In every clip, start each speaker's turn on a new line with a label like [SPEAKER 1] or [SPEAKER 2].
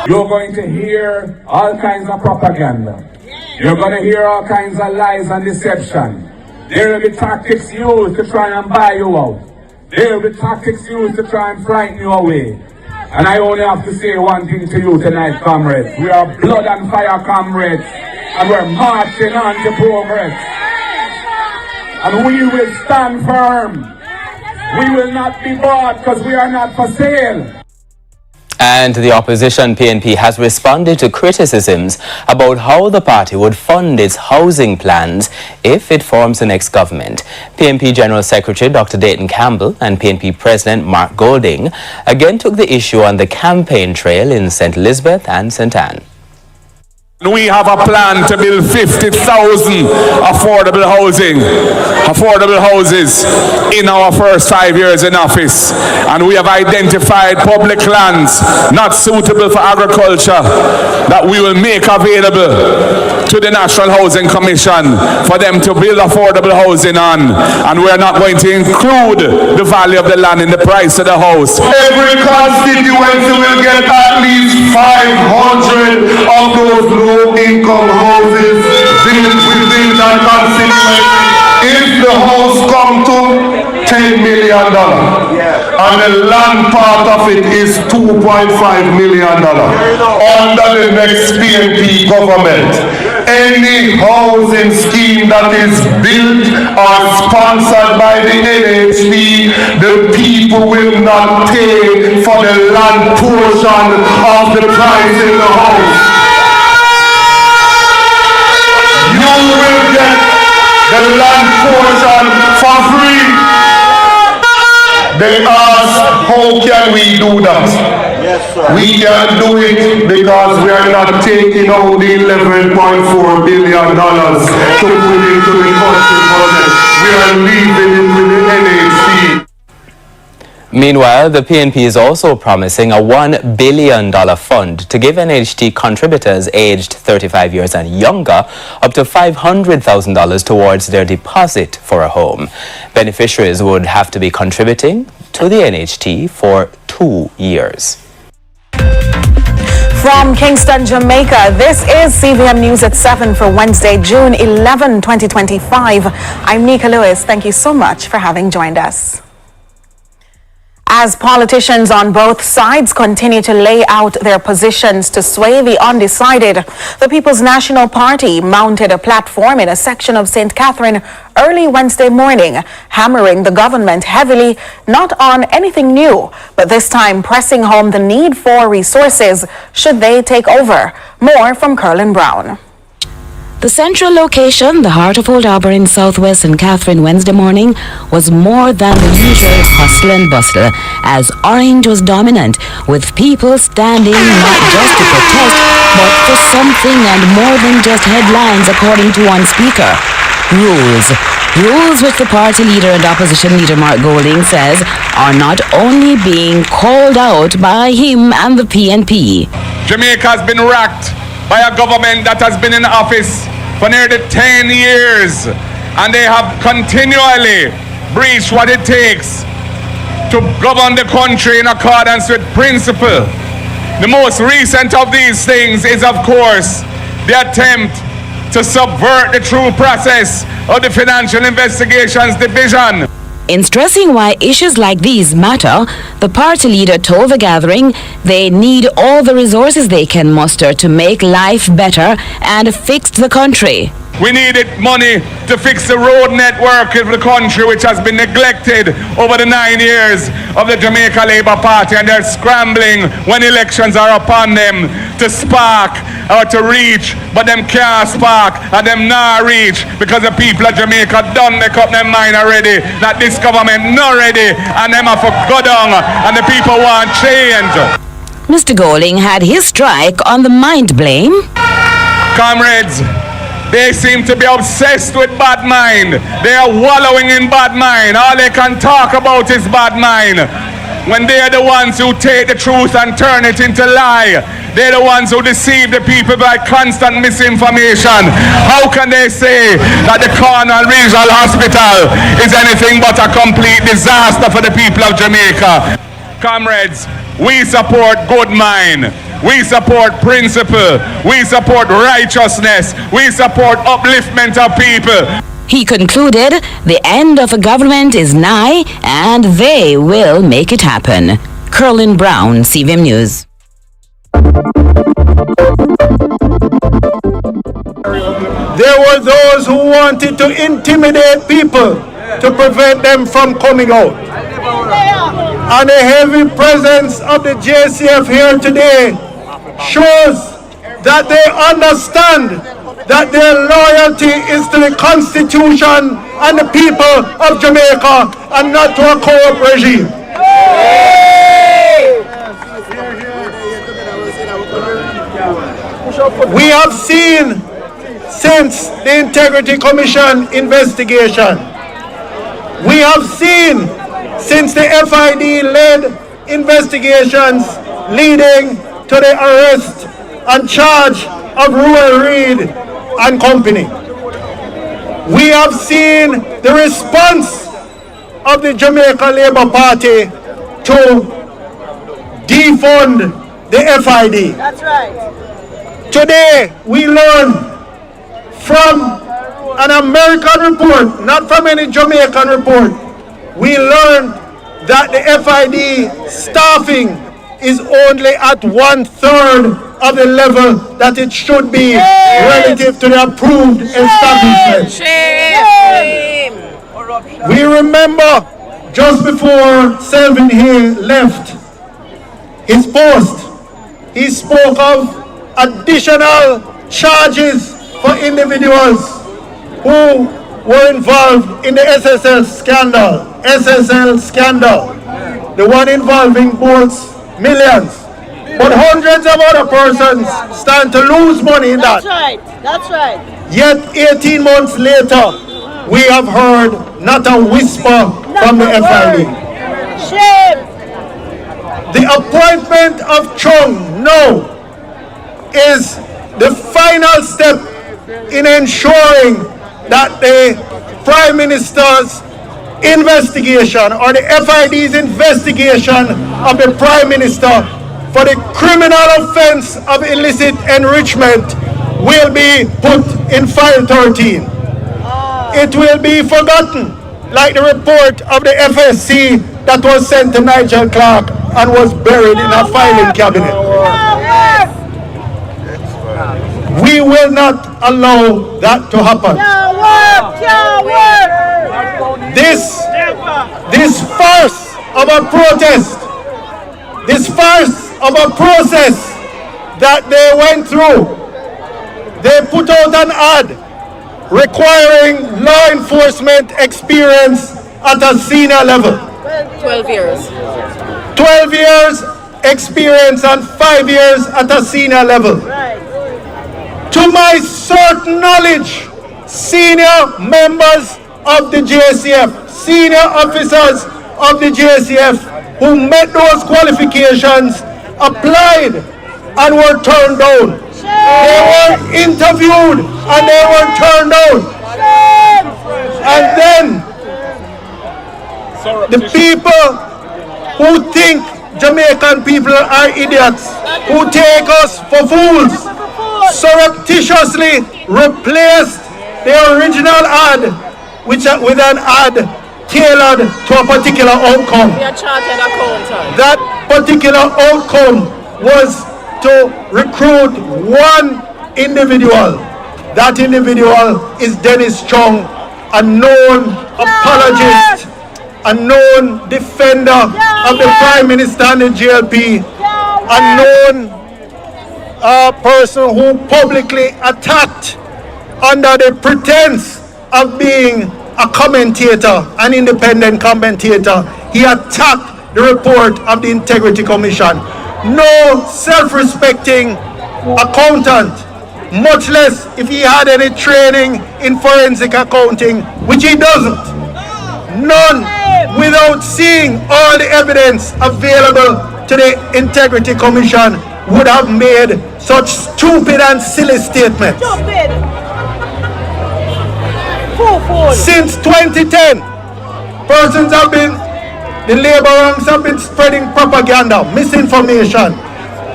[SPEAKER 1] You're going to hear all kinds of propaganda. You're going to hear all kinds of lies and deception. There will be tactics used to try and buy you out. There will be tactics used to try and frighten you away. And I only have to say one thing to you tonight, comrades. We are blood and fire comrades, and we're marching on to progress. And we will stand firm. We will not be bought because we are not for sale.
[SPEAKER 2] And the opposition PNP has responded to criticisms about how the party would fund its housing plans if it forms the next government. PNP General Secretary Dr. Dayton Campbell and PNP President Mark Golding again took the issue on the campaign trail in St. Elizabeth and St. Anne.
[SPEAKER 1] We have a plan to build 50,000 affordable houses in our first 5 years in office. And we have identified public lands not suitable for agriculture that we will make available to the National Housing Commission for them to build affordable housing on. And we are not going to include the value of the land in the price of the house.
[SPEAKER 3] Every constituency will get at least 500 of those low-income houses built within that constituency. If the house come to $10 million, and the land part of it is $2.5 million under the next PNP government, any housing scheme that is built or sponsored by the NHP, the people will not pay for the land portion of the price in the house. You will get the land portion for free. They ask, how can we do that? Yes, sir. We can do it because we are not taking out the $11.4 billion to put into the country budget. We are leaving it with the NHC.
[SPEAKER 2] Meanwhile, the PNP is also promising a $1 billion fund to give NHT contributors aged 35 years and younger up to $500,000 towards their deposit for a home. Beneficiaries would have to be contributing to the NHT for 2 years.
[SPEAKER 4] From Kingston, Jamaica, this is CVM News at 7 for Wednesday, June 11, 2025. I'm Nika Lewis. Thank you so much for having joined us. As politicians on both sides continue to lay out their positions to sway the undecided, the People's National Party mounted a platform in a section of St. Catherine early Wednesday morning, hammering the government heavily, not on anything new, but this time pressing home the need for resources should they take over. More from Curlin Brown.
[SPEAKER 5] The central location, the heart of Old Harbour in southwest St. Catherine Wednesday morning, was more than the usual hustle and bustle, as orange was dominant, with people standing not just to protest, but for something and more than just headlines, according to one speaker. Rules which the party leader and opposition leader Mark Golding says are not only being called out by him and the PNP.
[SPEAKER 1] Jamaica has been racked by a government that has been in office for nearly 10 years, and they have continually breached what it takes to govern the country in accordance with principle. The most recent of these things is, of course, the attempt to subvert the true process of the Financial Investigations Division.
[SPEAKER 5] In stressing why issues like these matter, the party leader told the gathering they need all the resources they can muster to make life better and fix the country.
[SPEAKER 1] We needed money to fix the road network of the country, which has been neglected over the 9 years of the Jamaica Labour Party, and they're scrambling when elections are upon them to spark or to reach, but them can't spark and them not reach because the people of Jamaica don't make up their mind already that this government not ready and them have to go down and the people want change.
[SPEAKER 5] Mr. Golding had his strike on the mind blame.
[SPEAKER 1] Comrades, they seem to be obsessed with bad mind. They are wallowing in bad mind. All they can talk about is bad mind. When they are the ones who take the truth and turn it into lie. They're the ones who deceive the people by constant misinformation. How can they say that the Cornwall Regional Hospital is anything but a complete disaster for the people of Jamaica? Comrades, we support good mind. We support principle. We support righteousness. We support upliftment of people.
[SPEAKER 5] He concluded the end of a government is nigh and they will make it happen. Curlin Brown, CVM News.
[SPEAKER 6] There were those who wanted to intimidate people to prevent them from coming out. And the heavy presence of the JCF here today shows that they understand that their loyalty is to the Constitution and the people of Jamaica and not to a corrupt regime. We have seen since the Integrity Commission investigation, we have seen since the FID-led investigations leading to the arrest and charge of Ruel Reid and company. We have seen the response of the Jamaica Labour Party to defund the FID.
[SPEAKER 7] That's right.
[SPEAKER 6] Today, we learn from an American report, not from any Jamaican report, we learned that the FID staffing is only at 1/3 of the level that it should be relative to the approved establishment. We remember just before Selvin Hill left his post, he spoke of additional charges for individuals who were involved in the SSL scandal, the one involving boats, millions. But hundreds of other persons stand to lose money in that.
[SPEAKER 7] That's right.
[SPEAKER 6] Yet 18 months later, we have heard not a whisper from the FID.
[SPEAKER 7] Shame.
[SPEAKER 6] The appointment of Chung now is the final step in ensuring that the Prime Minister's investigation or the FID's investigation of the Prime Minister for the criminal offense of illicit enrichment will be put in file 13. It will be forgotten, like the report of the FSC that was sent to Nigel Clark and was buried in a filing cabinet. We will not allow that to happen. This farce of a protest, this farce of a process that they went through, they put out an ad requiring law enforcement experience at a senior level.
[SPEAKER 7] 12 years.
[SPEAKER 6] 12 years experience and 5 years at a senior level.
[SPEAKER 7] Right.
[SPEAKER 6] To my certain knowledge, senior members of the JCF, senior officers of the JCF who met those qualifications applied and were turned down. They were interviewed and they were turned down. And then the people who think Jamaican people are idiots, who take us for fools, surreptitiously replaced the original ad with an ad tailored to a particular outcome. That particular outcome was to recruit one individual. That individual is Dennis Chung, a known apologist, a known defender of the Prime Minister and the JLP, a known person who publicly attacked under the pretense of being a commentator, an independent commentator. He attacked the report of the Integrity Commission. No self-respecting accountant, much less if he had any training in forensic accounting, which he doesn't. None, without seeing all the evidence available to the Integrity Commission, would have made such stupid and silly statements. Since 2010, persons have been, the labor ranks have been spreading propaganda, misinformation,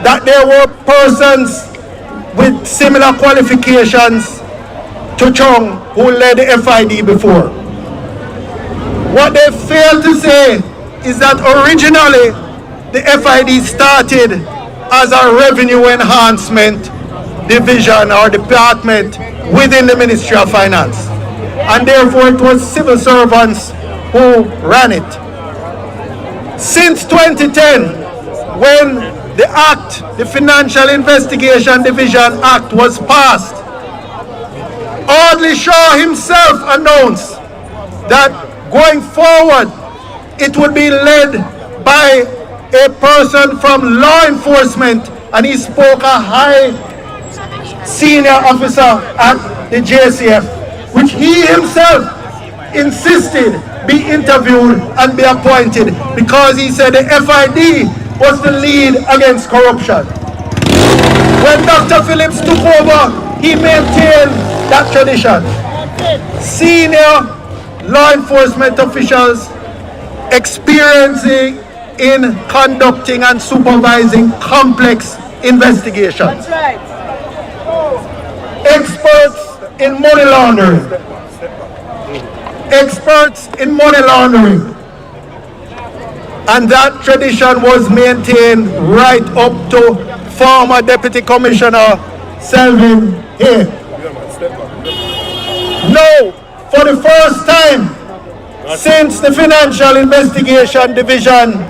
[SPEAKER 6] that there were persons with similar qualifications to Chung who led the FID before. What they failed to say is that originally the FID started as a revenue enhancement division or department within the Ministry of Finance. And therefore it was civil servants who ran it. Since 2010, when the Act, the Financial Investigation Division Act was passed, Audley Shaw himself announced that going forward, it would be led by a person from law enforcement, and he spoke a high senior officer at the JCF, which he himself insisted be interviewed and be appointed because he said the FID was the lead against corruption. When Dr. Phillips took over, he maintained that tradition. Senior law enforcement officials experiencing in conducting and supervising complex investigations.
[SPEAKER 7] That's right.
[SPEAKER 6] Experts in money laundering. Experts in money laundering. And that tradition was maintained right up to former Deputy Commissioner Selvin here. Now, for the first time since the Financial Investigation Division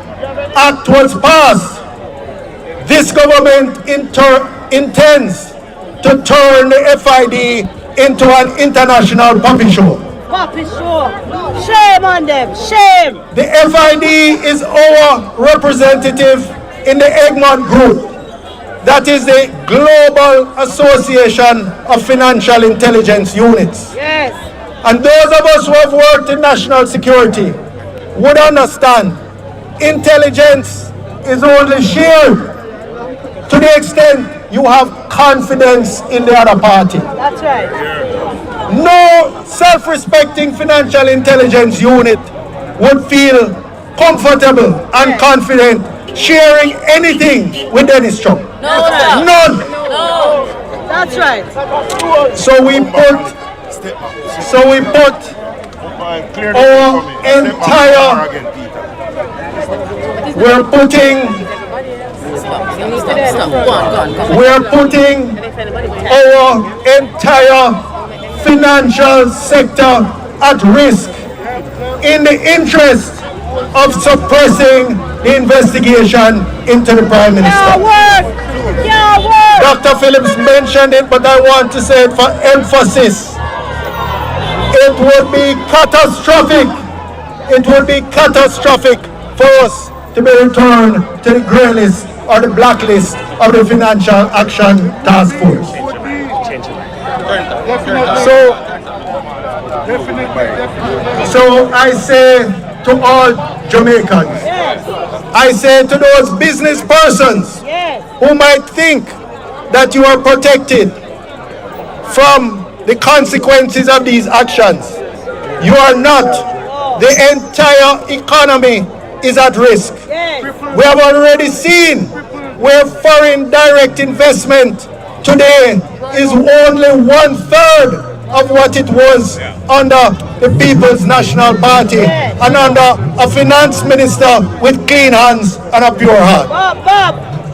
[SPEAKER 6] Act was passed, this government intends to turn the FID into an international puppy show.
[SPEAKER 7] Puppy show. Shame on them. Shame.
[SPEAKER 6] The FID is our representative in the Egmont Group. That is the Global Association of Financial Intelligence Units.
[SPEAKER 7] Yes.
[SPEAKER 6] And those of us who have worked in national security would understand intelligence is only shared to the extent you have confidence in the other party.
[SPEAKER 7] That's right.
[SPEAKER 6] No self-respecting financial intelligence unit would feel comfortable and confident sharing anything with Dennis Trump.
[SPEAKER 7] No, sir.
[SPEAKER 6] None.
[SPEAKER 7] No. That's right.
[SPEAKER 6] So we put our entire, we're putting our entire financial sector at risk in the interest of suppressing the investigation into the Prime Minister. Dr. Phillips mentioned it, but I want to say it for emphasis. It would be catastrophic. It would be catastrophic for us to be returned to the grey list or the blacklist of the Financial Action Task Force. So I say to all Jamaicans, I say to those business persons who might think that you are protected from the consequences of these actions, you are not. The entire economy is at risk. We have already seen where foreign direct investment today is only 1/3 of what it was under the People's National Party and under a finance minister with clean hands and a pure heart.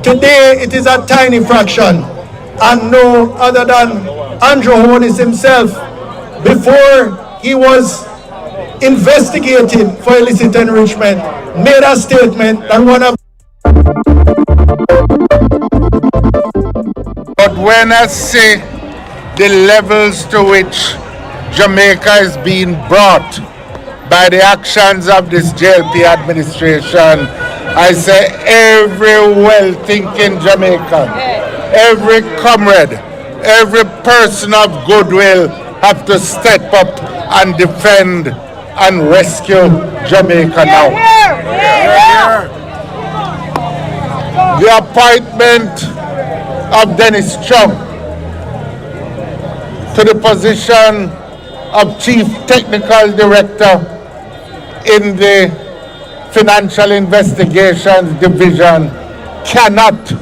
[SPEAKER 6] Today it is a tiny fraction, and no other than Andrew Holness himself, before he was investigated for illicit enrichment, made a statement that one of.
[SPEAKER 3] But when I say the levels to which Jamaica is being brought by the actions of this JLP administration, I say every well-thinking Jamaican, every comrade, every person of goodwill have to step up and defend and rescue Jamaica now. The appointment of Dennis Trump to the position of Chief Technical Director in the Financial Investigations Division cannot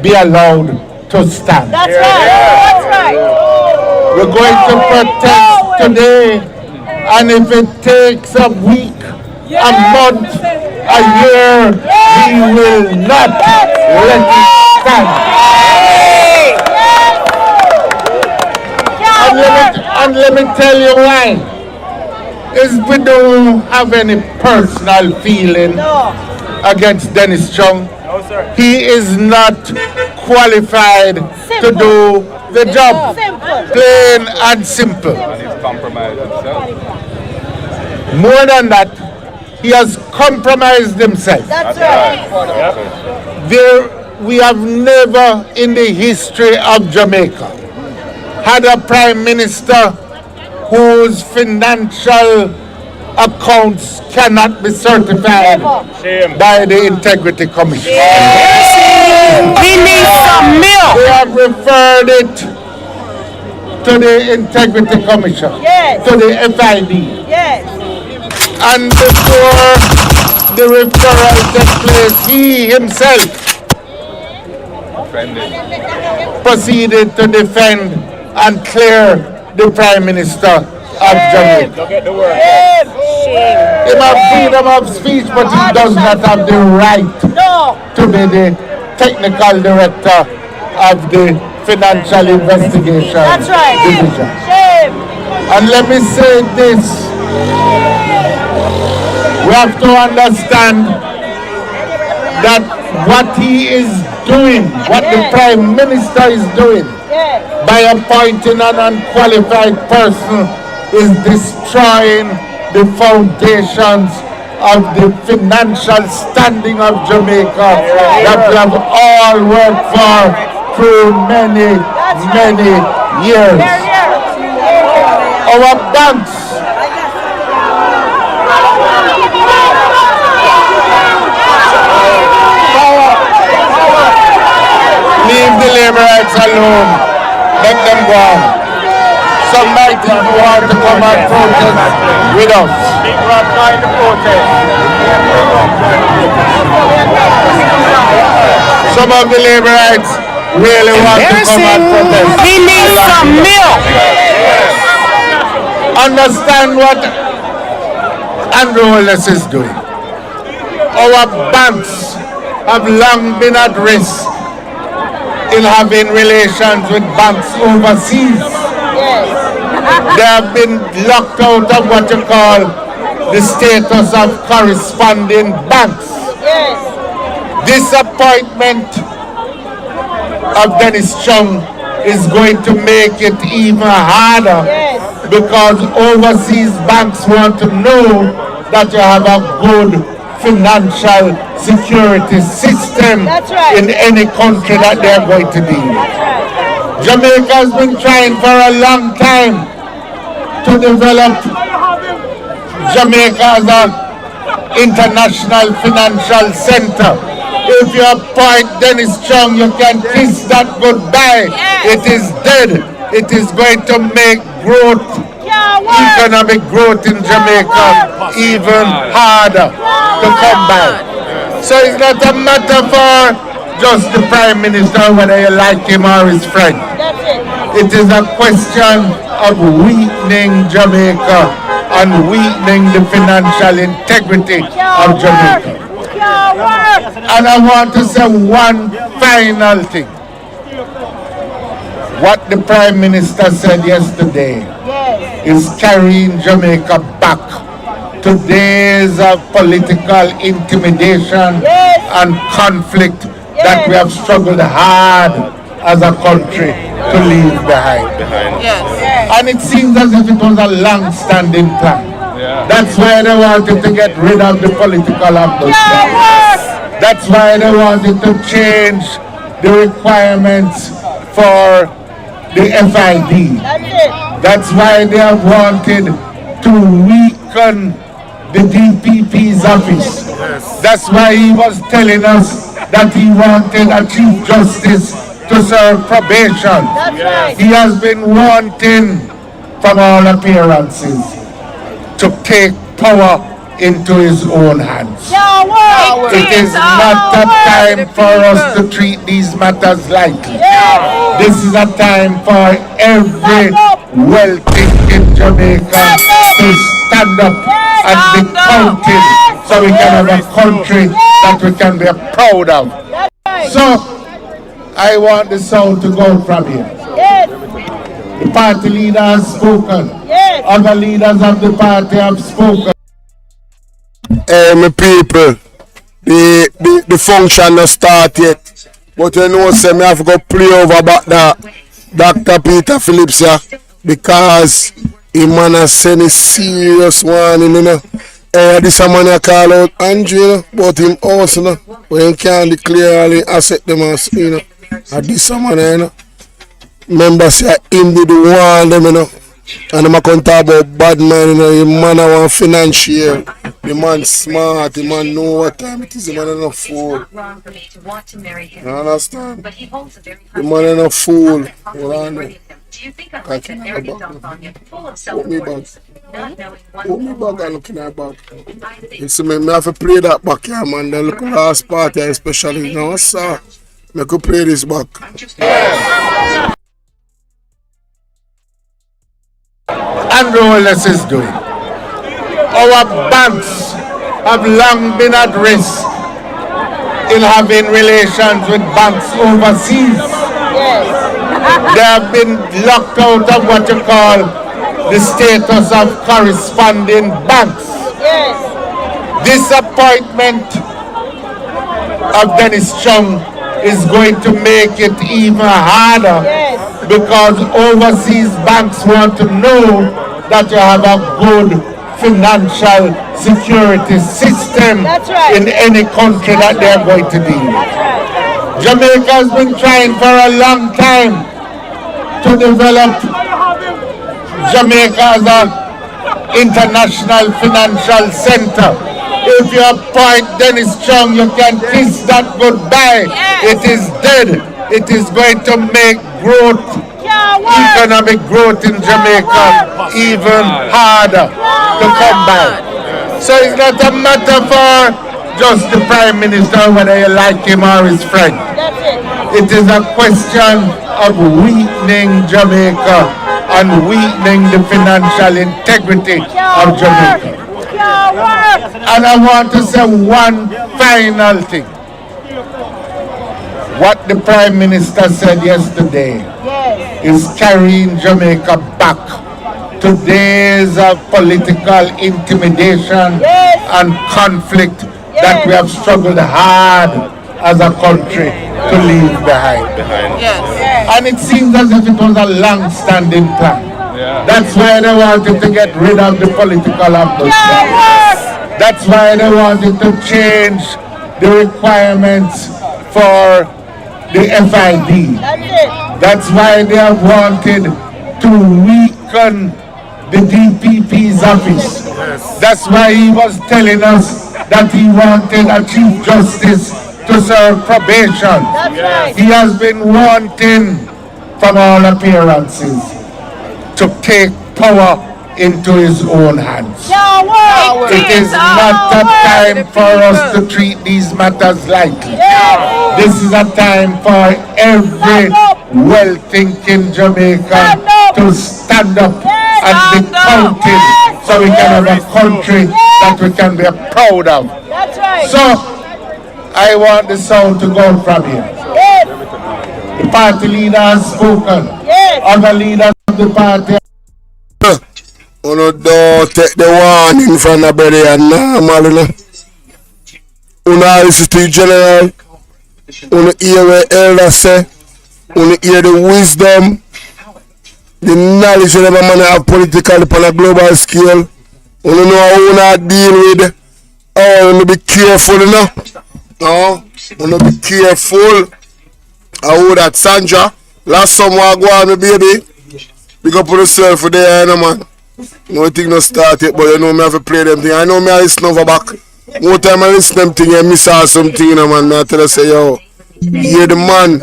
[SPEAKER 6] be allowed to stand.
[SPEAKER 7] That's right. That's right.
[SPEAKER 6] We're going to protest today, and if it takes a week, a month, a year, we will not let it stand. And let me tell you why. Is we don't have any personal feeling against Dennis Chung.
[SPEAKER 8] No, sir.
[SPEAKER 6] He is not qualified to do the job. Plain and simple.
[SPEAKER 8] And he's compromised himself.
[SPEAKER 6] More than that, he has compromised himself.
[SPEAKER 7] That's right.
[SPEAKER 6] We have never in the history of Jamaica had a prime minister whose financial accounts cannot be certified by the Integrity Commission.
[SPEAKER 7] We need some milk.
[SPEAKER 6] They have referred it to the Integrity Commission, to the FID.
[SPEAKER 7] Yes.
[SPEAKER 6] And before the referral takes place, he himself proceeded to defend and clear the Prime Minister of Jamaica.
[SPEAKER 8] Look at the word.
[SPEAKER 6] He has freedom of speech, but he does not have the right to be the technical director of the Financial Investigation Division. And let me say this. We have to understand that what he is doing, what the Prime Minister is doing, by appointing an unqualified person, is destroying the foundations of the financial standing of Jamaica that we have all worked for through many, many years. Our banks leave the laborers alone. Let them go. Some might even want to come and protest with us.
[SPEAKER 8] People are trying to protest.
[SPEAKER 6] Some of the laborers really want to come and protest.
[SPEAKER 7] We need some milk.
[SPEAKER 6] Understand what Andrew Wallace is doing. Our banks have long been at risk in having relations with banks overseas. They have been locked out of what you call the status of corresponding banks. This appointment of Dennis Chung is going to make it even harder because overseas banks want to know that you have a good financial security system in any country that they are going to deal with. Jamaica has been trying for a long time to develop Jamaica as an international financial center. If you appoint Dennis Chung, you can kiss that goodbye. It is dead. It is going to make growth, economic growth in Jamaica even harder to come by. So it's not a matter for just the Prime Minister, whether you like him or his friend. It is a question of weakening Jamaica and weakening the financial integrity of Jamaica. And I want to say one final thing. What the Prime Minister said yesterday is carrying Jamaica back to days of political intimidation and conflict that we have struggled hard as a country to leave behind. And it seems as if it was a long-standing plan. That's why they wanted to get rid of the political ombudsman. That's why they wanted to change the requirements for the FID. That's why they have wanted to weaken the DPP's office. That's why he was telling us that he wanted a Chief Justice to serve probation. He has been wanting, from all appearances, to take power into his own hands.
[SPEAKER 3] It is not a time for us to treat these matters lightly. This is a time for every well-thinking Jamaican to stand up and be counted so we can have a country that we can be proud of. So, I want the sound to go from here. The party leader has spoken. Other leaders of the party have spoken.
[SPEAKER 9] My people, the function not start yet. But you know, say me have to go play over back that Dr. Peter Phillips here because he man has sent a serious warning, you know. This a man I call out Andrew, you know, but him also, you know, when he can't declare all the asset them as, you know. And this a man, you know. Remember, say him did warn them, you know. And I'm going to talk about bad man, you know. The man I want financial. The man smart, the man know what time it is, the man is not fool. You understand? The man is not fool. Hold on there. I can't have a bag. Put me back. Put me back and look in her back. You see me, I have to play that back here, man. The look last party especially. Now, sir, I could play this back.
[SPEAKER 3] Andrew Wallace is doing. Our banks have long been at risk in having relations with banks overseas. They have been locked out of what you call the status of corresponding banks. This appointment of Dennis Chung is going to make it even harder because overseas banks want to know that you have a good financial security system in any country that they're going to deal with. Jamaica has been trying for a long time to develop Jamaica as an international financial center. If you appoint Dennis Chung, you can kiss that goodbye. It is dead. It is going to make growth, economic growth in Jamaica even harder to come by. So it's not a matter for just the Prime Minister, whether you like him or his friend. It is a question of weakening Jamaica and weakening the financial integrity of Jamaica. And I want to say one final thing. What the Prime Minister said yesterday is carrying Jamaica back to days of political intimidation and conflict that we have struggled hard as a country to leave behind. And it seems as if it was a long-standing plan. That's why they wanted to get rid of the political atmosphere. That's why they wanted to change the requirements for the FID. That's why they have wanted to weaken the DPP's office. That's why he was telling us that he wanted a Chief Justice to serve probation. He has been wanting, from all appearances, to take power into his own hands. It is not a time for us to treat these matters lightly. This is a time for every well-thinking Jamaican to stand up and be counted so we can have a country that we can be proud of. So, I want the sound to go from here. The party leader has spoken. Other leaders of the party.
[SPEAKER 9] You don't take the warning from the body and normal, you know. You listen to the general. You hear what elders say. You hear the wisdom, the knowledge that a man have politically on a global scale. You know how you not deal with. Oh, you be careful, you know. No, you be careful. I heard that Sandra, last summer I go on, baby. Big up on yourself for there, you know, man. No thing not start yet, but you know me have to play them thing. I know me I listen over back. More time I listen them thing, I miss out something, you know, man. I tell you say, yo, hear the man.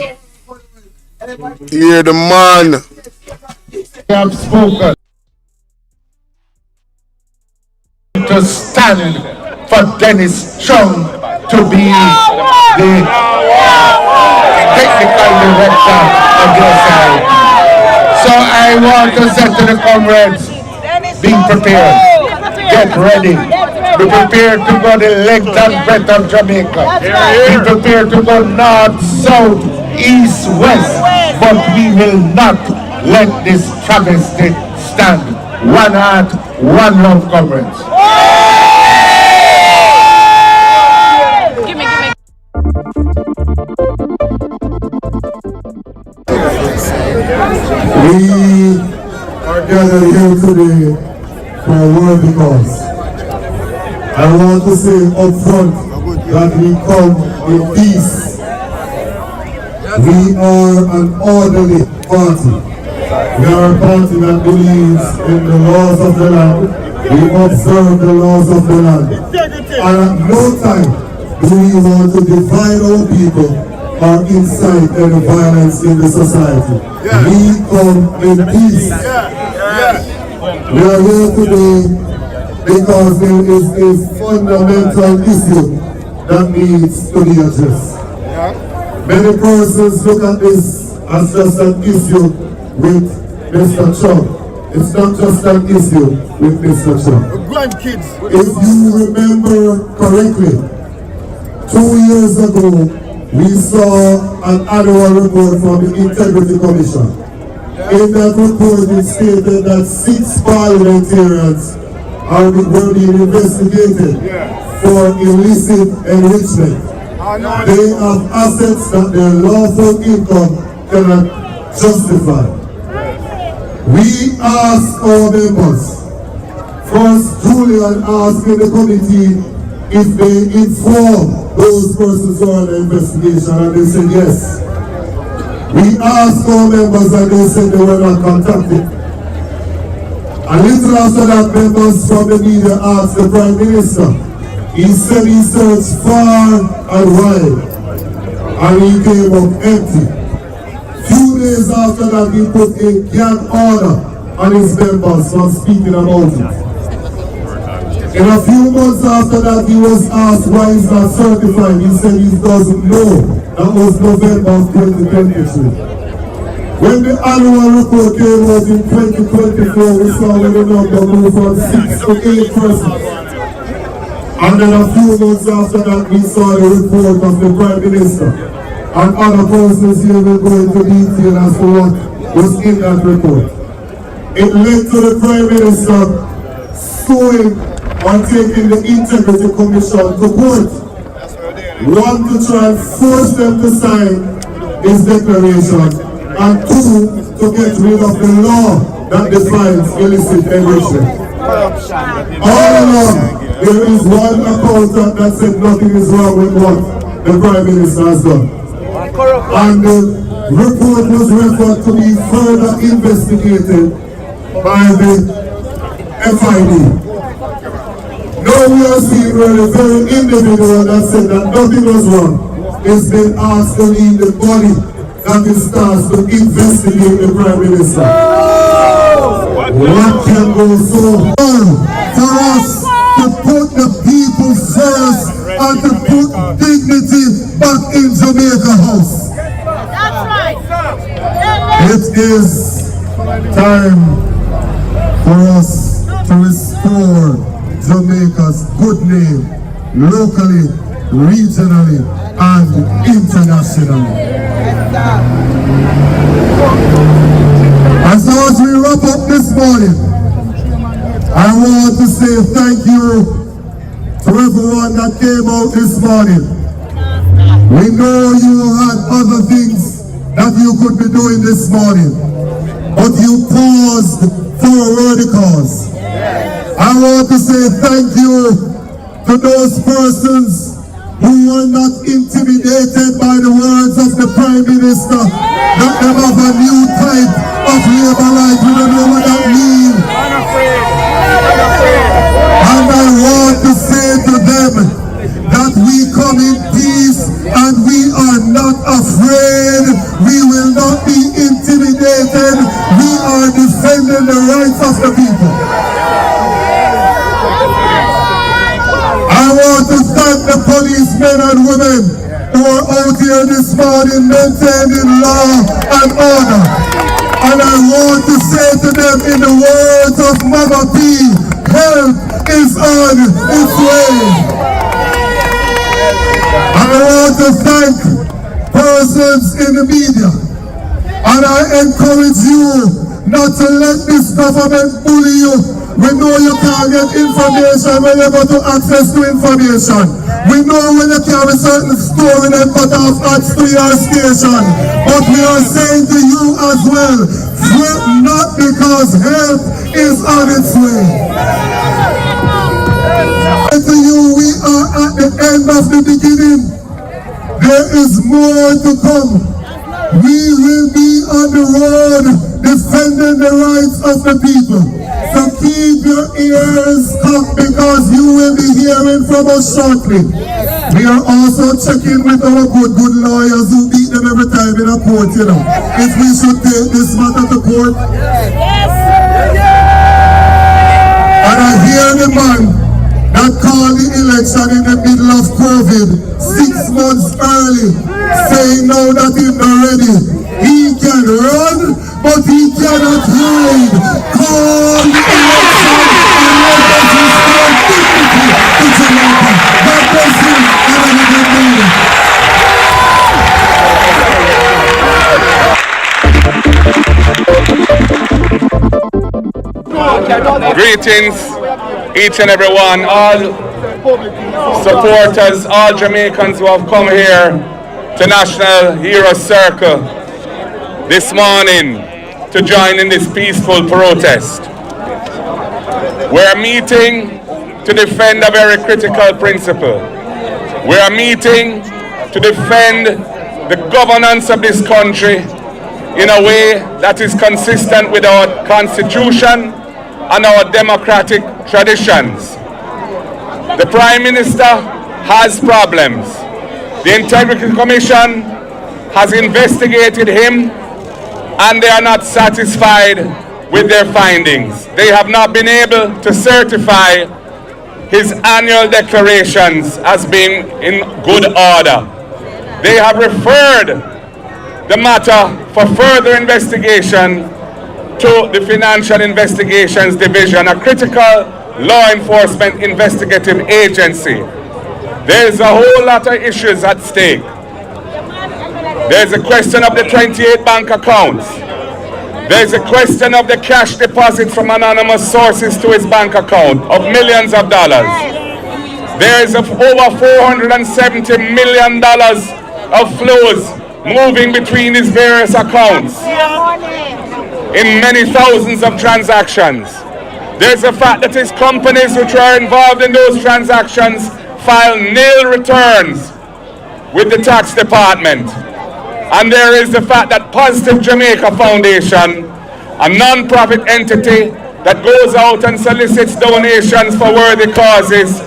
[SPEAKER 9] Hear the man.
[SPEAKER 3] I have spoken to stand for Dennis Chung to be the technical director of your side. So I want to say to the comrades, be prepared, get ready, be prepared to go the length and breadth of Jamaica, be prepared to go north, south, east, west, but we will not let this travesty stand. One heart, one love, comrades.
[SPEAKER 9] We are gathered here today for a worthy cause. I want to say up front that we come in peace. We are an orderly party. We are a party that believes in the laws of the land. We observe the laws of the land. And at no time do we want to divide our people or incite any violence in the society. We come in peace. We are here today because there is a fundamental issue that needs to be addressed. Many persons look at this as just an issue with Mr. Trump. It's not just an issue with Mr. Trump. If you remember correctly, 2 years ago, we saw an annual report from the Integrity Commission. In that report, it stated that 6 parliamentarians were being investigated for illicit enrichment. They have assets that their lawful income cannot justify. We ask our members, first Julian asked in the committee if they inform those persons who are under investigation, and they said yes. We asked our members and they said they were not contacted. A little after that, members from the media asked the Prime Minister. He said he searched far and wide, and he came up empty. Few days after that, he put a gag order on his members from speaking about it. In a few months after that, he was asked why he's not certified. He said he doesn't know. That was November of 2023. When the annual report came out in 2024, we saw when the number moved from 6 to 8%. And then a few months after that, we saw the report of the Prime Minister. And other persons here will go into detail as to what was in that report. It led to the Prime Minister suing on taking the Integrity Commission to court. One, to try and force them to sign his declaration, and two, to get rid of the law that defines illicit enrichment. All along, there is one accountant that said nothing is wrong with what the Prime Minister has done. And the report was referred to be further investigated by the FID. Now we are seeing where a very individual that said that nothing was wrong is being asked to lead the body that is tasked to investigate the Prime Minister. What can go so wrong for us to put the people first and to put dignity back in Jamaica House?
[SPEAKER 7] That's right.
[SPEAKER 9] It is time for us to restore Jamaica's good name, locally, regionally, and internationally. And so as we wrap up this morning, I want to say thank you to everyone that came out this morning. We know you had other things that you could be doing this morning, but you paused for a worthy cause. I want to say thank you to those persons who were not intimidated by the words of the Prime Minister that they have a new type of labor life. We don't know what that means. And I want to say to them that we come in peace and we are not afraid. We will not be intimidated. We are defending the rights of the people. I want to thank the policemen
[SPEAKER 3] men and women who are out here this morning maintaining law and order. And I want to say to them in the words of Mama P, help is on its way. And I want to thank persons in the media. And I encourage you not to let this government bully you. We know you can't get information when you go to access to information. We know when you can't be certain story and cut off at 3R station. But we are saying to you as well, fret not because help is on its way. To you, we are at the end of the beginning. There is more to come. We will be on the road defending the rights of the people. So keep your ears cocked because you will be hearing from us shortly. We are also checking with our good lawyers who beat them every time in a court, you know. If we should take this matter to court. And I hear the man that called the election in the middle of COVID 6 months early, saying now that he's not ready. He can run, but he cannot hide. Call the election and let us restore dignity to Jamaica. God bless you and have a good morning.
[SPEAKER 8] Greetings, each and every one, all supporters, all Jamaicans who have come here to National Hero Circle this morning to join in this peaceful protest. We're meeting to defend a very critical principle. We are meeting to defend the governance of this country in a way that is consistent with our Constitution and our democratic traditions. The Prime Minister has problems. The Integrity Commission has investigated him and they are not satisfied with their findings. They have not been able to certify his annual declarations as being in good order. They have referred the matter for further investigation to the Financial Investigations Division, a critical law enforcement investigative agency. There's a whole lot of issues at stake. There's a question of the 28 bank accounts. There's a question of the cash deposits from anonymous sources to his bank account of millions of dollars. There is over $470 million of flows moving between his various accounts in many thousands of transactions. There's the fact that his companies which are involved in those transactions file nil returns with the tax department. And there is the fact that Positive Jamaica Foundation, a non-profit entity that goes out and solicits donations for worthy causes,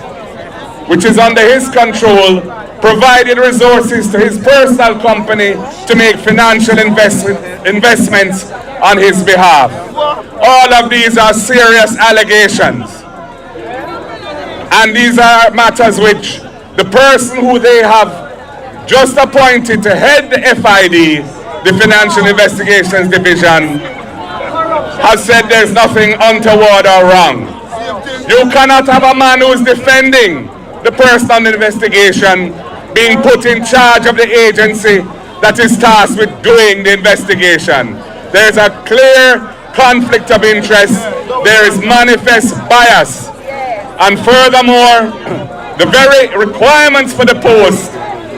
[SPEAKER 8] which is under his control, provided resources to his personal company to make financial investments on his behalf. All of these are serious allegations. And these are matters which the person who they have just appointed to head the FID, the Financial Investigations Division, has said there's nothing untoward or wrong. You cannot have a man who is defending the person on the investigation being put in charge of the agency that is tasked with doing the investigation. There is a clear conflict of interest. There is manifest bias. And furthermore, the very requirements for the post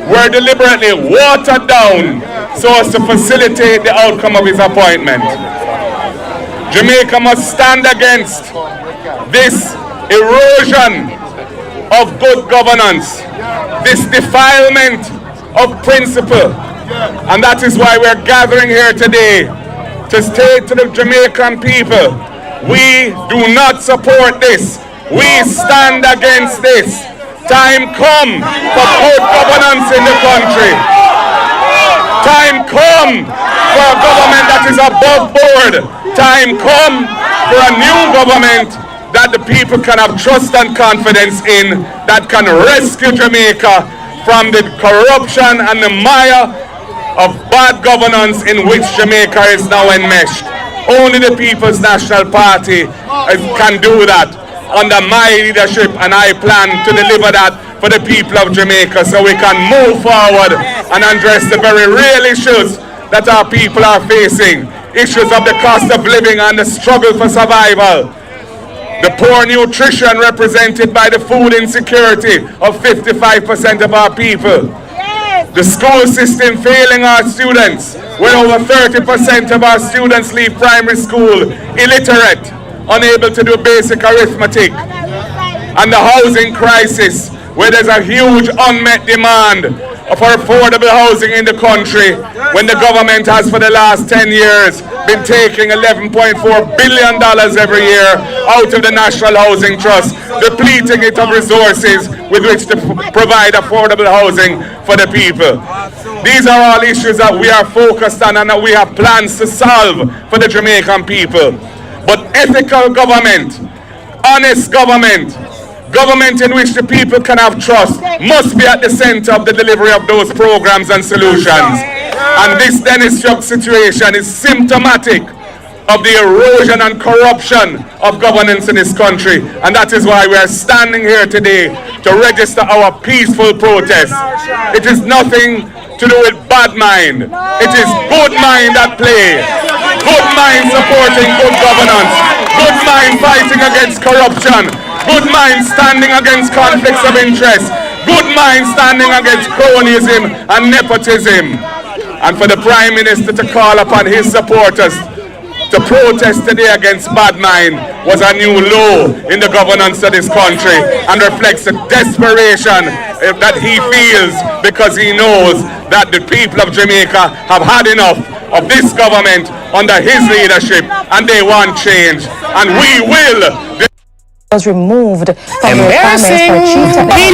[SPEAKER 8] were deliberately watered down so as to facilitate the outcome of his appointment. Jamaica must stand against this erosion of good governance, this defilement of principle. And that is why we're gathering here today to state to the Jamaican people, we do not support this. We stand against this. Time come for good governance in the country. Time come for a government that is above board. Time come for a new government that the people can have trust and confidence in, that can rescue Jamaica from the corruption and the mire of bad governance in which Jamaica is now enmeshed. Only the People's National Party can do that under my leadership, and I plan to deliver that for the people of Jamaica so we can move forward and address the very real issues that our people are facing. Issues of the cost of living and the struggle for survival. The poor nutrition represented by the food insecurity of 55% of our people. The school system failing our students, when over 30% of our students leave primary school illiterate, unable to do basic arithmetic. And the housing crisis, where there's a huge unmet demand for affordable housing in the country, when the government has for the last 10 years been taking $11.4 billion every year out of the National Housing Trust, depleting it of resources with which to provide affordable housing for the people. These are all issues that we are focused on and that we have plans to solve for the Jamaican people. But ethical government, honest government, government in which the people can have trust, must be at the center of the delivery of those programs and solutions. And this Dennis Chuck situation is symptomatic of the erosion and corruption of governance in this country. And that is why we are standing here today to register our peaceful protest. It is nothing to do with bad mind. It is good mind at play. Good mind supporting good governance. Good mind fighting against corruption. Good mind standing against conflicts of interest. Good mind standing against cronyism and nepotism. And for the Prime Minister to call upon his supporters to protest today against bad mind was a new low in the governance of this country and reflects the desperation that he feels because he knows that the people of Jamaica have had enough of this government under his leadership and they want change. And we will.
[SPEAKER 4] Was removed from the requirements for chief technical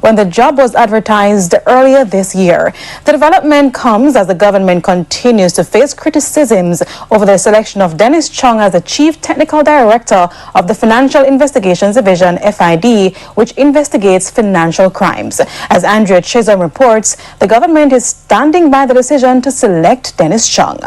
[SPEAKER 4] when the job was advertised earlier this year. The development comes as the government continues to face criticisms over the selection of Dennis Chung as the Chief Technical Director of the Financial Investigations Division, FID, which investigates financial crimes. As Andrea Chisholm reports, the government is standing by the decision to select Dennis Chung.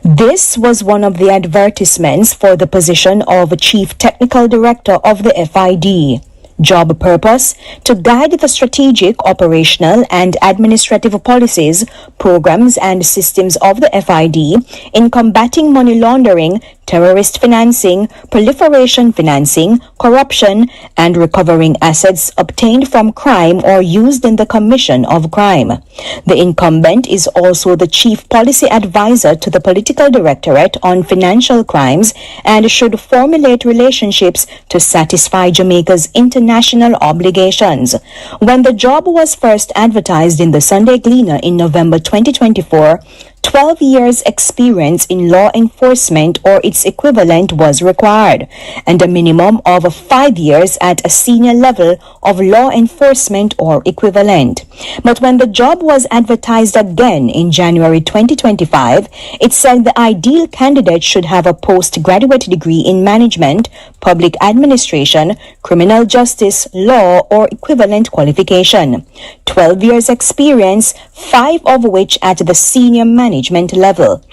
[SPEAKER 10] This was one of the advertisements for the position of Chief Technical Director of the FID. Job purpose: to guide the strategic, operational and administrative policies, programs and systems of the FID in combating money laundering, terrorist financing, proliferation financing, corruption, and recovering assets obtained from crime or used in the commission of crime. The incumbent is also the Chief Policy Advisor to the Political Directorate on Financial Crimes and should formulate relationships to satisfy Jamaica's international obligations. When the job was first advertised in the Sunday Gleaner in November 2024, 12 years experience in law enforcement or its equivalent was required, and a minimum of 5 years at a senior level of law enforcement or equivalent. But when the job was advertised again in January 2025, it said the ideal candidate should have a postgraduate degree in management, public administration, criminal justice, law, or equivalent qualification. 12 years experience, 5 of which at the senior management level.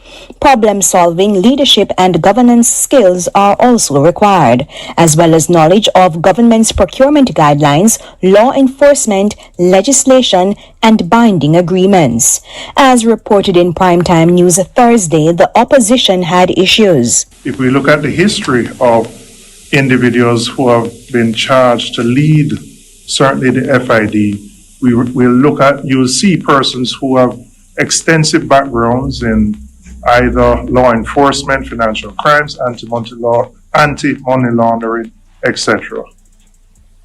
[SPEAKER 10] Problem-solving, leadership, and governance skills are also required, as well as knowledge of government's procurement guidelines, law enforcement, legislation, and binding agreements. As reported in Primetime News Thursday, the opposition had issues.
[SPEAKER 11] If we look at the history of individuals who have been charged to lead, certainly the FID, you'll see persons who have extensive backgrounds in either law enforcement, financial crimes, anti-money laundering, etc.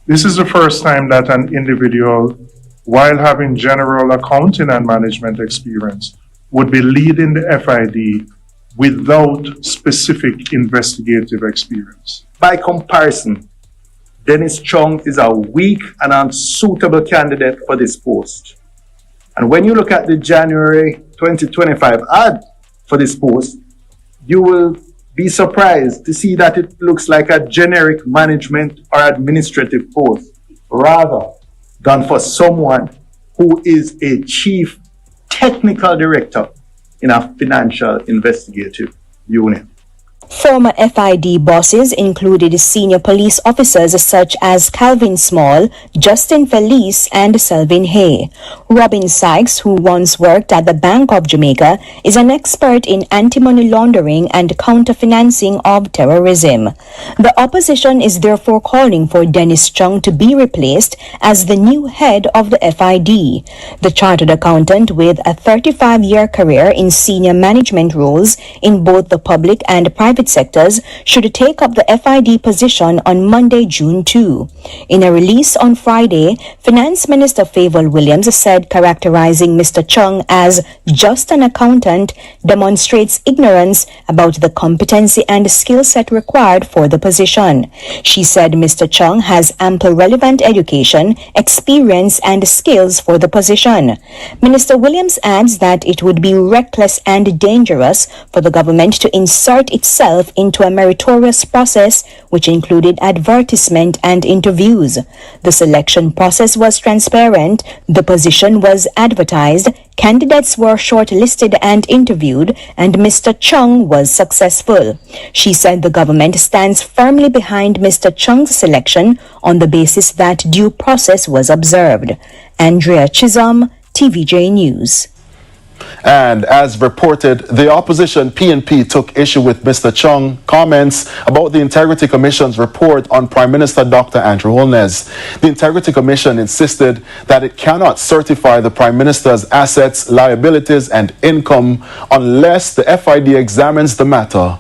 [SPEAKER 11] This is the first time that an individual, while having general accounting and management experience, would be leading the FID without specific investigative experience.
[SPEAKER 12] By comparison, Dennis Chung is a weak and unsuitable candidate for this post. And when you look at the January 2025 ad for this post, you will be surprised to see that it looks like a generic management or administrative post. Rather, than for someone who is a chief technical director in a financial investigative unit.
[SPEAKER 10] Former FID bosses included senior police officers such as Calvin Small, Justin Felice, and Selvin Hay. Robin Sykes, who once worked at the Bank of Jamaica, is an expert in anti-money laundering and counter-financing of terrorism. The opposition is therefore calling for Dennis Chung to be replaced as the new head of the FID. The chartered accountant with a 35-year career in senior management roles in both the public and private sectors should take up the FID position on Monday, June 2. In a release on Friday, Finance Minister Favour Williams said characterizing Mr. Chung as just an accountant demonstrates ignorance about the competency and skill set required for the position. She said Mr. Chung has ample relevant education, experience and skills for the position. Minister Williams adds that it would be reckless and dangerous for the government to insert itself into a meritorious process which included advertisement and interviews. The selection process was transparent, the position was advertised, candidates were shortlisted and interviewed, and Mr. Chung was successful. She said the government stands firmly behind Mr. Chung's selection on the basis that due process was observed. Andrea Chisholm, TVJ News.
[SPEAKER 13] And as reported, the opposition PNP took issue with Mr. Chung's comments about the Integrity Commission's report on Prime Minister Dr. Andrew Holness. The Integrity Commission insisted that it cannot certify the Prime Minister's assets, liabilities and income unless the FID examines the matter.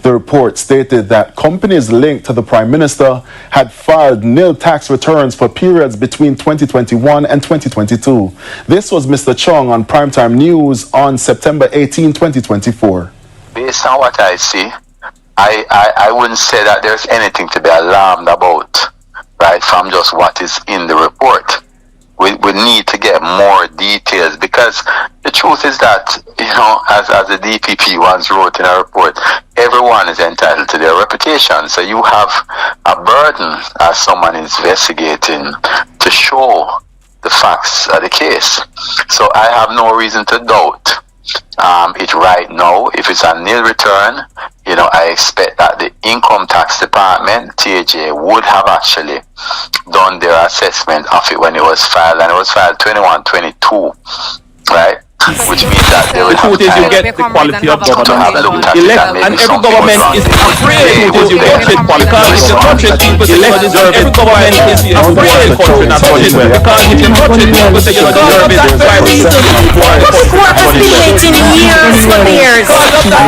[SPEAKER 13] The report stated that companies linked to the Prime Minister had filed nil tax returns for periods between 2021 and 2022. This was Mr. Chung on Primetime News on September 18, 2024.
[SPEAKER 14] Based on what I see, I wouldn't say that there's anything to be alarmed about, right, from just what is in the report. We need to get more details, because the truth is that, you know, as the DPP once wrote in a report, everyone is entitled to their reputation. So you have a burden as someone investigating to show the facts of the case. So I have no reason to doubt it right now. If it's a nil return, you know, I expect that the Income Tax Department, TAJ, would have actually done their assessment of it when it was filed, and it was filed 21-22, right? Which means that they will have time
[SPEAKER 6] you get the quality of government. And every government is afraid because you watch it because if you touch it, people say every government is afraid country not touch it because if you touch it, people say you don't deserve it.
[SPEAKER 7] Work has been waiting years for years. Work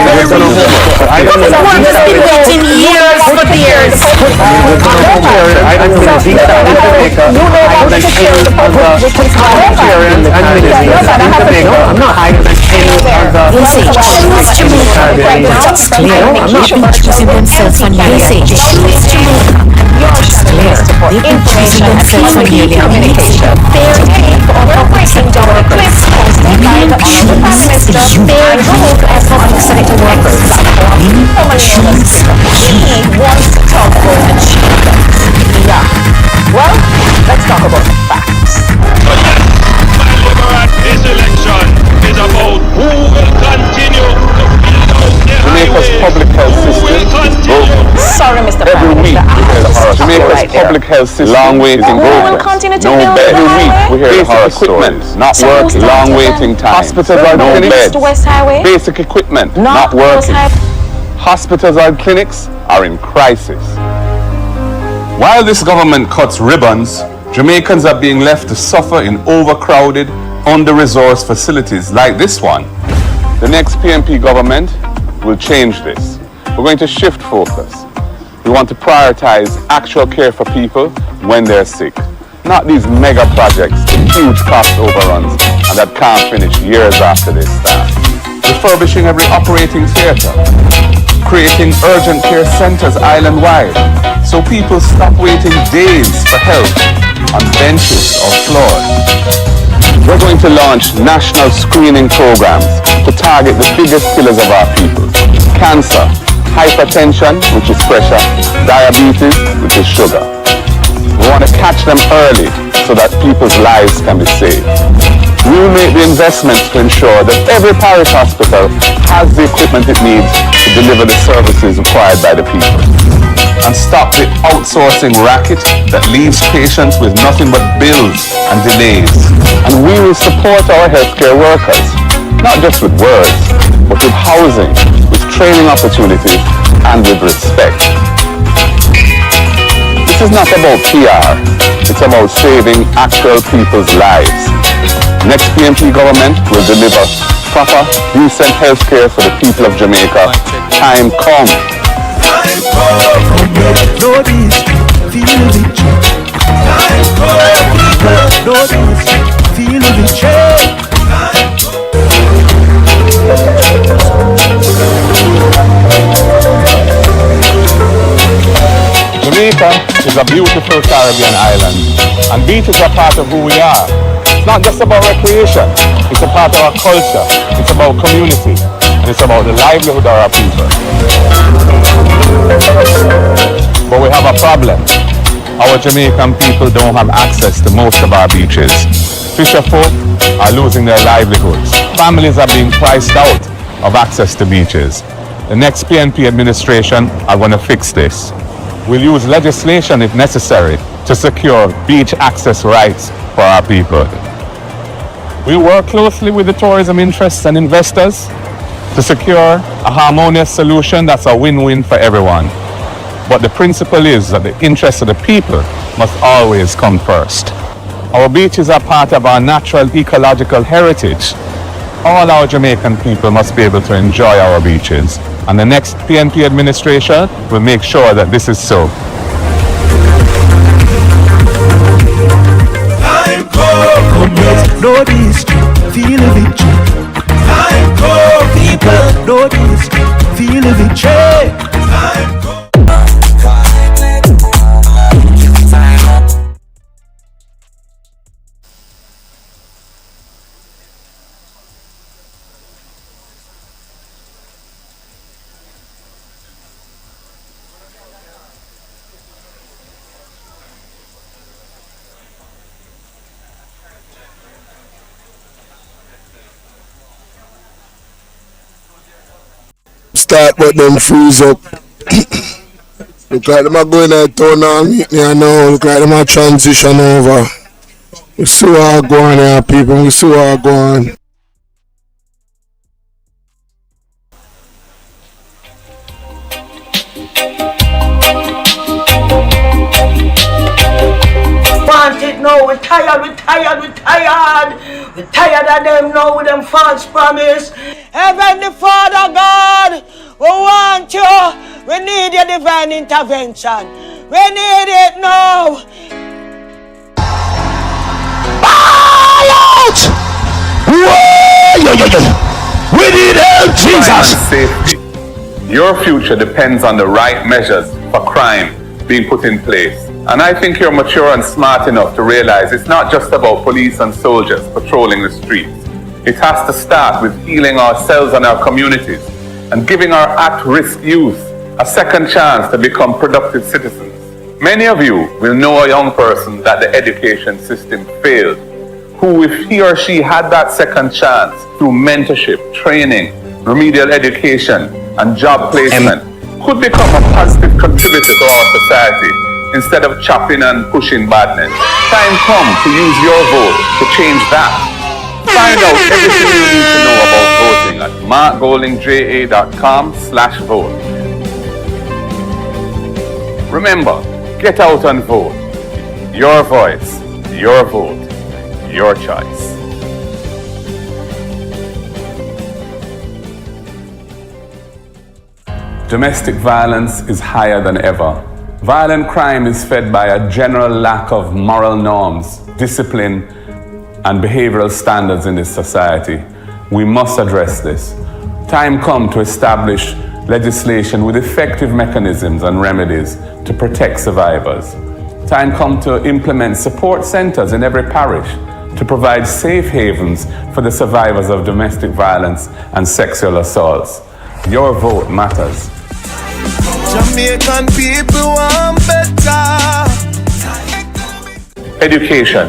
[SPEAKER 7] has been waiting years for years.
[SPEAKER 15] I'm not hiding any of the
[SPEAKER 5] Choose Jamaica. It's clear. I'm not being choosing themselves on your Choose Jamaica. It's clear. They've been choosing themselves on your communication.
[SPEAKER 7] Fair pay for operating down requests posted by the Honorable Prime Minister. Fair vote as public sector workers. He wants to talk about achievements. Yeah. Well, let's talk about facts.
[SPEAKER 16] This election is about who will continue to build out
[SPEAKER 8] Jamaica's public health system is broken.
[SPEAKER 7] Sorry, Mr.
[SPEAKER 8] Every
[SPEAKER 7] Prime
[SPEAKER 8] week
[SPEAKER 7] Minister.
[SPEAKER 8] we hear the horror. Jamaica's public health system long waiting
[SPEAKER 7] will continue to
[SPEAKER 8] no
[SPEAKER 7] build
[SPEAKER 8] bed.
[SPEAKER 7] the
[SPEAKER 8] Every week
[SPEAKER 7] highway?
[SPEAKER 8] we hear the horror equipment not
[SPEAKER 7] So who's
[SPEAKER 8] working, long
[SPEAKER 7] starting
[SPEAKER 8] waiting
[SPEAKER 7] then?
[SPEAKER 8] time. Hospitals are no beds.
[SPEAKER 7] To West Highway?
[SPEAKER 8] Basic equipment
[SPEAKER 7] Not
[SPEAKER 8] not working.
[SPEAKER 7] West
[SPEAKER 8] Hospitals and clinics are in crisis. While this government cuts ribbons, Jamaicans are being left to suffer in overcrowded, under-resourced facilities like this one. The next PNP government will change this. We're going to shift focus. We want to prioritize actual care for people when they're sick, not these mega projects with huge cost overruns and that can't finish years after they start. Refurbishing every operating theatre, creating urgent care centers island-wide so people stop waiting days for help on benches or floors. We're going to launch national screening programs to target the biggest killers of our people. Cancer, hypertension, which is pressure, diabetes, which is sugar. We want to catch them early so that people's lives can be saved. We will make the investments to ensure that every parish hospital has the equipment it needs to deliver the services required by the people. And stop the outsourcing racket that leaves patients with nothing but bills and delays. And we will support our healthcare workers, not just with words, but with housing, with training opportunities, and with respect. This is not about PR, it's about saving actual people's lives. Next PNP government will deliver proper, decent healthcare for the people of Jamaica. Time come.
[SPEAKER 17] Time come. Know this, feel the check. Time come. Know this, feel the check.
[SPEAKER 8] Jamaica is a beautiful Caribbean island, and beaches are part of who we are. It's not just about recreation, it's a part of our culture, it's about community, and it's about the livelihood of our people. But we have a problem. Our Jamaican people don't have access to most of our beaches. Fisher folk are losing their livelihoods. Families are being priced out of access to beaches. The next PNP administration are going to fix this. We'll use legislation if necessary to secure beach access rights for our people. We work closely with the tourism interests and investors to secure a harmonious solution that's a win-win for everyone. But the principle is that the interests of the people must always come first. Our beaches are part of our natural ecological heritage. All our Jamaican people must be able to enjoy our beaches. And the next PNP administration will make sure that this is so.
[SPEAKER 17] Time come, know this, feel the check. Time come, people, know this, feel the check. Time come.
[SPEAKER 9] Start but them freeze up. Look like them are going to town and meet me now. Look like them are transition over. We see what are going here, people. We see what are going.
[SPEAKER 18] Want it now, we're tired. We're tired of them now with them false promise. Heavenly Father God, we want you. We need your divine intervention. We need it now.
[SPEAKER 17] Buy out! We need help, Jesus!
[SPEAKER 8] Safety. Your future depends on the right measures for crime being put in place. And I think you're mature and smart enough to realize it's not just about police and soldiers patrolling the streets. It has to start with healing ourselves and our communities and giving our at-risk youth a second chance to become productive citizens. Many of you will know a young person that the education system failed, who, if he or she had that second chance through mentorship, training, remedial education, and job placement, could become a positive contributor to our society instead of chopping and pushing badness. Time come to use your vote to change that. Find out everything you need to know about voting at markgoldingja.com/vote. Remember, get out and vote. Your voice, your vote, your choice. Domestic violence is higher than ever. Violent crime is fed by a general lack of moral norms, discipline, and behavioral standards in this society. We must address this. Time come to establish legislation with effective mechanisms and remedies to protect survivors. Time come to implement support centers in every parish to provide safe havens for the survivors of domestic violence and sexual assaults. Your vote matters.
[SPEAKER 17] Jamaican people want better.
[SPEAKER 8] Education.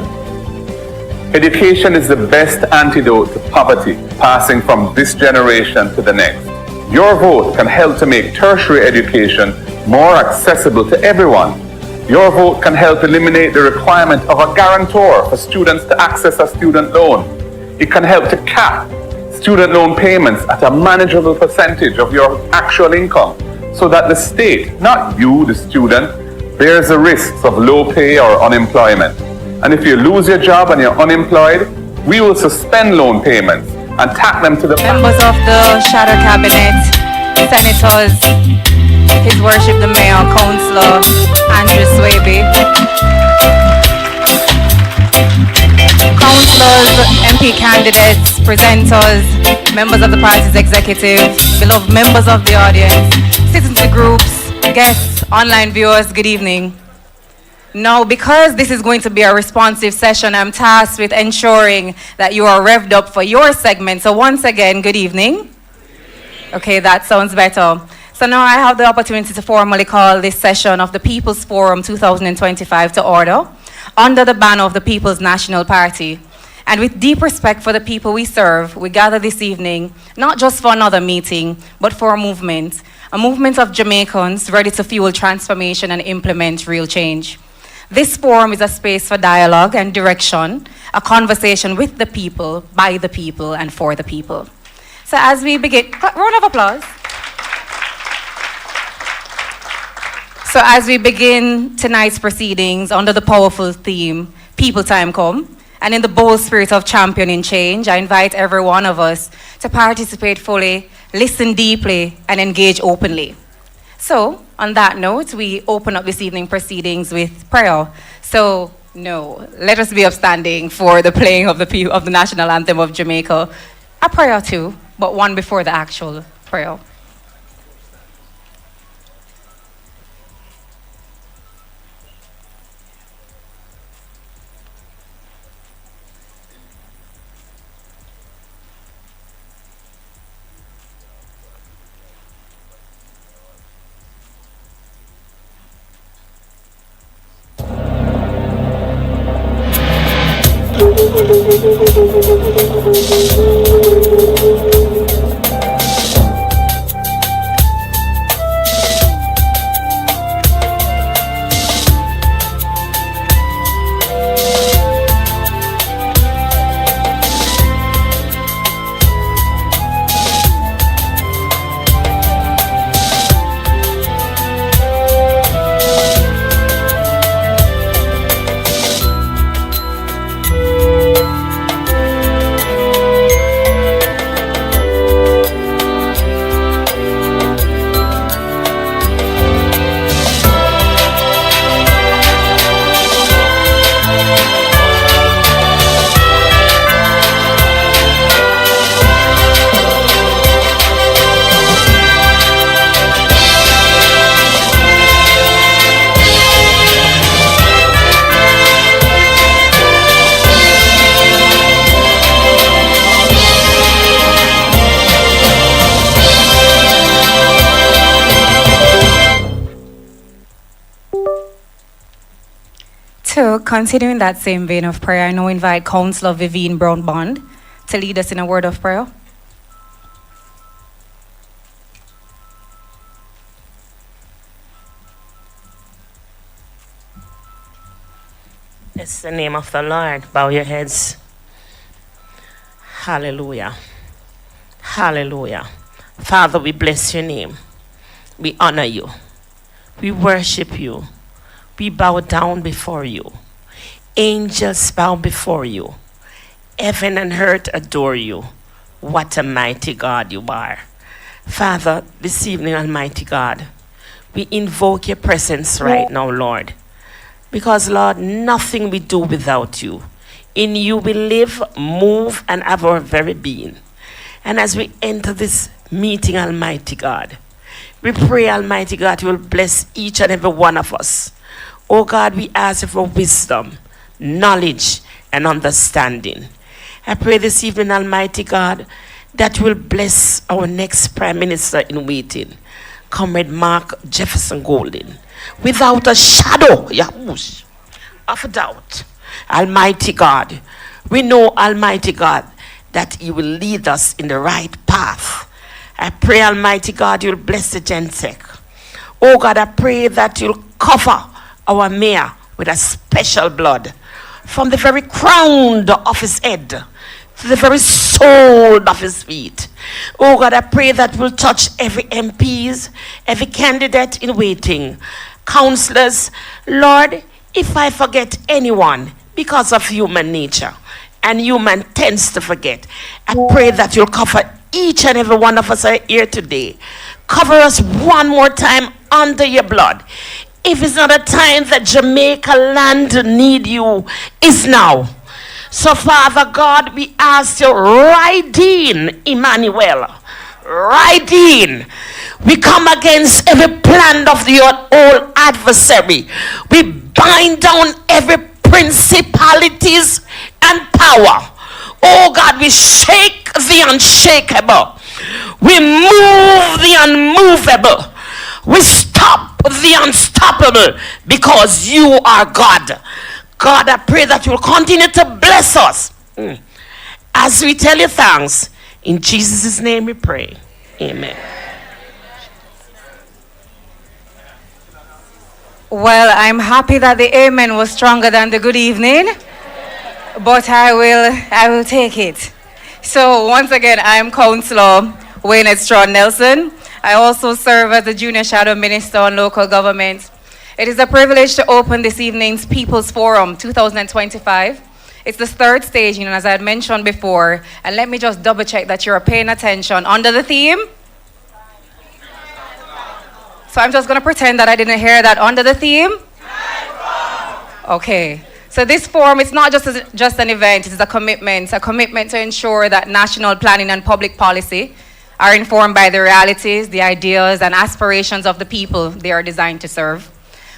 [SPEAKER 8] Education is the best antidote to poverty, passing from this generation to the next. Your vote can help to make tertiary education more accessible to everyone. Your vote can help eliminate the requirement of a guarantor for students to access a student loan. It can help to cap student loan payments at a manageable percentage of your actual income so that the state, not you, the student, bears the risks of low pay or unemployment. And if you lose your job and you're unemployed, we will suspend loan payments and tack them to the
[SPEAKER 19] members of the shadow cabinet, senators, His Worship the Mayor, Councillor Andrew Swaby, councillors, MP candidates, presenters, members of the party's executive, beloved members of the audience, citizen groups, guests, online viewers, good evening. Now, because this is going to be a responsive session, I'm tasked with ensuring that you are revved up for your segment. So once again, good evening. Okay, that sounds better. So now I have the opportunity to formally call this session of the People's Forum 2025 to order under the banner of the People's National Party. And with deep respect for the people we serve, we gather this evening, not just for another meeting, but for a movement of Jamaicans ready to fuel transformation and implement real change. This forum is a space for dialogue and direction, a conversation with the people, by the people, and for the people. So as we begin, round of applause. So as we begin tonight's proceedings under the powerful theme, People Time Come, and in the bold spirit of championing change, I invite every one of us to participate fully, listen deeply, and engage openly. So, on that note, we open up this evening proceedings with prayer. So, no, let us be upstanding for the playing of the national anthem of Jamaica. A prayer too, but one before the actual prayer. So, continuing that same vein of prayer, I now invite Councillor Vivienne Brown Bond to lead us in a word of prayer.
[SPEAKER 20] It's the name of the Lord. Bow your heads. Hallelujah. Hallelujah. Father, we bless your name. We honor you. We worship you. We bow down before you. Angels bow before you. Heaven and earth adore you. What a mighty God you are. Father, this evening, Almighty God, we invoke your presence right now, Lord. Because, Lord, nothing we do without you. In you we live, move, and have our very being. And as we enter this meeting, Almighty God, we pray, Almighty God, you will bless each and every one of us. Oh God, we ask for wisdom, knowledge, and understanding. I pray this evening, Almighty God, that you will bless our next Prime Minister in waiting, Comrade Mark Jefferson Golden, without a shadow of doubt. Almighty God, we know, Almighty God, that you will lead us in the right path. I pray, Almighty God, you'll bless the Gensec. Oh God, I pray that you'll cover our mayor with a special blood from the very crown of his head to the very sole of his feet. Oh God, I pray that we'll touch every MPs, every candidate in waiting, councillors. Lord, if I forget anyone because of human nature, and human tends to forget, I pray that you'll cover each and every one of us here today. Cover us one more time under your blood. If it's not a time that Jamaica land need you, it's now. So Father God, we ask you, ride in, Emmanuel. Ride in. We come against every plan of the old adversary. We bind down every principalities and power. Oh God, we shake the unshakable. We move the unmovable. We stop the unstoppable because you are God. God, I pray that you will continue to bless us as we tell you thanks. In Jesus' name we pray. Amen.
[SPEAKER 19] Well, I'm happy that the amen was stronger than the good evening, but I will take it. So once again, I'm Councillor Wayne Strawn Nelson. I also serve as the Junior Shadow Minister on Local Government. It is a privilege to open this evening's People's Forum 2025. It's the third stage, as I had mentioned before, and let me just double check that you're paying attention. Under the theme? So I'm just going to pretend that I didn't hear that. Under the theme? Okay. So this forum is not just an event, it's a commitment to ensure that national planning and public policy are informed by the realities, the ideas, and aspirations of the people they are designed to serve.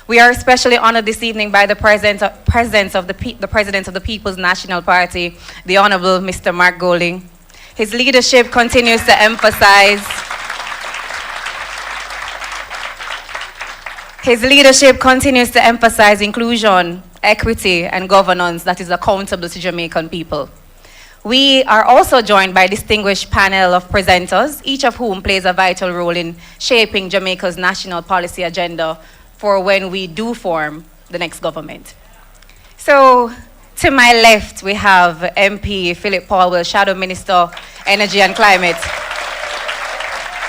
[SPEAKER 19] We are especially honored this evening by the presence of the President of the People's National Party, the Honorable Mr. Mark Golding. His leadership continues to emphasize inclusion, equity, and governance that is accountable to Jamaican people. We are also joined by a distinguished panel of presenters, each of whom plays a vital role in shaping Jamaica's national policy agenda for when we do form the next government. So, to my left, we have MP Philip Paulwell, Shadow Minister, Energy and Climate.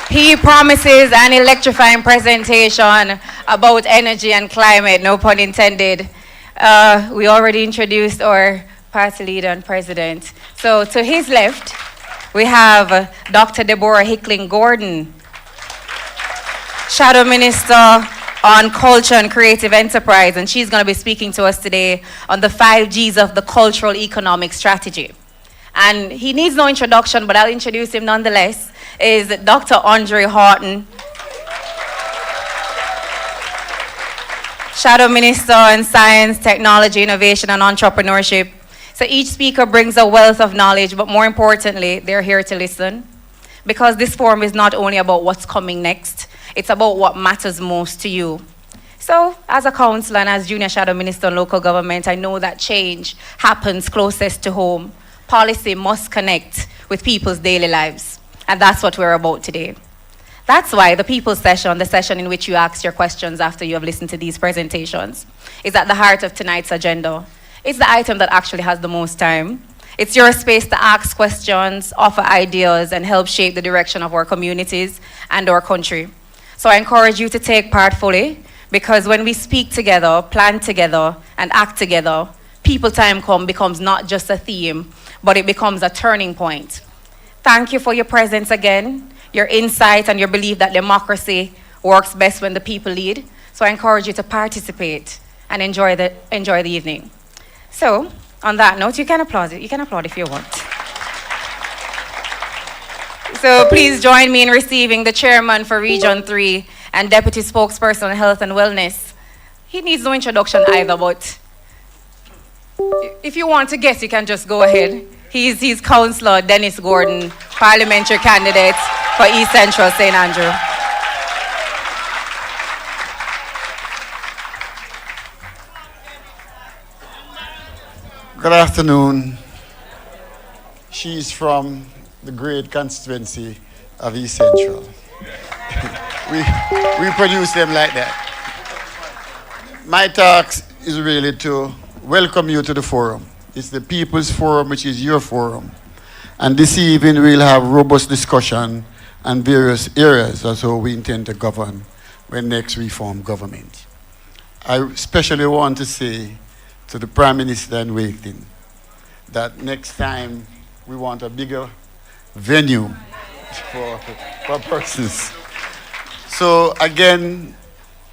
[SPEAKER 19] He promises an electrifying presentation about energy and climate, no pun intended. We already introduced our party leader and president. So to his left, we have Dr. Deborah Hickling Gordon, Shadow Minister on Culture and Creative Enterprise, and she's going to be speaking to us today on the 5 Gs of the Cultural Economic Strategy. And he needs no introduction, but I'll introduce him nonetheless, is Dr. Andre Horton, Shadow Minister on Science, Technology, Innovation, and Entrepreneurship. So each speaker brings a wealth of knowledge, but more importantly, they're here to listen. Because this forum is not only about what's coming next, it's about what matters most to you. So, as a councillor and as Junior Shadow Minister on Local Government, I know that change happens closest to home. Policy must connect with people's daily lives. And that's what we're about today. That's why the People's Session, the session in which you ask your questions after you have listened to these presentations, is at the heart of tonight's agenda. It's the item that actually has the most time. It's your space to ask questions, offer ideas, and help shape the direction of our communities and our country. So I encourage you to take part fully, because when we speak together, plan together, and act together, People Time Come becomes not just a theme, but it becomes a turning point. Thank you for your presence again, your insight, and your belief that democracy works best when the people lead. So I encourage you to participate and enjoy the evening. So, on that note, you can applaud if you want. So please join me in receiving the chairman for Region 3 and Deputy Spokesperson on Health and Wellness. He needs no introduction either, but if you want to guess, you can just go ahead. He's Councillor Dennis Gordon, parliamentary candidate for East Central St. Andrew.
[SPEAKER 21] Good afternoon. She's from the great constituency of East Central. we produce them like that. My task is really to welcome you to the forum. It's the People's Forum, which is your forum. And this evening we'll have robust discussion on various areas as how we intend to govern when next we form government. I especially want to say to the Prime Minister in waiting that next time we want a bigger venue for persons. So again,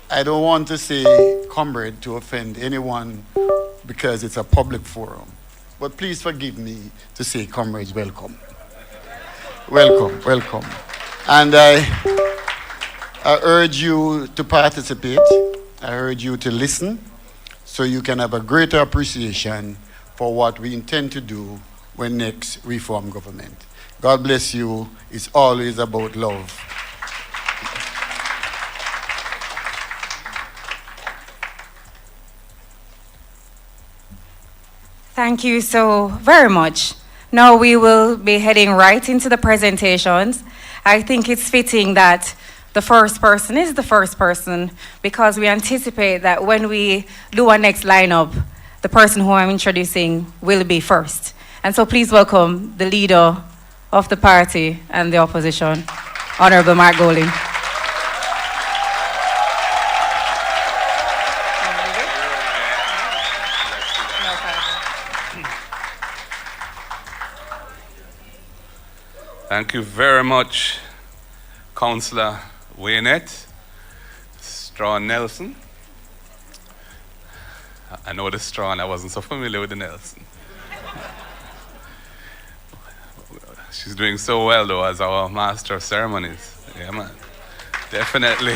[SPEAKER 21] I don't want to say comrade to offend anyone because it's a public forum. But please forgive me to say comrades, welcome. Welcome, welcome. And I urge you to participate. I urge you to listen so you can have a greater appreciation for what we intend to do when next we form government. God bless you. It's always about love.
[SPEAKER 19] Thank you so very much. Now we will be heading right into the presentations. I think it's fitting that the first person is the first person because we anticipate that when we do our next lineup, the person who I'm introducing will be first. And so please welcome the leader of the party and the opposition, Honorable Mark Golding.
[SPEAKER 8] Thank you very much, Councillor Waynette, Strawn Nelson. I know the Strawn, I wasn't so familiar with the Nelson. She's doing so well though as our Master of Ceremonies. Yeah, man. Definitely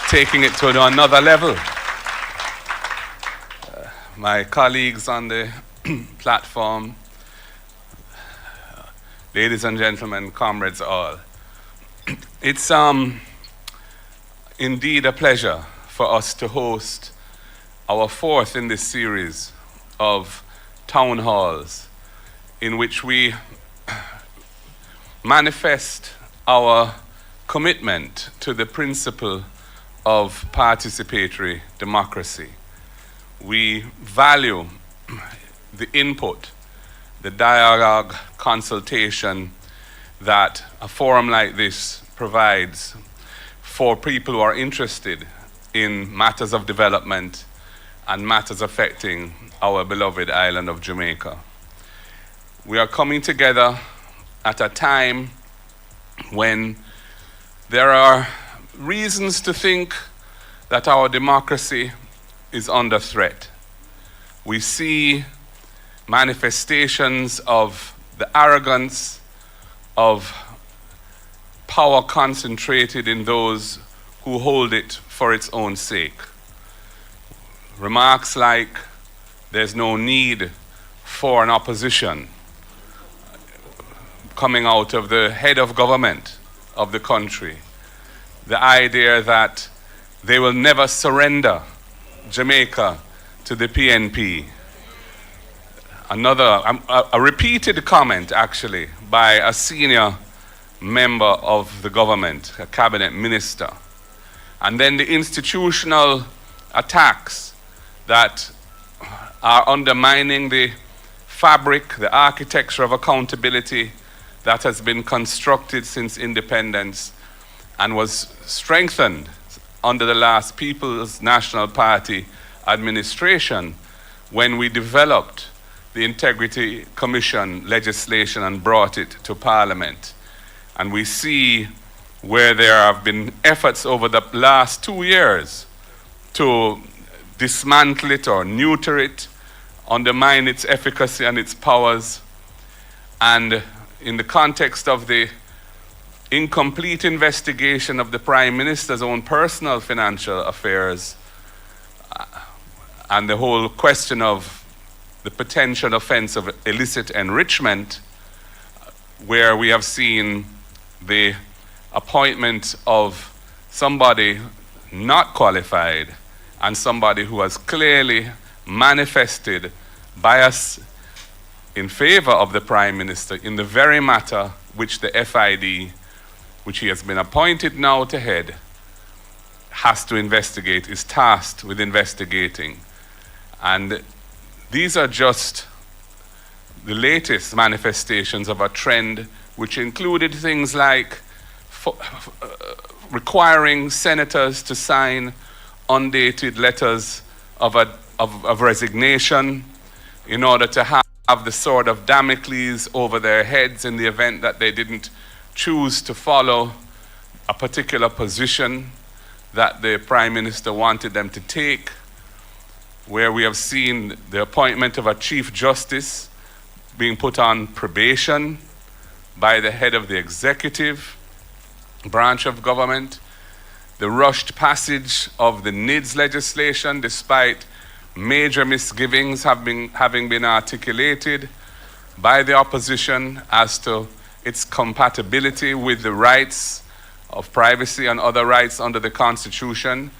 [SPEAKER 8] taking it to another level. My colleagues on the platform, ladies and gentlemen, comrades all. It's indeed a pleasure for us to host our fourth in this series of town halls in which we manifest our commitment to the principle of participatory democracy. We value the input, the dialogue, consultation that a forum like this provides for people who are interested in matters of development and matters affecting our beloved island of Jamaica. We are coming together at a time when there are reasons to think that our democracy is under threat. We see manifestations of the arrogance of power concentrated in those who hold it for its own sake. Remarks like, there's no need for an opposition, coming out of the head of government of the country. The idea that they will never surrender Jamaica to the PNP. A repeated comment actually by a senior member of the government, a cabinet minister. And then the institutional attacks that are undermining the fabric, the architecture of accountability that has been constructed since independence and was strengthened under the last People's National Party administration when we developed the Integrity Commission legislation and brought it to Parliament. And we see where there have been efforts over the last 2 years to dismantle it or neuter it, undermine its efficacy and its powers. And in the context of the incomplete investigation of the Prime Minister's own personal financial affairs and the whole question of the potential offense of illicit enrichment, where we have seen the appointment of somebody not qualified and somebody who has clearly manifested bias in favor of the Prime Minister in the very matter which the FID, which he has been appointed now to head, has to investigate, is tasked with investigating. And these are just the latest manifestations of a trend which included things like requiring senators to sign undated letters of resignation in order to have the sword of Damocles over their heads in the event that they didn't choose to follow a particular position that the Prime Minister wanted them to take, where we have seen the appointment of a Chief Justice being put on probation by the head of the executive branch of government, the rushed passage of the NIDS legislation despite major misgivings having been articulated by the opposition as to its compatibility with the rights of privacy and other rights under the Constitution,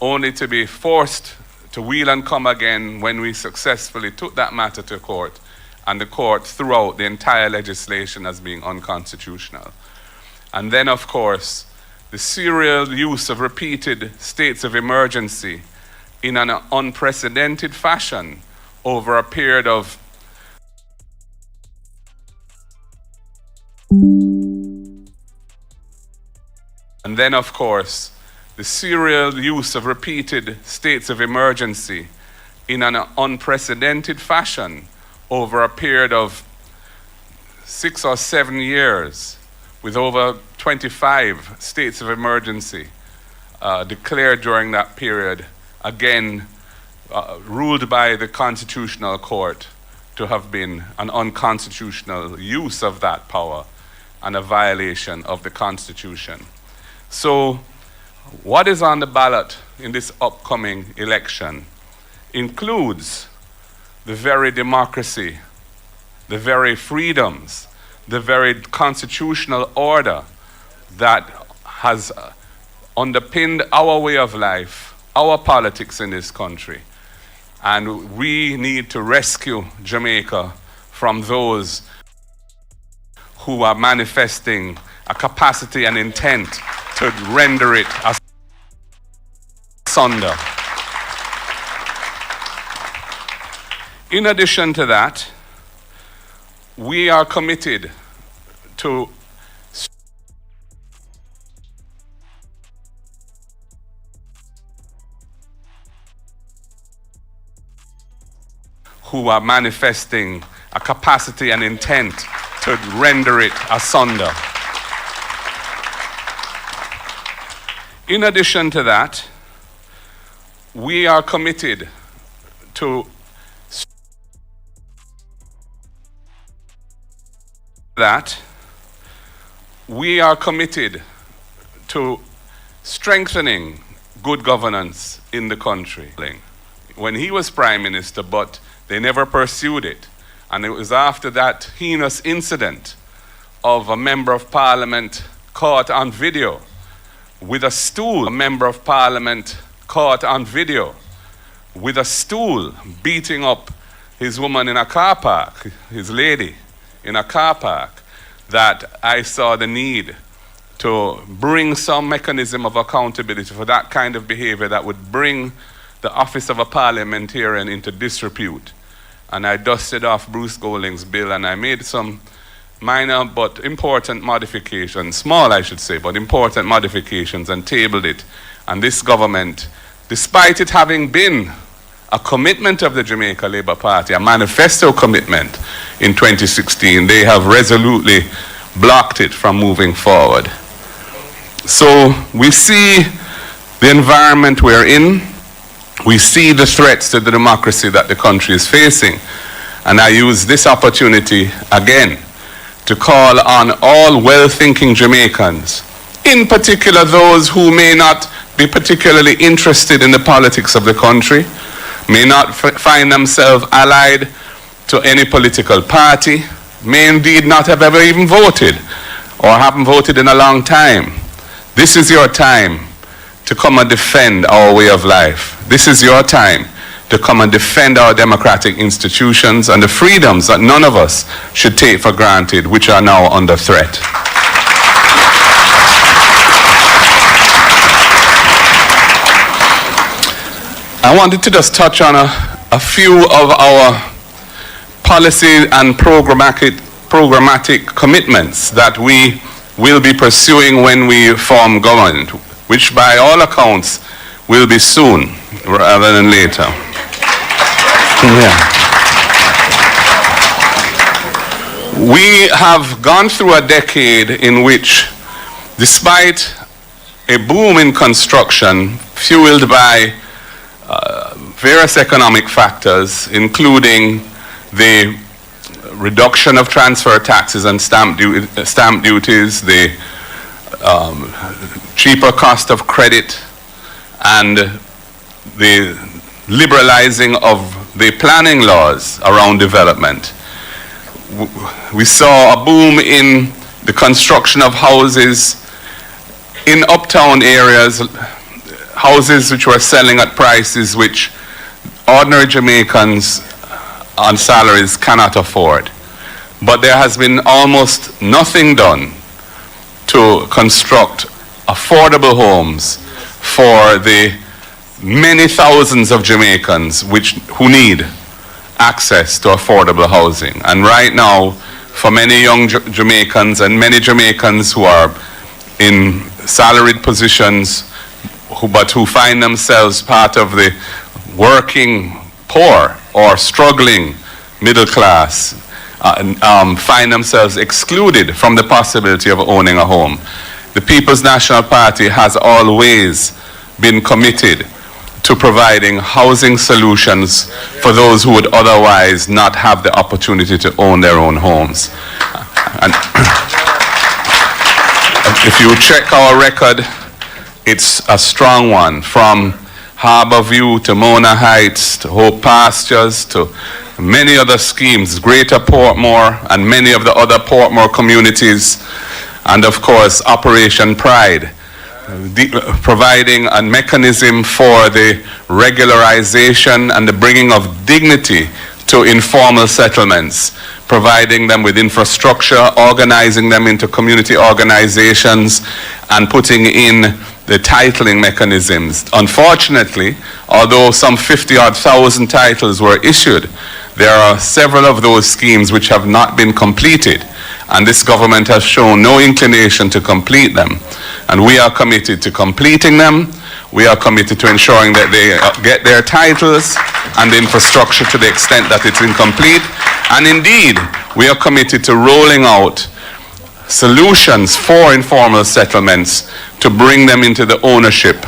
[SPEAKER 8] only to be forced to wheel and come again when we successfully took that matter to court, and the court threw out the entire legislation as being unconstitutional. And then, of course, the serial use of repeated states of emergency in an unprecedented fashion over a period of And then, of course, the serial use of repeated states of emergency in an unprecedented fashion over a period of 6 or 7 years, with over 25 states of emergency declared during that period, again ruled by the Constitutional Court to have been an unconstitutional use of that power and a violation of the Constitution. So what is on the ballot in this upcoming election includes the very democracy, the very freedoms, the very constitutional order that has underpinned our way of life, our politics in this country. And we need to rescue Jamaica from those who are manifesting a capacity and intent to render it asunder. In addition to that, we are committed to who are manifesting a capacity and intent to render it asunder. In addition to that, we are committed to strengthening good governance in the country. When he was Prime Minister, but they never pursued it. And it was after that heinous incident of a member of Parliament caught on video with a stool, a member of Parliament caught on video with a stool beating up his woman in a car park, his lady in a car park, that I saw the need to bring some mechanism of accountability for that kind of behavior that would bring the office of a parliamentarian into disrepute. And I dusted off Bruce Golding's bill and I made some minor but important modifications, small I should say, but important modifications, and tabled it. And this government, despite it having been a commitment of the Jamaica Labour Party, a manifesto commitment in 2016, they have resolutely blocked it from moving forward. So we see the environment we're in. We see the threats to the democracy that the country is facing. And I use this opportunity again to call on all well-thinking Jamaicans, in particular those who may not be particularly interested in the politics of the country, may not find themselves allied to any political party, may indeed not have ever even voted or haven't voted in a long time. This is your time to come and defend our way of life. This is your time to come and defend our democratic institutions and the freedoms that none of us should take for granted, which are now under threat. I wanted to just touch on a few of our policy and programmatic commitments that we will be pursuing when we form government, which by all accounts will be soon rather than later. Yeah. We have gone through a decade in which, despite a boom in construction fueled by various economic factors, including the reduction of transfer taxes and stamp duties, the cheaper cost of credit, and the liberalizing of the planning laws around development. We saw a boom in the construction of houses in uptown areas, houses which were selling at prices which ordinary Jamaicans on salaries cannot afford. But there has been almost nothing done to construct affordable homes for the many thousands of Jamaicans who need access to affordable housing. And right now, for many young Jamaicans and many Jamaicans who are in salaried positions but who find themselves part of the working poor or struggling middle class, find themselves excluded from the possibility of owning a home. The People's National Party has always been committed to providing housing solutions for those who would otherwise not have the opportunity to own their own homes. And if you check our record, it's a strong one, from Harbour View to Mona Heights to Hope Pastures to many other schemes, Greater Portmore and many of the other Portmore communities, and of course Operation Pride, providing a mechanism for the regularization and the bringing of dignity to informal settlements, providing them with infrastructure, organizing them into community organizations, and putting in the titling mechanisms. Unfortunately, although some 50,000 titles were issued, there are several of those schemes which have not been completed, and this government has shown no inclination to complete them. And we are committed to completing them. We are committed to ensuring that they get their titles and the infrastructure to the extent that it's incomplete. And indeed, we are committed to rolling out solutions for informal settlements to bring them into the ownership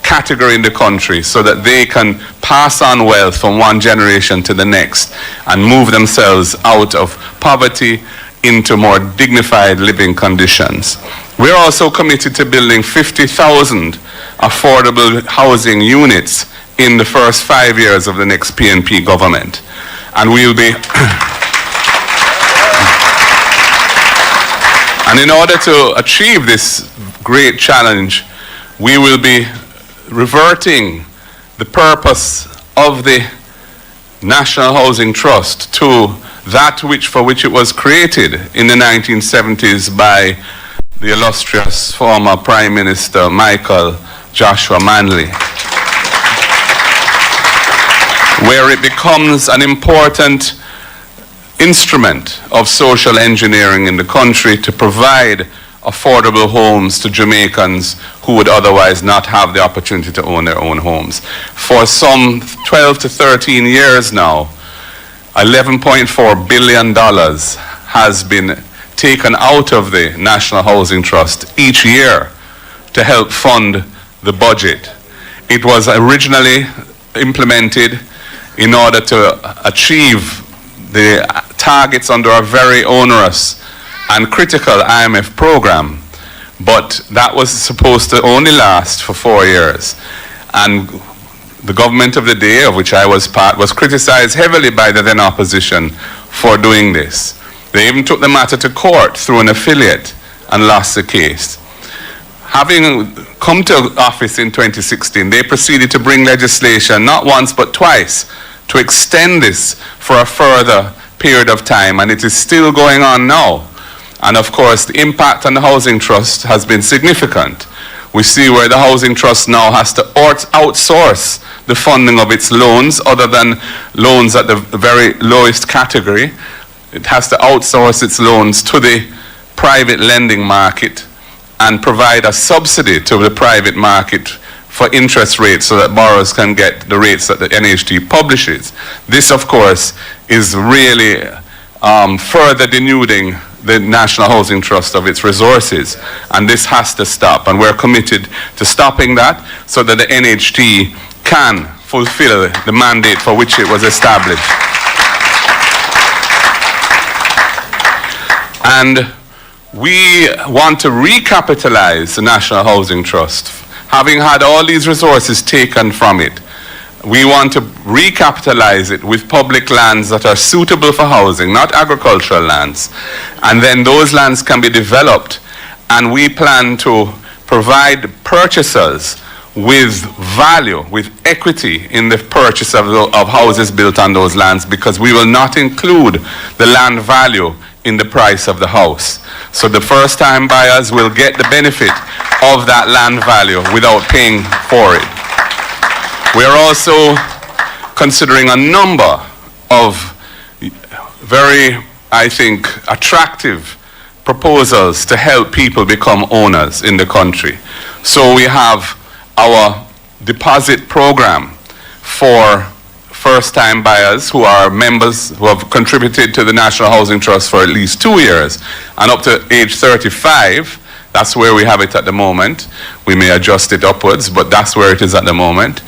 [SPEAKER 8] category in the country so that they can pass on wealth from one generation to the next and move themselves out of poverty into more dignified living conditions. We're also committed to building 50,000 affordable housing units in the first 5 years of the next PNP government. And we'll be and in order to achieve this great challenge, we will be reverting the purpose of the National Housing Trust to that for which it was created in the 1970s by the illustrious former Prime Minister Michael Joshua Manley, where it becomes an important instrument of social engineering in the country to provide affordable homes to Jamaicans who would otherwise not have the opportunity to own their own homes. For some 12 to 13 years now, $11.4 billion has been taken out of the National Housing Trust each year to help fund the budget. It was originally implemented in order to achieve the targets under a very onerous and critical IMF program, but that was supposed to only last for 4 years. And the government of the day, of which I was part, was criticized heavily by the then opposition for doing this. They even took the matter to court through an affiliate and lost the case. having come to office in 2016, they proceeded to bring legislation not once but twice to extend this for a further period of time, and it is still going on now. And of course, the impact on the Housing Trust has been significant. We see where the Housing Trust now has to outsource the funding of its loans, other than loans at the very lowest category. It has to outsource its loans to the private lending market and provide a subsidy to the private market for interest rates so that borrowers can get the rates that the NHT publishes. This, of course, is really further denuding the National Housing Trust of its resources, and this has to stop, and we're committed to stopping that so that the NHT can fulfill the mandate for which it was established. And we want to recapitalize the National Housing Trust. Having had all these resources taken from it, we want to recapitalize it with public lands that are suitable for housing, not agricultural lands. And then those lands can be developed, and we plan to provide purchasers with value, with equity in the purchase of houses built on those lands, because we will not include the land value in the price of the house. So the first-time buyers will get the benefit of that land value without paying for it. We are also considering a number of very, I think, attractive proposals to help people become owners in the country. So we have our deposit program for first-time buyers who are members who have contributed to the National Housing Trust for at least 2 years and up to age 35. That's where we have it at the moment. We may adjust it upwards, but that's where it is at the moment,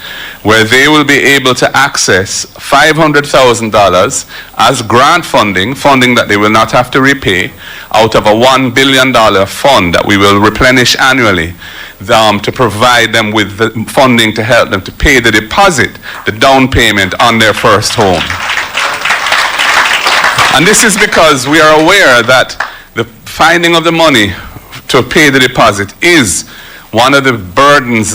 [SPEAKER 8] where they will be able to access $500,000 as grant funding that they will not have to repay, out of a $1 billion fund that we will replenish annually, to provide them with the funding to help them to pay the deposit, the down payment on their first home. And this is because we are aware that the finding of the money to pay the deposit is one of the burdens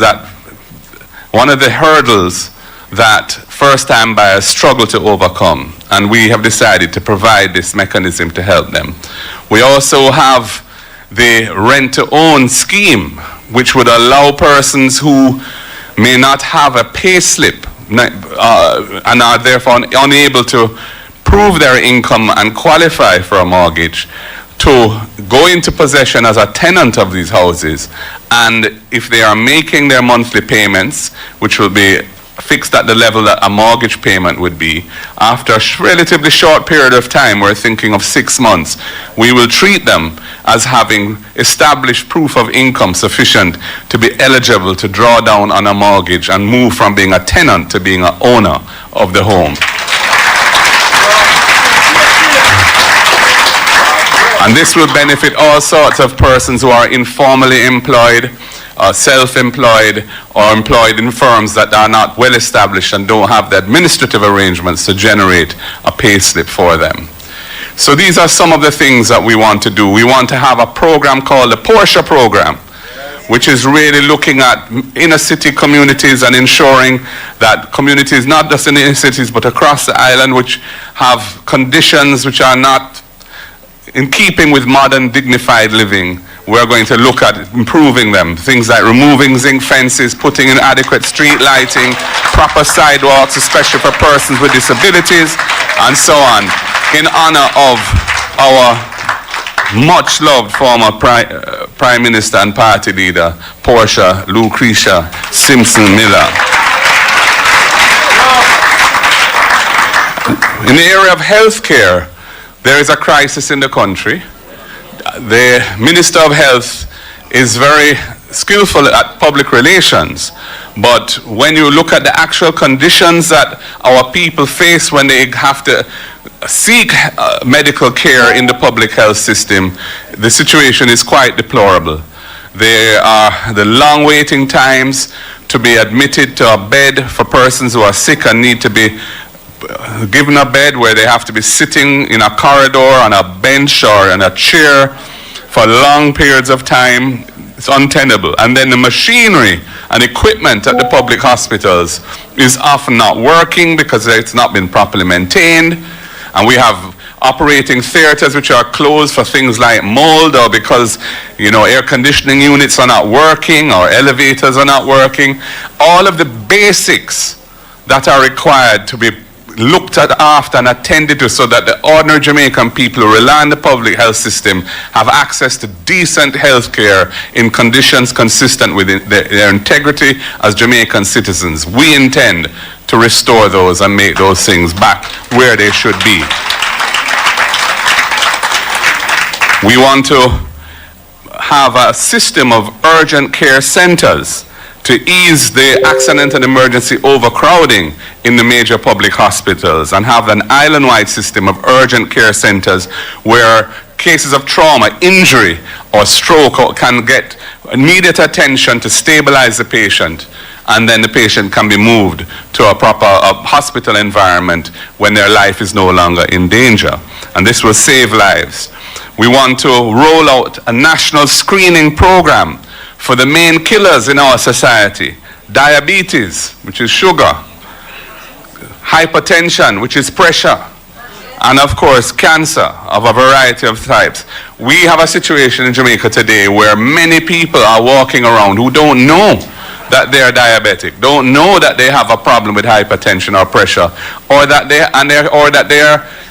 [SPEAKER 8] one of the hurdles that first-time buyers struggle to overcome. And we have decided to provide this mechanism to help them. We also have the rent-to-own scheme, which would allow persons who may not have a pay slip and are therefore unable to prove their income and qualify for a mortgage to go into possession as a tenant of these houses, and if they are making their monthly payments, which will be fixed at the level that a mortgage payment would be, after a relatively short period of time, we're thinking of 6 months, we will treat them as having established proof of income sufficient to be eligible to draw down on a mortgage and move from being a tenant to being an owner of the home. And this will benefit all sorts of persons who are informally employed, self-employed, or employed in firms that are not well established and don't have the administrative arrangements to generate a pay slip for them. So these are some of the things that we want to do. We want to have a program called the Porsche program, which is really looking at inner city communities and ensuring that communities, not just in the inner cities but across the island, which have conditions which are not in keeping with modern dignified living, we're going to look at improving them. Things like removing zinc fences, putting in adequate street lighting, proper sidewalks, especially for persons with disabilities, and so on, in honor of our much loved former Prime Minister and Party Leader, Portia Lucretia Simpson Miller. In the area of healthcare, there is a crisis in the country. The Minister of Health is very skillful at public relations, but when you look at the actual conditions that our people face when they have to seek medical care in the public health system, the situation is quite deplorable. There are the long waiting times to be admitted to a bed for persons who are sick and need to be given a bed, where they have to be sitting in a corridor on a bench or in a chair for long periods of time, It's untenable. And then the machinery and equipment at the public hospitals is often not working because it's not been properly maintained. And we have operating theaters which are closed for things like mold, or because, you know, air conditioning units are not working or elevators are not working. All of the basics that are required to be looked at after and attended to, so that the ordinary Jamaican people who rely on the public health system have access to decent health care in conditions consistent with their integrity as Jamaican citizens. We intend to restore those and make those things back where they should be. We want to have a system of urgent care centers to ease the accident and emergency overcrowding in the major public hospitals, and have an island-wide system of urgent care centers where cases of trauma, injury, or stroke can get immediate attention to stabilize the patient, and then the patient can be moved to a proper hospital environment when their life is no longer in danger. And this will save lives. We want to roll out a national screening program for the main killers in our society: diabetes, which is sugar, hypertension, which is pressure, and of course cancer of a variety of types. We have a situation in Jamaica today where many people are walking around who don't know that they're diabetic, don't know that they have a problem with hypertension or pressure, or that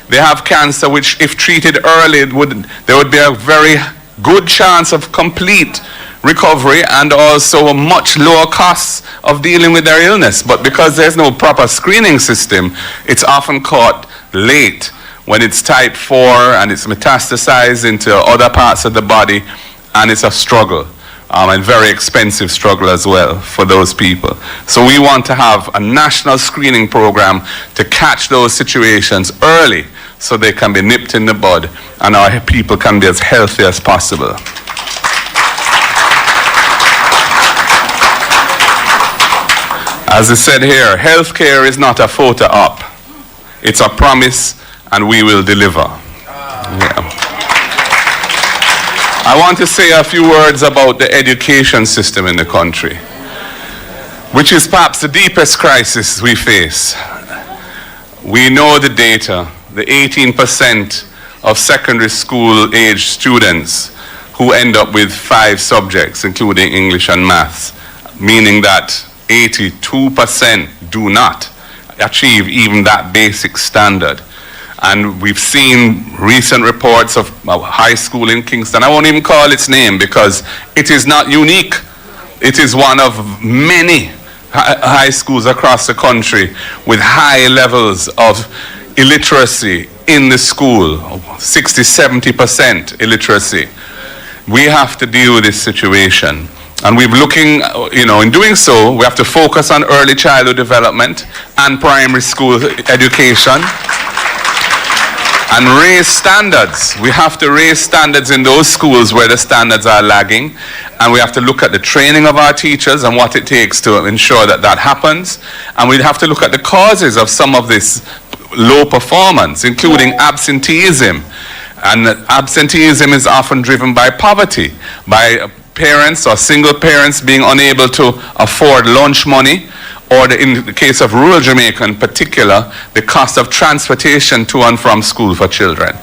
[SPEAKER 8] they have cancer, which if treated early, there would be a very good chance of complete recovery and also a much lower costs of dealing with their illness. But because there's no proper screening system, it's often caught late when it's type 4 and it's metastasized into other parts of the body, and it's a struggle, and very expensive struggle as well for those people. So we want to have a national screening program to catch those situations early so they can be nipped in the bud and our people can be as healthy as possible. As I said here, healthcare is not a photo op. It's a promise, and we will deliver. Yeah. I want to say a few words about the education system in the country, which is perhaps the deepest crisis we face. We know the data, the 18% of secondary school age students who end up with 5 subjects, including English and maths, meaning that 82% do not achieve even that basic standard. And we've seen recent reports of a high school in Kingston. I won't even call its name because it is not unique. It is one of many high schools across the country with high levels of illiteracy in the school, 60-70% illiteracy. We have to deal with this situation. And we're looking, in doing so, we have to focus on early childhood development and primary school education and raise standards. We have to raise standards in those schools where the standards are lagging, and we have to look at the training of our teachers and what it takes to ensure that that happens. And we have to look at the causes of some of this low performance, including absenteeism. And absenteeism is often driven by poverty, by parents or single parents being unable to afford lunch money, or in the case of rural Jamaica in particular, the cost of transportation to and from school for children.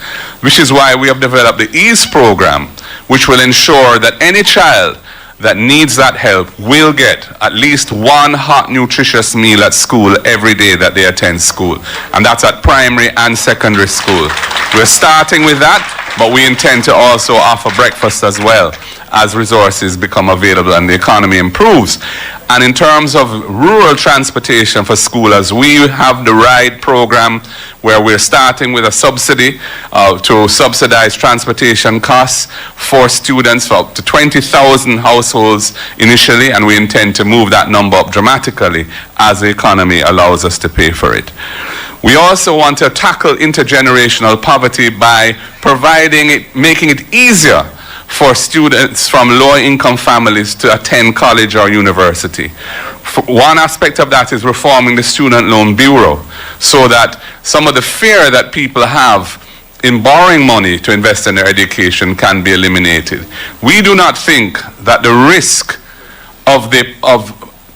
[SPEAKER 8] Which is why we have developed the EASE program, which will ensure that any child that needs that help will get at least one hot, nutritious meal at school every day that they attend school. And that's at primary and secondary school. We're starting with that, but we intend to also offer breakfast as well as resources become available and the economy improves. And in terms of rural transportation for schoolers, we have the RIDE program where we're starting with a subsidy to subsidize transportation costs for students for up to 20,000 households initially, and we intend to move that number up dramatically as the economy allows us to pay for it. We also want to tackle intergenerational poverty by making it easier for students from low-income families to attend college or university. One aspect of that is reforming the Student Loan Bureau so that some of the fear that people have in borrowing money to invest in their education can be eliminated. We do not think that the risk of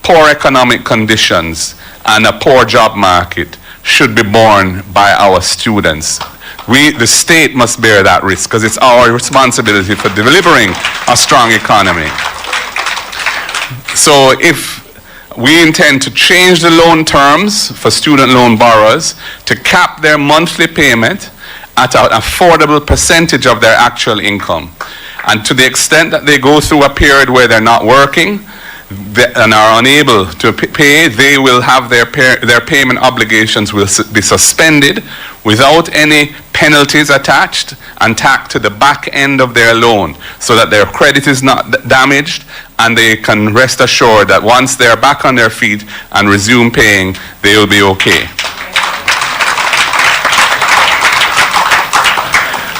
[SPEAKER 8] poor economic conditions and a poor job market should be borne by our students. The state must bear that risk because it's our responsibility for delivering a strong economy. So if we intend to change the loan terms for student loan borrowers to cap their monthly payment at an affordable percentage of their actual income. And to the extent that they go through a period where they're not working and are unable to pay, they will have their payment obligations will be suspended without any penalties attached and tacked to the back end of their loan so that their credit is not damaged, and they can rest assured that once they're back on their feet and resume paying, they will be okay.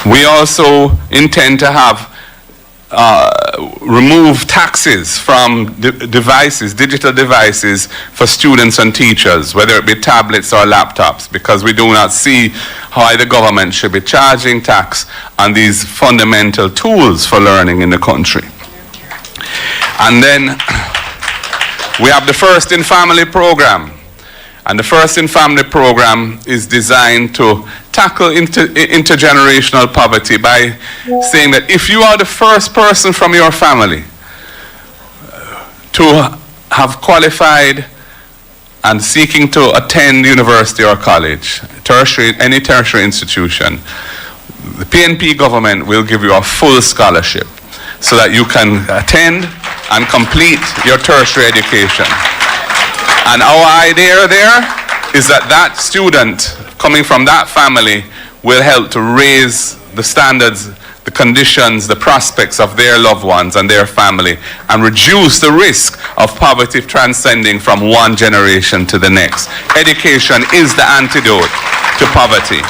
[SPEAKER 8] We also intend to have remove taxes from digital devices for students and teachers, whether it be tablets or laptops, because we do not see how the government should be charging tax on these fundamental tools for learning in the country. And then we have the First in Family program. And the First in Family program is designed to tackle intergenerational poverty by saying that if you are the first person from your family to have qualified and seeking to attend university or college, any tertiary institution, the PNP government will give you a full scholarship so that you can attend and complete your tertiary education. And our idea there is that student coming from that family will help to raise the standards, the conditions, the prospects of their loved ones and their family, and reduce the risk of poverty transcending from one generation to the next. Education is the antidote to poverty.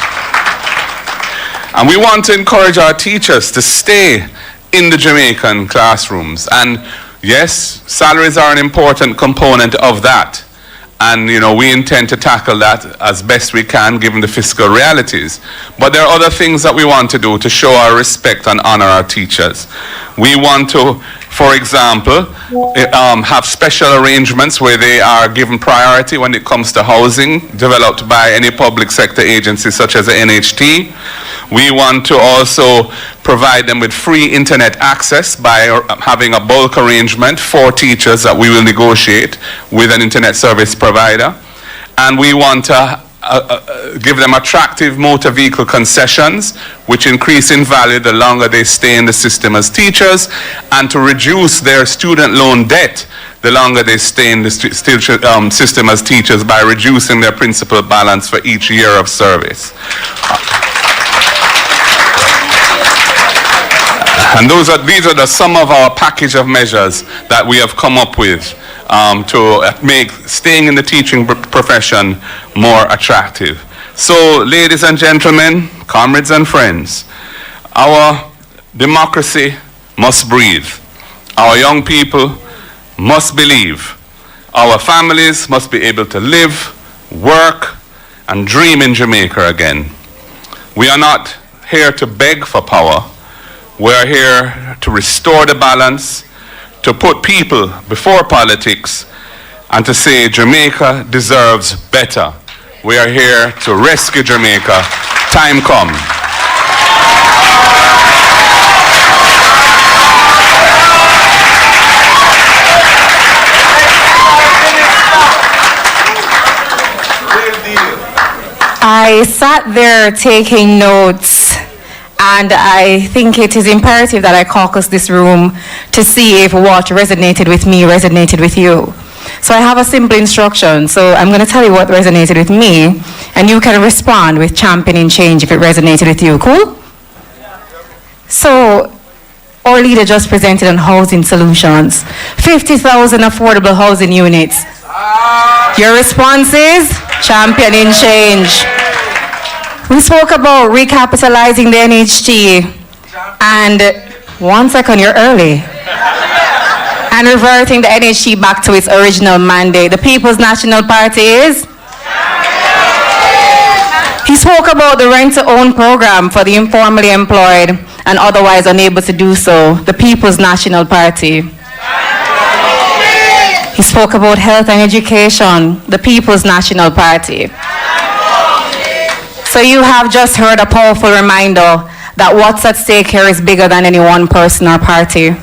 [SPEAKER 8] And we want to encourage our teachers to stay in the Jamaican classrooms. And yes, salaries are an important component of that. And we intend to tackle that as best we can given the fiscal realities. But there are other things that we want to do to show our respect and honor our teachers. We want to, for example, have special arrangements where they are given priority when it comes to housing developed by any public sector agency such as the NHT. We want to also provide them with free internet access by having a bulk arrangement for teachers that we will negotiate with an internet service provider. And we want to give them attractive motor vehicle concessions, which increase in value the longer they stay in the system as teachers, and to reduce their student loan debt the longer they stay in the system as teachers by reducing their principal balance for each year of service. And these are some of our package of measures that we have come up with to make staying in the teaching profession more attractive. So, ladies and gentlemen, comrades and friends, our democracy must breathe. Our young people must believe. Our families must be able to live, work, and dream in Jamaica again. We are not here to beg for power. We're here to restore the balance, to put people before politics, and to say Jamaica deserves better. We are here to rescue Jamaica. Time come.
[SPEAKER 19] I sat there taking notes. And I think it is imperative that I caucus this room to see if what resonated with me resonated with you. So I have a simple instruction. So I'm going to tell you what resonated with me, and you can respond with championing change if it resonated with you. Cool? So our leader just presented on housing solutions. 50,000 affordable housing units. Your response is championing change. We spoke about recapitalizing the NHT, and 1 second, you're early. And reverting the NHT back to its original mandate. The People's National Party is? He spoke about the rent-to-own program for the informally employed and otherwise unable to do so, the People's National Party. He spoke about health and education, the People's National Party. So you have just heard a powerful reminder that what's at stake here is bigger than any one person or party,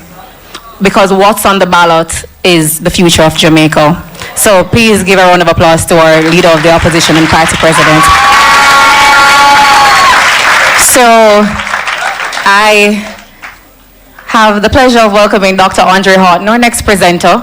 [SPEAKER 19] because what's on the ballot is the future of Jamaica. So please give a round of applause to our leader of the opposition and party president. So I have the pleasure of welcoming Dr. Andre Horton, our next presenter,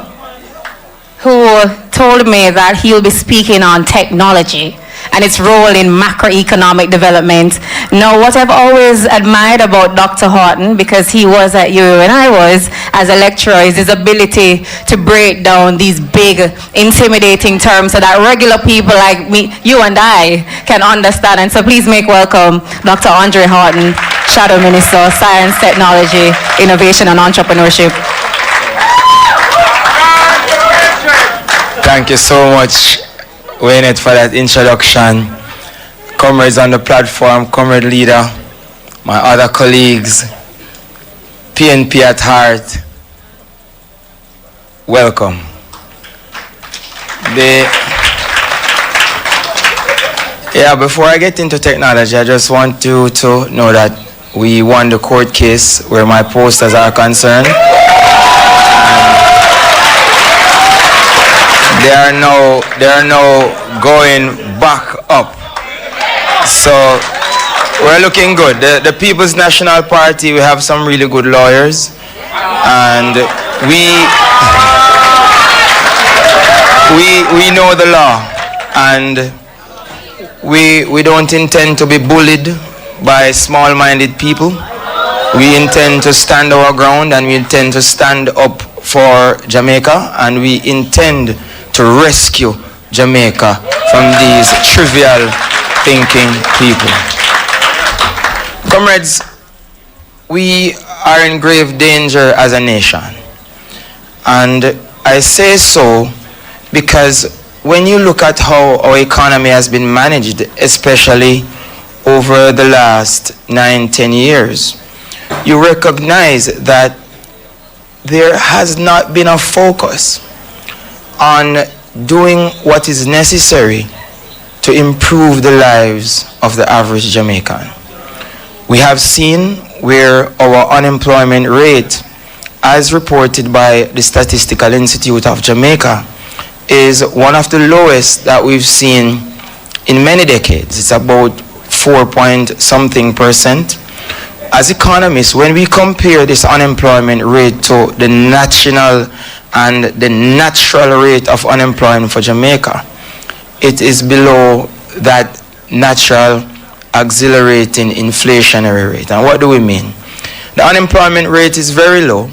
[SPEAKER 19] who told me that he'll be speaking on technology and its role in macroeconomic development. Now, what I've always admired about Dr. Horton, because he was at UU and I was as a lecturer, is his ability to break down these big, intimidating terms so that regular people like me, you and I, can understand. And so please make welcome Dr. Andre Horton, Shadow Minister, Science, Technology, Innovation and Entrepreneurship.
[SPEAKER 2] Thank you so much, Wayne, for that introduction. Comrades on the platform, comrade leader, my other colleagues, PNP at heart, welcome. Before I get into technology, I just want you to know that we won the court case where my posters are concerned. They are now going back up. So we're looking good. The People's National Party, we have some really good lawyers, and we know the law, and we don't intend to be bullied by small-minded people. We intend to stand our ground, and we intend to stand up for Jamaica, and we intend to rescue Jamaica from these trivial thinking people. Comrades, we are in grave danger as a nation. And I say so because when you look at how our economy has been managed, especially over the last 9-10 years, you recognize that there has not been a focus on doing what is necessary to improve the lives of the average Jamaican. We have seen where our unemployment rate, as reported by the Statistical Institute of Jamaica, is one of the lowest that we've seen in many decades. It's about 4-point-something%. As economists, when we compare this unemployment rate to the national and the natural rate of unemployment for Jamaica, it is below that natural accelerating inflationary rate. And what do we mean? The unemployment rate is very low.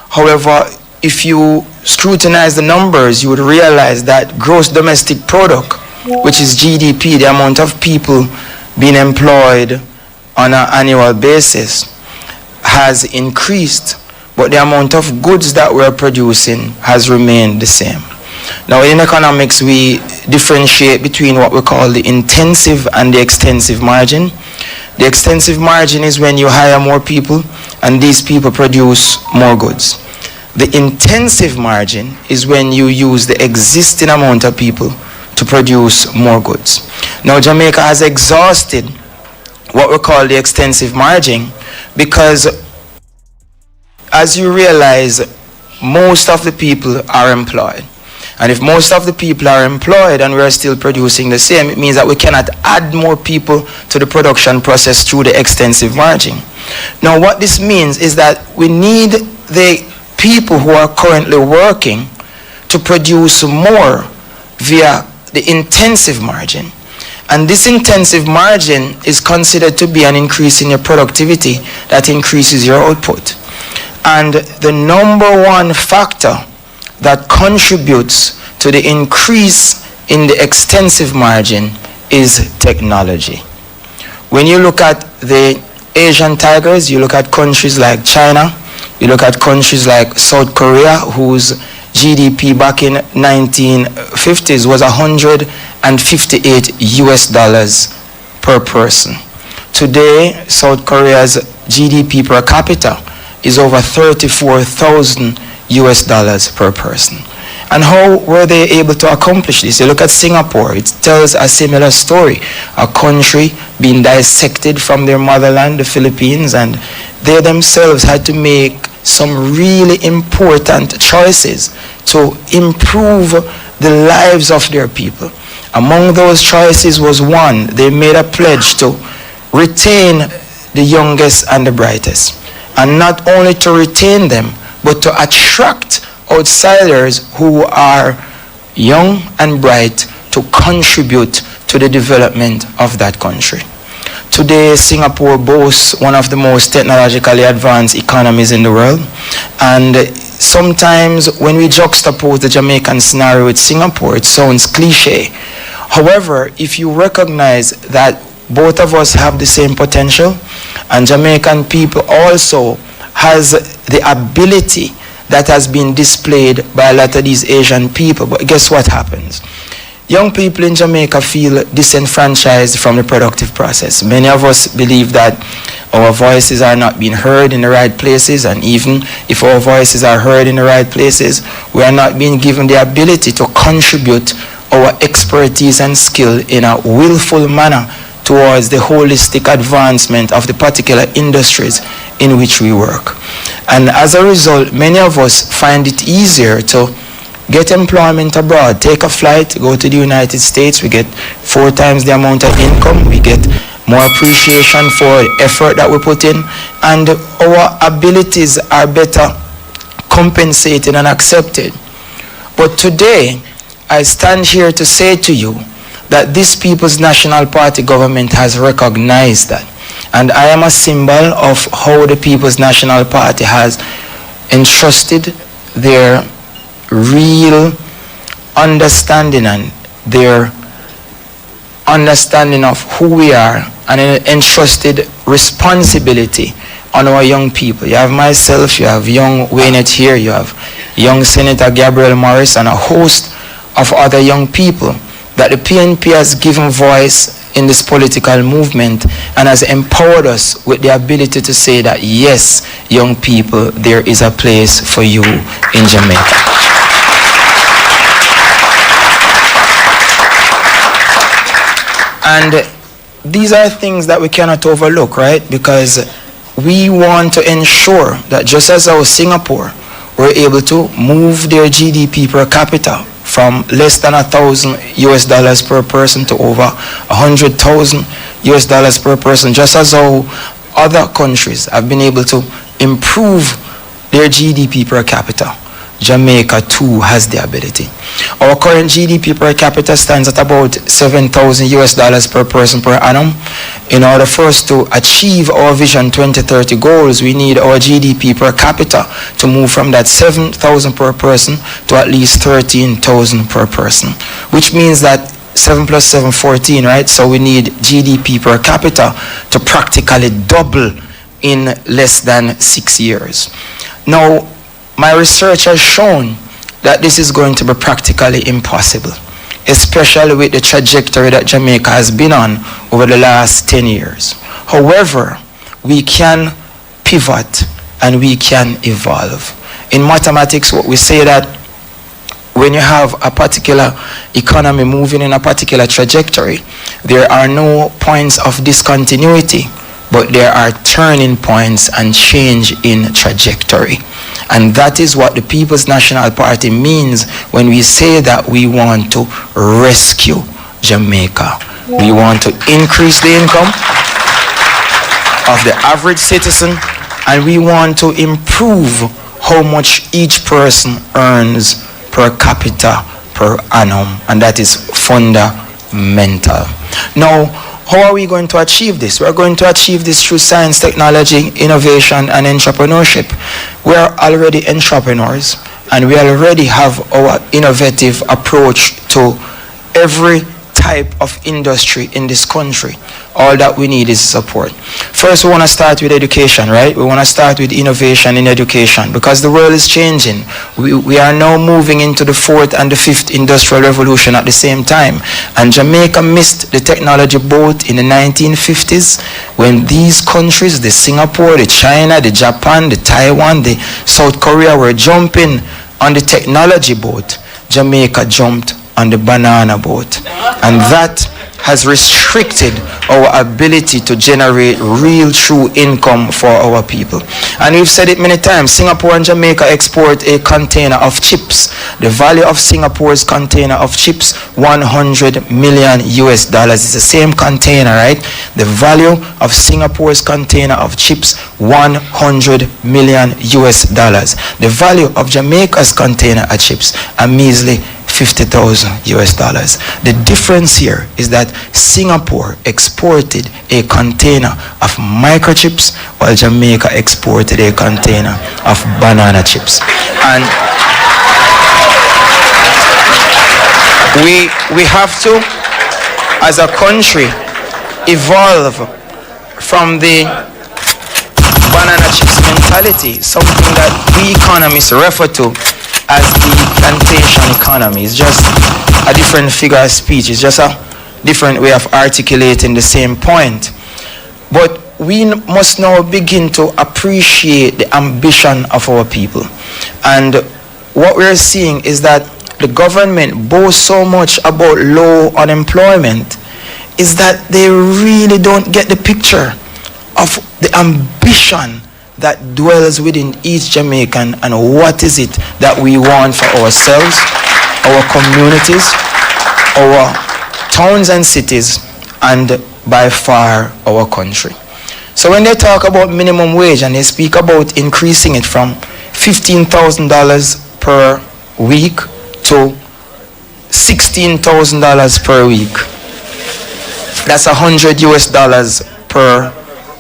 [SPEAKER 2] However, if you scrutinize the numbers, you would realize that gross domestic product, which is GDP, the amount of people being employed on an annual basis, has increased, but the amount of goods that we're producing has remained the same. Now, in economics, we differentiate between what we call the intensive and the extensive margin. The extensive margin is when you hire more people and these people produce more goods. The intensive margin is when you use the existing amount of people to produce more goods. Now, Jamaica has exhausted what we call the extensive margin because, as you realize, most of the people are employed. And if most of the people are employed and we are still producing the same, it means that we cannot add more people to the production process through the extensive margin. Now, what this means is that we need the people who are currently working to produce more via the intensive margin. And this intensive margin is considered to be an increase in your productivity that increases your output. And the number one factor that contributes to the increase in the extensive margin is technology. When you look at the Asian tigers, you look at countries like China, you look at countries like South Korea, whose GDP back in 1950s was $158 per person. Today, South Korea's GDP per capita is over $34,000 per person. And how were they able to accomplish this? You look at Singapore, it tells a similar story. A country being dissected from their motherland, the Philippines, and they themselves had to make some really important choices to improve the lives of their people. Among those choices was one, they made a pledge to retain the youngest and the brightest. And not only to retain them, but to attract outsiders who are young and bright to contribute to the development of that country. Today, Singapore boasts one of the most technologically advanced economies in the world. And sometimes when we juxtapose the Jamaican scenario with Singapore, it sounds cliche. However, if you recognize that both of us have the same potential, and Jamaican people also has the ability that has been displayed by a lot of these Asian people. But guess what happens? Young people in Jamaica feel disenfranchised from the productive process. Many of us believe that our voices are not being heard in the right places, and even if our voices are heard in the right places, we are not being given the ability to contribute our expertise and skill in a willful manner towards the holistic advancement of the particular industries in which we work. And as a result, many of us find it easier to get employment abroad, take a flight, go to the United States. We get 4 times the amount of income, we get more appreciation for the effort that we put in, and our abilities are better compensated and accepted. But today, I stand here to say to you that this People's National Party government has recognized that. And I am a symbol of how the People's National Party has entrusted their real understanding and their understanding of who we are, and entrusted responsibility on our young people. You have myself, you have young Waynet here, you have young Senator Gabriel Morris, and a host of other young people that the PNP has given voice in this political movement and has empowered us with the ability to say that yes, young people, there is a place for you in Jamaica. And these are things that we cannot overlook, right? Because we want to ensure that just as how Singapore were able to move their GDP per capita from less than $1,000 per person to over $100,000 per person, just as how other countries have been able to improve their GDP per capita, Jamaica too has the ability. Our current GDP per capita stands at about $7,000 per person per annum. In order for us to achieve our Vision 2030 goals, we need our GDP per capita to move from that $7,000 per person to at least $13,000 per person, which means that 7 plus 7, 14, right? So we need GDP per capita to practically double in less than 6 years. Now, my research has shown that this is going to be practically impossible, especially with the trajectory that Jamaica has been on over the last 10 years. However, we can pivot and we can evolve. In mathematics, what we say that when you have a particular economy moving in a particular trajectory, there are no points of discontinuity, but there are turning points and change in trajectory. And that is what the People's National Party means when we say that we want to rescue Jamaica. We want to increase the income of the average citizen, and we want to improve how much each person earns per capita per annum, and that is fundamental. Now, how are we going to achieve this? We're going to achieve this through science, technology, innovation, and entrepreneurship. We are already entrepreneurs, and we already have our innovative approach to every type of industry in this country. All that we need is support. First, we want to start with education, right? We want to start with innovation in education because the world is changing. We are now moving into the 4th and the 5th industrial revolution at the same time. And Jamaica missed the technology boat in the 1950s when these countries, the Singapore, the China, the Japan, the Taiwan, the South Korea were jumping on the technology boat. Jamaica jumped on the banana boat. And that has restricted our ability to generate real true income for our people. And we've said it many times, Singapore and Jamaica export a container of chips. The value of Singapore's container of chips, $100 million. It's the same container, right? The value of Singapore's container of chips, $100 million. The value of Jamaica's container of chips, a measly $50,000. The difference here is that Singapore exported a container of microchips while Jamaica exported a container of banana chips. And we have to, as a country, evolve from the banana chips mentality, something that we economists refer to as the plantation economy. It's just a different figure of speech. It's just a different way of articulating the same point. But we must now begin to appreciate the ambition of our people. And what we're seeing is that the government boasts so much about low unemployment is that they really don't get the picture of the ambition that dwells within each Jamaican and what is it that we want for ourselves, our communities, our towns and cities, and by far our country. So when they talk about minimum wage and they speak about increasing it from $15,000 per week to $16,000 per week, that's $100 per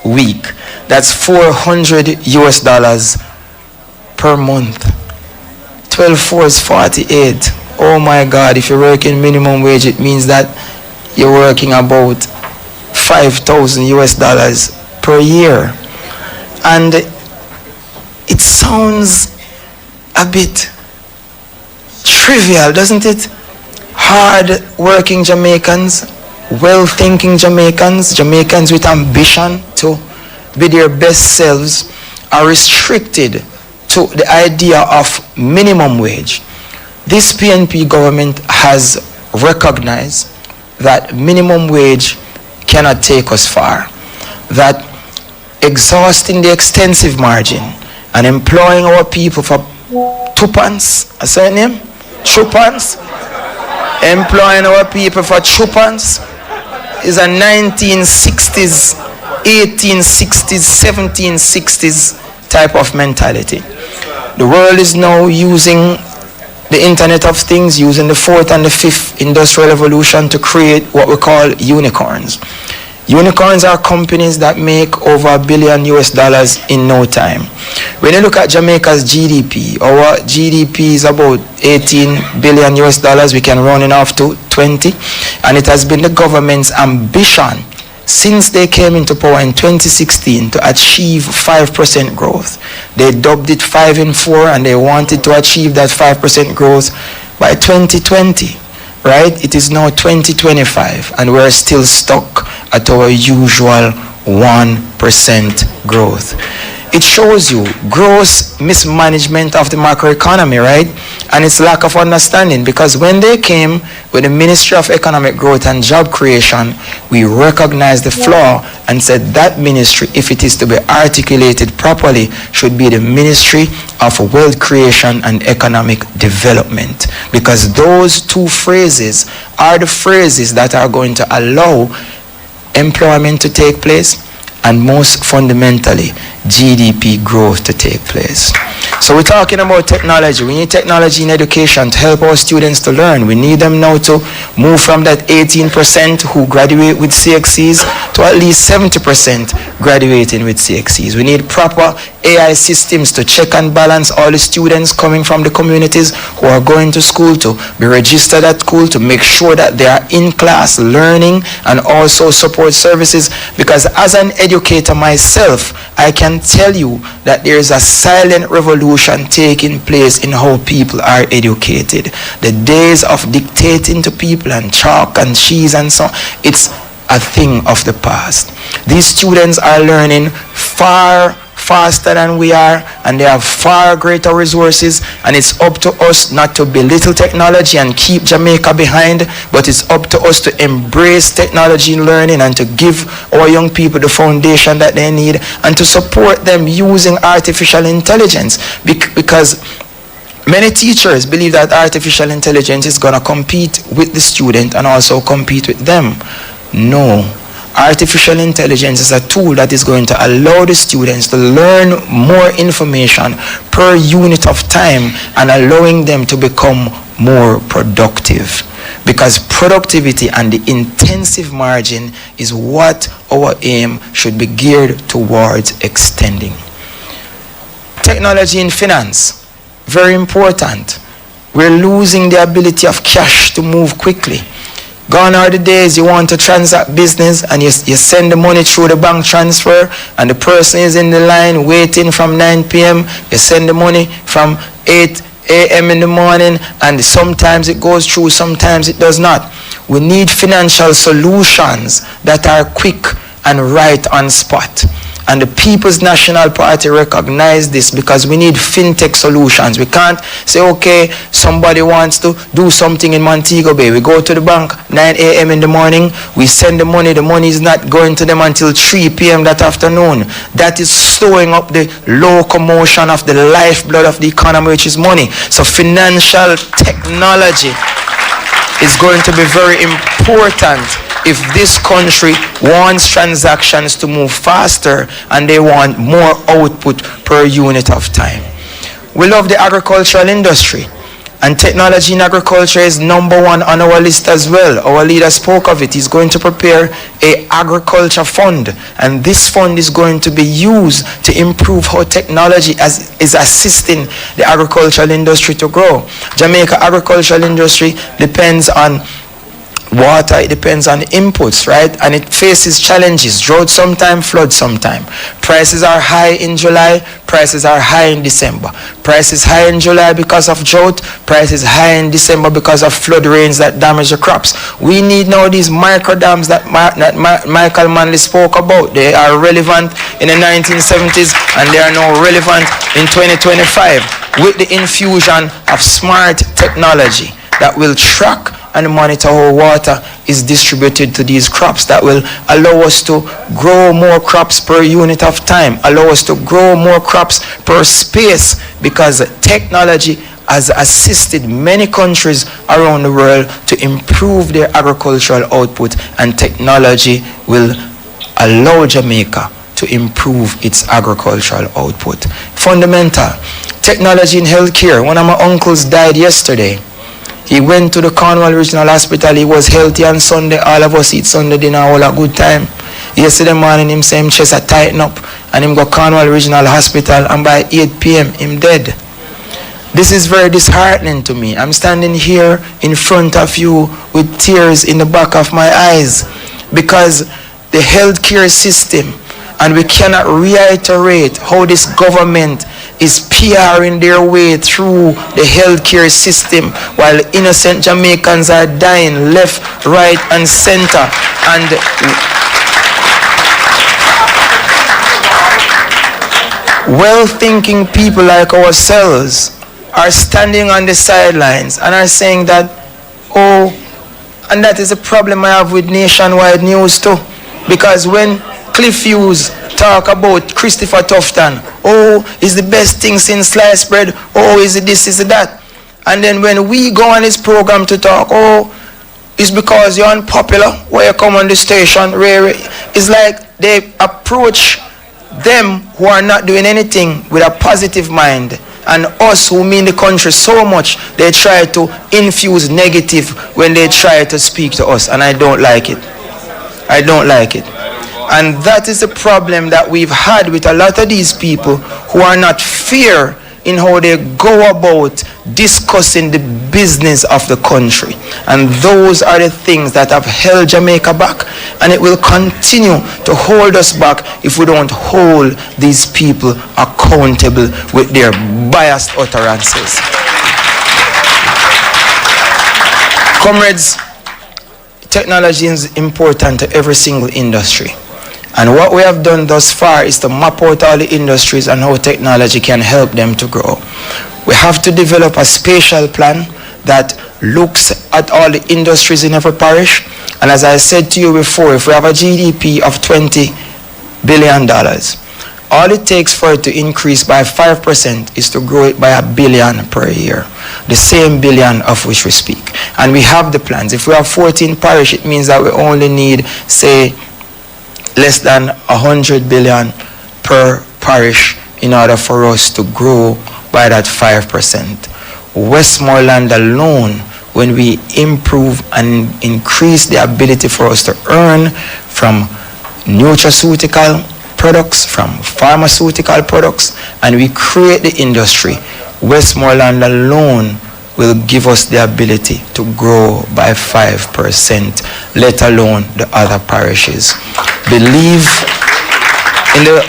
[SPEAKER 2] week. That's $400 per month. 12 4 is 48. Oh my God, if you're working minimum wage, it means that you're working about $5,000 per year. And it sounds a bit trivial, doesn't it? Hard working Jamaicans, well-thinking Jamaicans, Jamaicans with ambition to be their best selves are restricted to the idea of minimum wage. This PNP government has recognized that minimum wage cannot take us far, that exhausting the extensive margin and employing our people for twopence, a certain name? Twopence? Employing our people for twopence is a 1960s 1860s, 1760s type of mentality. The world is now using the Internet of Things, using the 4th and the 5th industrial revolution to create what we call unicorns. Unicorns are companies that make over $1 billion in no time. When you look at Jamaica's GDP, our GDP is about $18 billion. We can run it off to 20, and it has been the government's ambition since they came into power in 2016 to achieve 5% growth. They dubbed it 5 in 4, and they wanted to achieve that 5% growth by 2020, right? It is now 2025, and we're still stuck at our usual 1% growth. It shows you gross mismanagement of the macroeconomy, right? And its lack of understanding, because when they came with the Ministry of Economic Growth and Job Creation, we recognized the flaw and said that ministry, if it is to be articulated properly, should be the Ministry of Wealth Creation and Economic Development, because those two phrases are the phrases that are going to allow employment to take place and most fundamentally GDP growth to take place. So we're talking about technology. We need technology in education to help our students to learn. We need them now to move from that 18% who graduate with CXCs to at least 70% graduating with CXCs. We need proper AI systems to check and balance all the students coming from the communities who are going to school, to be registered at school, to make sure that they are in class learning, and also support services. Because as an educator myself, I can tell you that there is a silent revolution taking place in how people are educated. The days of dictating to people and chalk and cheese and so on, it's a thing of the past. These students are learning far faster than we are, and they have far greater resources, and it's up to us not to belittle technology and keep Jamaica behind, but it's up to us to embrace technology and learning, and to give our young people the foundation that they need, and to support them using artificial intelligence, because many teachers believe that artificial intelligence is going to compete with the student and also compete with them. No. Artificial intelligence is a tool that is going to allow the students to learn more information per unit of time, and allowing them to become more productive. Because productivity and the intensive margin is what our aim should be geared towards extending. Technology in finance, very important. We're losing the ability of cash to move quickly. Gone are the days you want to transact business and you send the money through the bank transfer, and the person is in the line waiting from 9 p.m. You send the money from 8 a.m. in the morning, and sometimes it goes through, sometimes it does not. We need financial solutions that are quick and right on spot. And the People's National Party recognize this, because we need fintech solutions. We can't say, okay, somebody wants to do something in Montego Bay. We go to the bank 9 a.m. in the morning, we send the money is not going to them until 3 p.m. that afternoon. That is slowing up the locomotion of the lifeblood of the economy, which is money. So financial technology is going to be very important if this country wants transactions to move faster and they want more output per unit of time. We love the agricultural industry, and technology in agriculture is number one on our list as well. Our leader spoke of it. He's going to prepare an agriculture fund, and this fund is going to be used to improve how technology is assisting the agricultural industry to grow. Jamaica agricultural industry depends on water, it depends on inputs, right? And it faces challenges, drought sometime, flood sometime. Prices are high in July, prices are high in December. Prices high in July because of drought, prices high in December because of flood rains that damage the crops. We need now these micro dams that Michael Manley spoke about. They are relevant in the 1970s, and they are now relevant in 2025 with the infusion of smart technology that will track and monitor how water is distributed to these crops, that will allow us to grow more crops per unit of time, allow us to grow more crops per space, because technology has assisted many countries around the world to improve their agricultural output, and technology will allow Jamaica to improve its agricultural output. Fundamental. Technology in healthcare. One of my uncles died yesterday. He went to the Cornwall Regional Hospital. He was healthy on Sunday. All of us eat Sunday dinner, all a good time. Yesterday morning, him say him chest a tighten up, and him go Cornwall Regional Hospital, and by 8 p.m. him dead. This is very disheartening to me. I'm standing here in front of you with tears in the back of my eyes, because the healthcare system, and we cannot reiterate how this government is PRing their way through the healthcare system, while innocent Jamaicans are dying left, right, and center. And well-thinking people like ourselves are standing on the sidelines and are saying that, oh, and that is a problem I have with nationwide news too, because when Cliff Hughes talk about Christopher Tufton, oh, is the best thing since sliced bread, oh, is it this, is it that, and then when we go on his program to talk, oh, it's because you're unpopular, where you come on the station, it's like they approach them who are not doing anything with a positive mind, And us who mean the country so much, they try to infuse negative when they try to speak to us. And I don't like it. I don't like it. And that is the problem that we've had with a lot of these people who are not fair in how they go about discussing the business of the country. And those are the things that have held Jamaica back, and it will continue to hold us back if we don't hold these people accountable with their biased utterances. Comrades, technology is important to every single industry. And what we have done thus far is to map out all the industries and how technology can help them to grow. We have to develop a spatial plan that looks at all the industries in every parish. And as I said to you before, if we have a GDP of $20 billion, all it takes for it to increase by 5% is to grow it by $1 billion per year. The same billion of which we speak. And we have the plans. If we have 14 parish, it means that we only need, say, less than 100 billion per parish in order for us to grow by that 5%. Westmoreland alone, when we improve and increase the ability for us to earn from nutraceutical products, from pharmaceutical products, and we create the industry, Westmoreland alone will give us the ability to grow by 5%, let alone the other parishes. Believe in the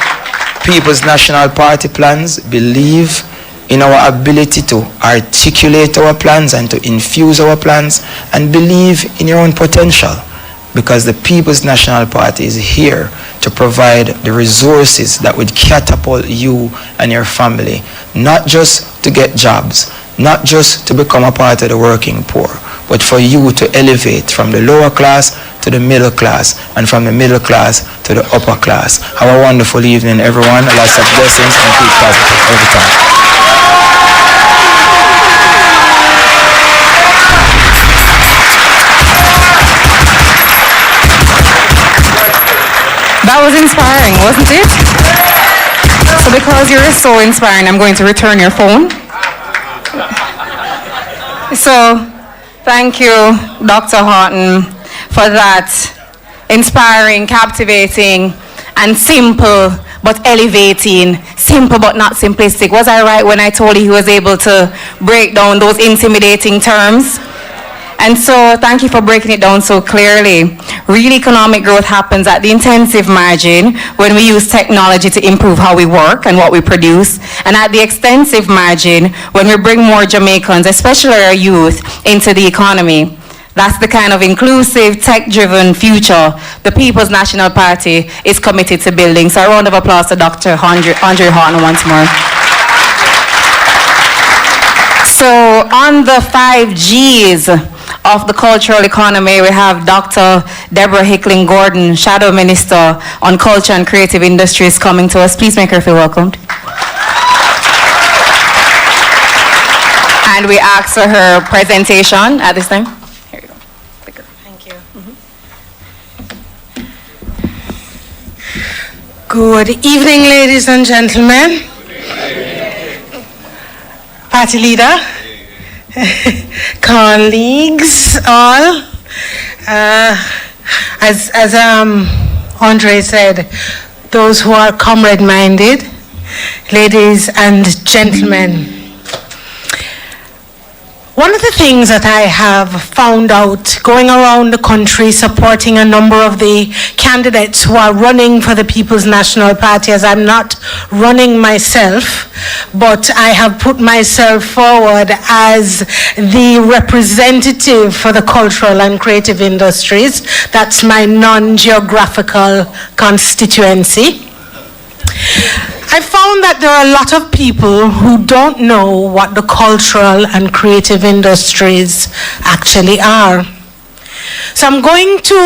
[SPEAKER 2] People's National Party plans, believe in our ability to articulate our plans and to infuse our plans, and believe in your own potential, because the People's National Party is here to provide the resources that would catapult you and your family, not just to get jobs, not just to become a part of the working poor, but for you to elevate from the lower class to the middle class, and from the middle class to the upper class. Have a wonderful evening, everyone. Lots of blessings and keep positive every time.
[SPEAKER 19] That was inspiring, wasn't it? So because you're so inspiring, I'm going to return your phone. So, thank you, Dr. Horton, for that inspiring, captivating, and simple but elevating. Simple but not simplistic. Was I right when I told you he was able to break down those intimidating terms? And so, thank you for breaking it down so clearly. Real economic growth happens at the intensive margin when we use technology to improve how we work and what we produce, and at the extensive margin when we bring more Jamaicans, especially our youth, into the economy. That's the kind of inclusive, tech-driven future the People's National Party is committed to building. So a round of applause to Dr. Andre Horton once more. So on the 5 Gs of the cultural economy, we have Dr. Deborah Hickling Gordon, Shadow Minister on Culture and Creative Industries, coming to us. Please make her feel welcomed. And we ask for her presentation at this time. Here you go. Clicker. Thank you.
[SPEAKER 1] Good evening, ladies and gentlemen. Party leader, colleagues, all. As Andre said, those who are comrade-minded, ladies and gentlemen. One of the things that I have found out going around the country supporting a number of the candidates who are running for the People's National Party, as I'm not running myself, but I have put myself forward as the representative for the cultural and creative industries. That's my non-geographical constituency. I found that there are a lot of people who don't know what the cultural and creative industries actually are. So I'm going to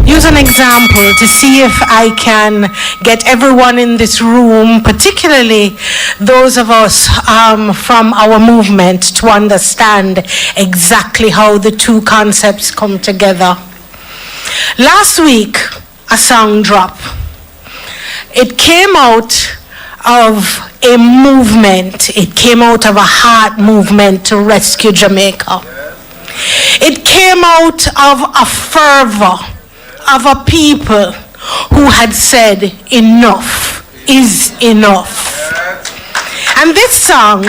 [SPEAKER 1] use an example to see if I can get everyone in this room, particularly those of us from our movement, to understand exactly how the two concepts come together. Last week, a song dropped. It came out of a movement. It came out of a heart movement to rescue Jamaica. It came out of a fervor of a people who had said enough is enough. And this song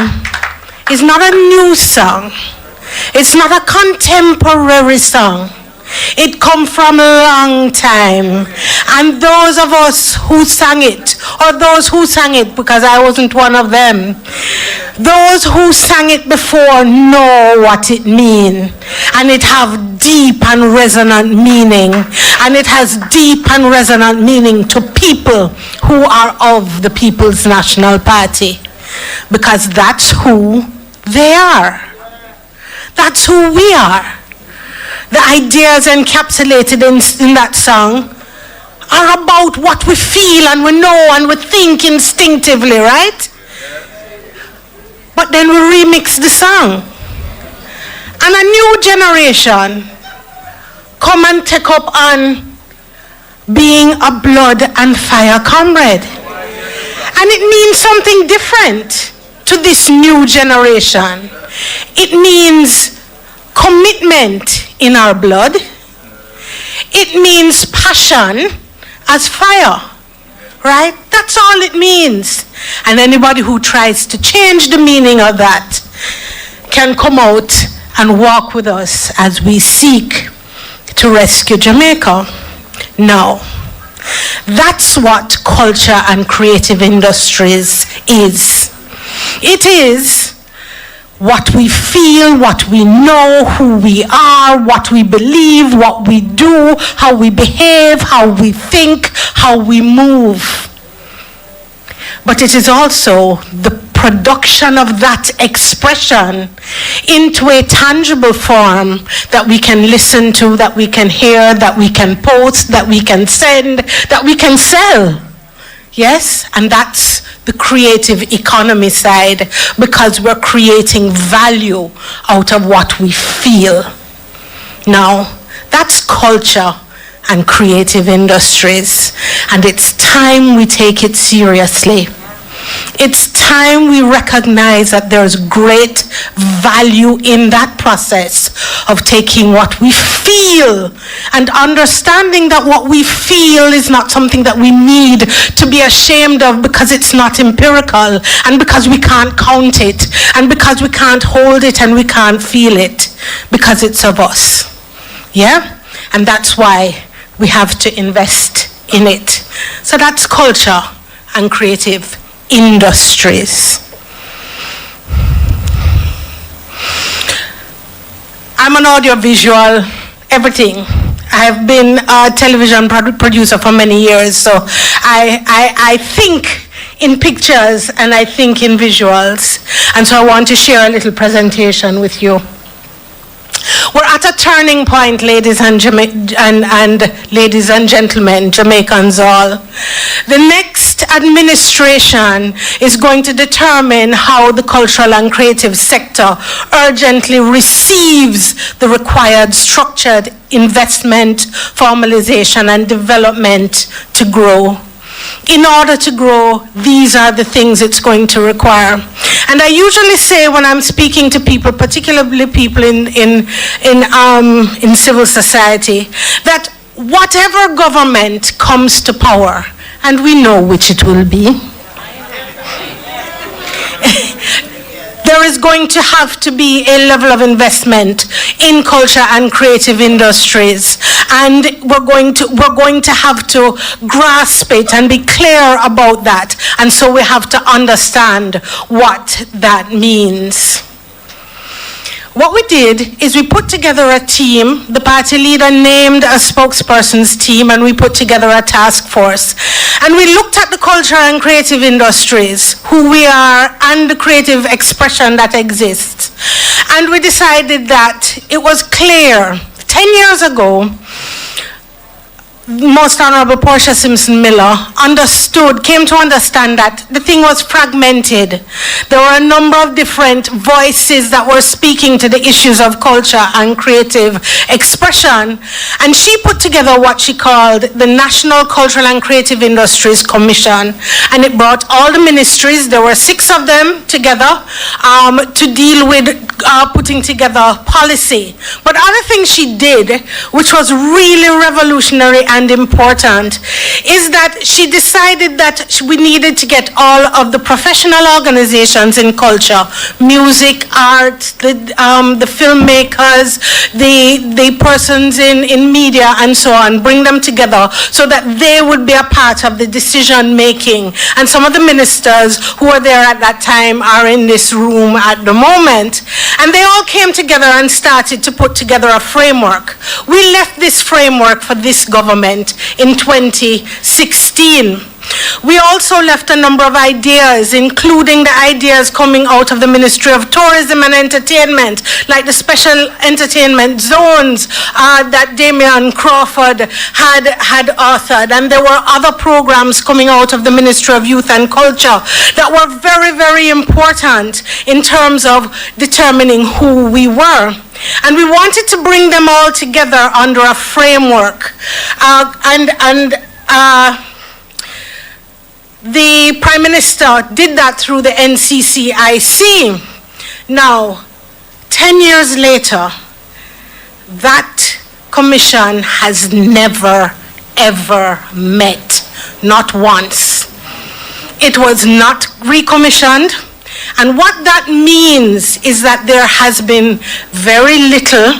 [SPEAKER 1] is not a new song. It's not a contemporary song. It come from a long time. And those of us who sang it, or those who sang it, because I wasn't one of them, those who sang it before know what it means. And it have deep and resonant meaning. And it has deep and resonant meaning to people who are of the People's National Party. Because that's who they are. That's who we are. The ideas encapsulated in that song are about what we feel and we know and we think instinctively, right? But then we remix the song. And a new generation come and take up on being a blood and fire comrade. And it means something different to this new generation. It means commitment in our blood. It means passion as fire, right? That's all it means. And anybody who tries to change the meaning of that can come out and walk with us as we seek to rescue Jamaica. Now, that's what culture and creative industries is. It is what we feel, what we know, who we are, what we believe, what we do, how we behave, how we think, how we move. But it is also the production of that expression into a tangible form that we can listen to, that we can hear, that we can post, that we can send, that we can sell. Yes, and that's the creative economy side, because we're creating value out of what we feel. Now, that's culture and creative industries, and it's time we take it seriously. It's time we recognize that there's great value in that process of taking what we feel and understanding that what we feel is not something that we need to be ashamed of, because it's not empirical and because we can't count it and because we can't hold it and we can't feel it, because it's of us. Yeah? And that's why we have to invest in it. So that's culture and creative industries. I'm an audiovisual, everything. I have been a television producer for many years, so I think in pictures and I think in visuals. And so I want to share a little presentation with you. We're at a turning point, ladies and ladies and gentlemen, Jamaicans all. The next administration is going to determine how the cultural and creative sector urgently receives the required structured investment, formalization, and development to grow. In order to grow, these are the things it's going to require. And I usually say when I'm speaking to people, particularly people in civil society, that whatever government comes to power, and we know which it will be, there is going to have to be a level of investment in culture and creative industries, and we're going to have to grasp it and be clear about that. And so we have to understand what that means. What we did is we put together a team. The party leader named a spokesperson's team, and we put together a task force. And we looked at the culture and creative industries, who we are, and the creative expression that exists. And we decided that it was clear, 10 years ago, Most Honorable Portia Simpson Miller came to understand that the thing was fragmented. There were a number of different voices that were speaking to the issues of culture and creative expression, and she put together what she called the National Cultural and Creative Industries Commission, and it brought all the ministries, there were 6 of them together, to deal with putting together policy. But other things she did, which was really revolutionary and important, is that she decided that we needed to get all of the professional organizations in culture, music, art, the filmmakers, the persons in media and so on, bring them together so that they would be a part of the decision making. And some of the ministers who were there at that time are in this room at the moment. And they all came together and started to put together a framework. We left this framework for this government in 2016. We also left a number of ideas, including the ideas coming out of the Ministry of Tourism and Entertainment, like the special entertainment zones that Damian Crawford had authored. And there were other programs coming out of the Ministry of Youth and Culture that were very, very important in terms of determining who we were. And we wanted to bring them all together under a framework. The Prime Minister did that through the NCCIC. Now, 10 years later, that commission has never, ever met, not once. It was not recommissioned. And what that means is that there has been very little,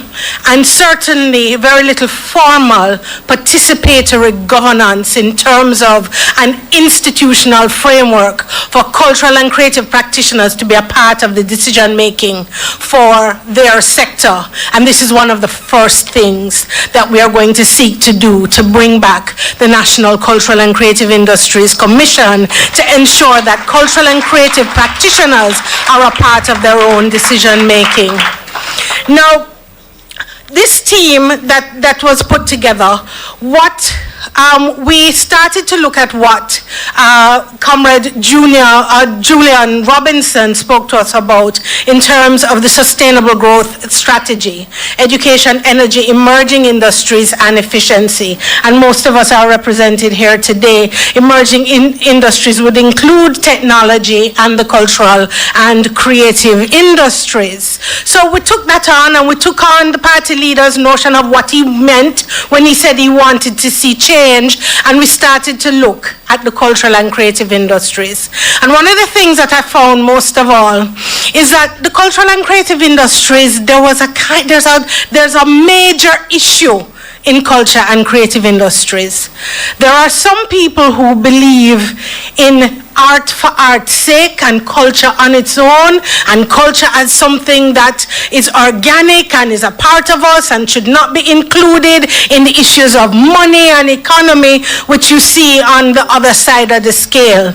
[SPEAKER 1] and certainly very little formal participatory governance in terms of an institutional framework for cultural and creative practitioners to be a part of the decision making for their sector. And this is one of the first things that we are going to seek to do, to bring back the National Cultural and Creative Industries Commission to ensure that cultural and creative practitioners are a part of their own decision making. Now, this team that was put together, we started to look at what Comrade Julian Robinson spoke to us about in terms of the sustainable growth strategy, education, energy, emerging industries, and efficiency. And most of us are represented here today. Emerging industries would include technology and the cultural and creative industries. So we took that on, and we took on the party leader's notion of what he meant when he said he wanted to see change, and we started to look at the cultural and creative industries. And one of the things that I found most of all is that the cultural and creative industries, there's a major issue in culture and creative industries. There are some people who believe in art for art's sake and culture on its own, and culture as something that is organic and is a part of us and should not be included in the issues of money and economy, which you see on the other side of the scale.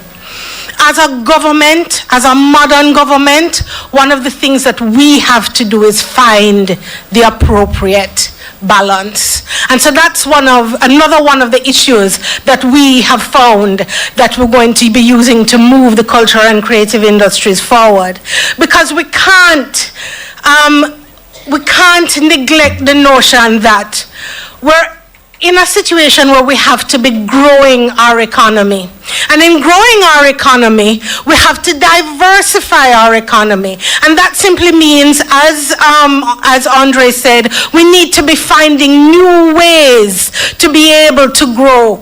[SPEAKER 1] As a government, as a modern government, one of the things that we have to do is find the appropriate balance. And so that's another one of the issues that we have found that we're going to be using to move the cultural and creative industries forward. Because we can't neglect the notion that we're in a situation where we have to be growing our economy. And in growing our economy, we have to diversify our economy. And that simply means, as Andre said, we need to be finding new ways to be able to grow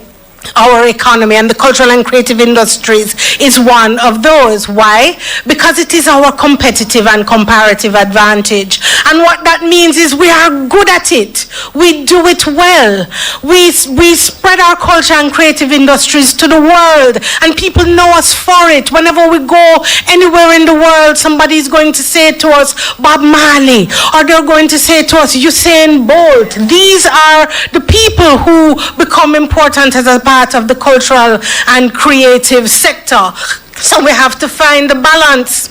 [SPEAKER 1] our economy, and the cultural and creative industries is one of those. Why? Because it is our competitive and comparative advantage. And what that means is we are good at it. We do it well. We spread our culture and creative industries to the world, and people know us for it. Whenever we go anywhere in the world, somebody is going to say to us, Bob Marley, or they're going to say to us, Usain Bolt. These are the people who become important as a part of the cultural and creative sector. So we have to find the balance.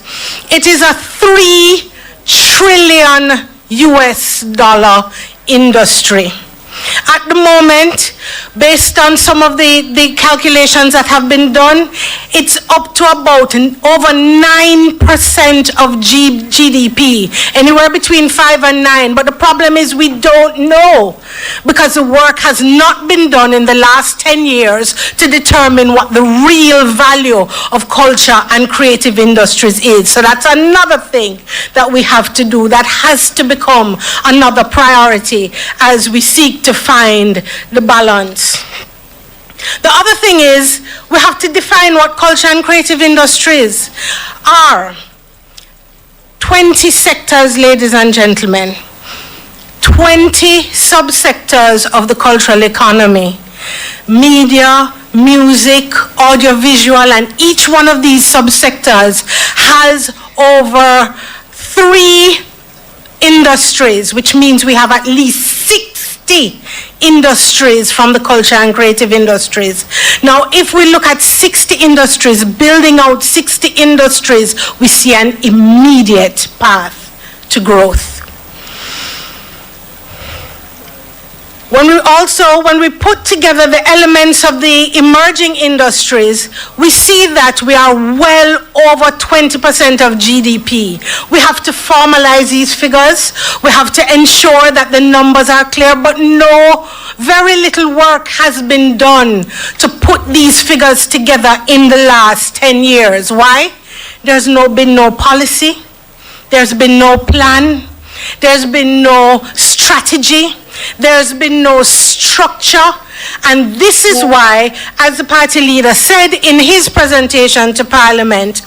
[SPEAKER 1] It is a $3 trillion US industry. At the moment, based on some of the calculations that have been done, it's up to about over 9% of GDP, anywhere between 5 and 9. But the problem is we don't know, because the work has not been done in the last 10 years to determine what the real value of culture and creative industries is. So that's another thing that we have to do, that has to become another priority as we seek to find the balance. The other thing is we have to define what culture and creative industries are. 20 sectors, ladies and gentlemen. 20 subsectors of the cultural economy. Media, music, audiovisual, and each one of these subsectors has over 3 industries, which means we have at least 60 industries from the culture and creative industries. Now, if we look at 60 industries, building out 60 industries, we see an immediate path to growth. When we put together the elements of the emerging industries, we see that we are well over 20% of GDP. We have to formalize these figures. We have to ensure that the numbers are clear, but very little work has been done to put these figures together in the last 10 years. Why? There's been no policy. There's been no plan. There's been no strategy. There's been no structure. And this is why, as the party leader said in his presentation to Parliament,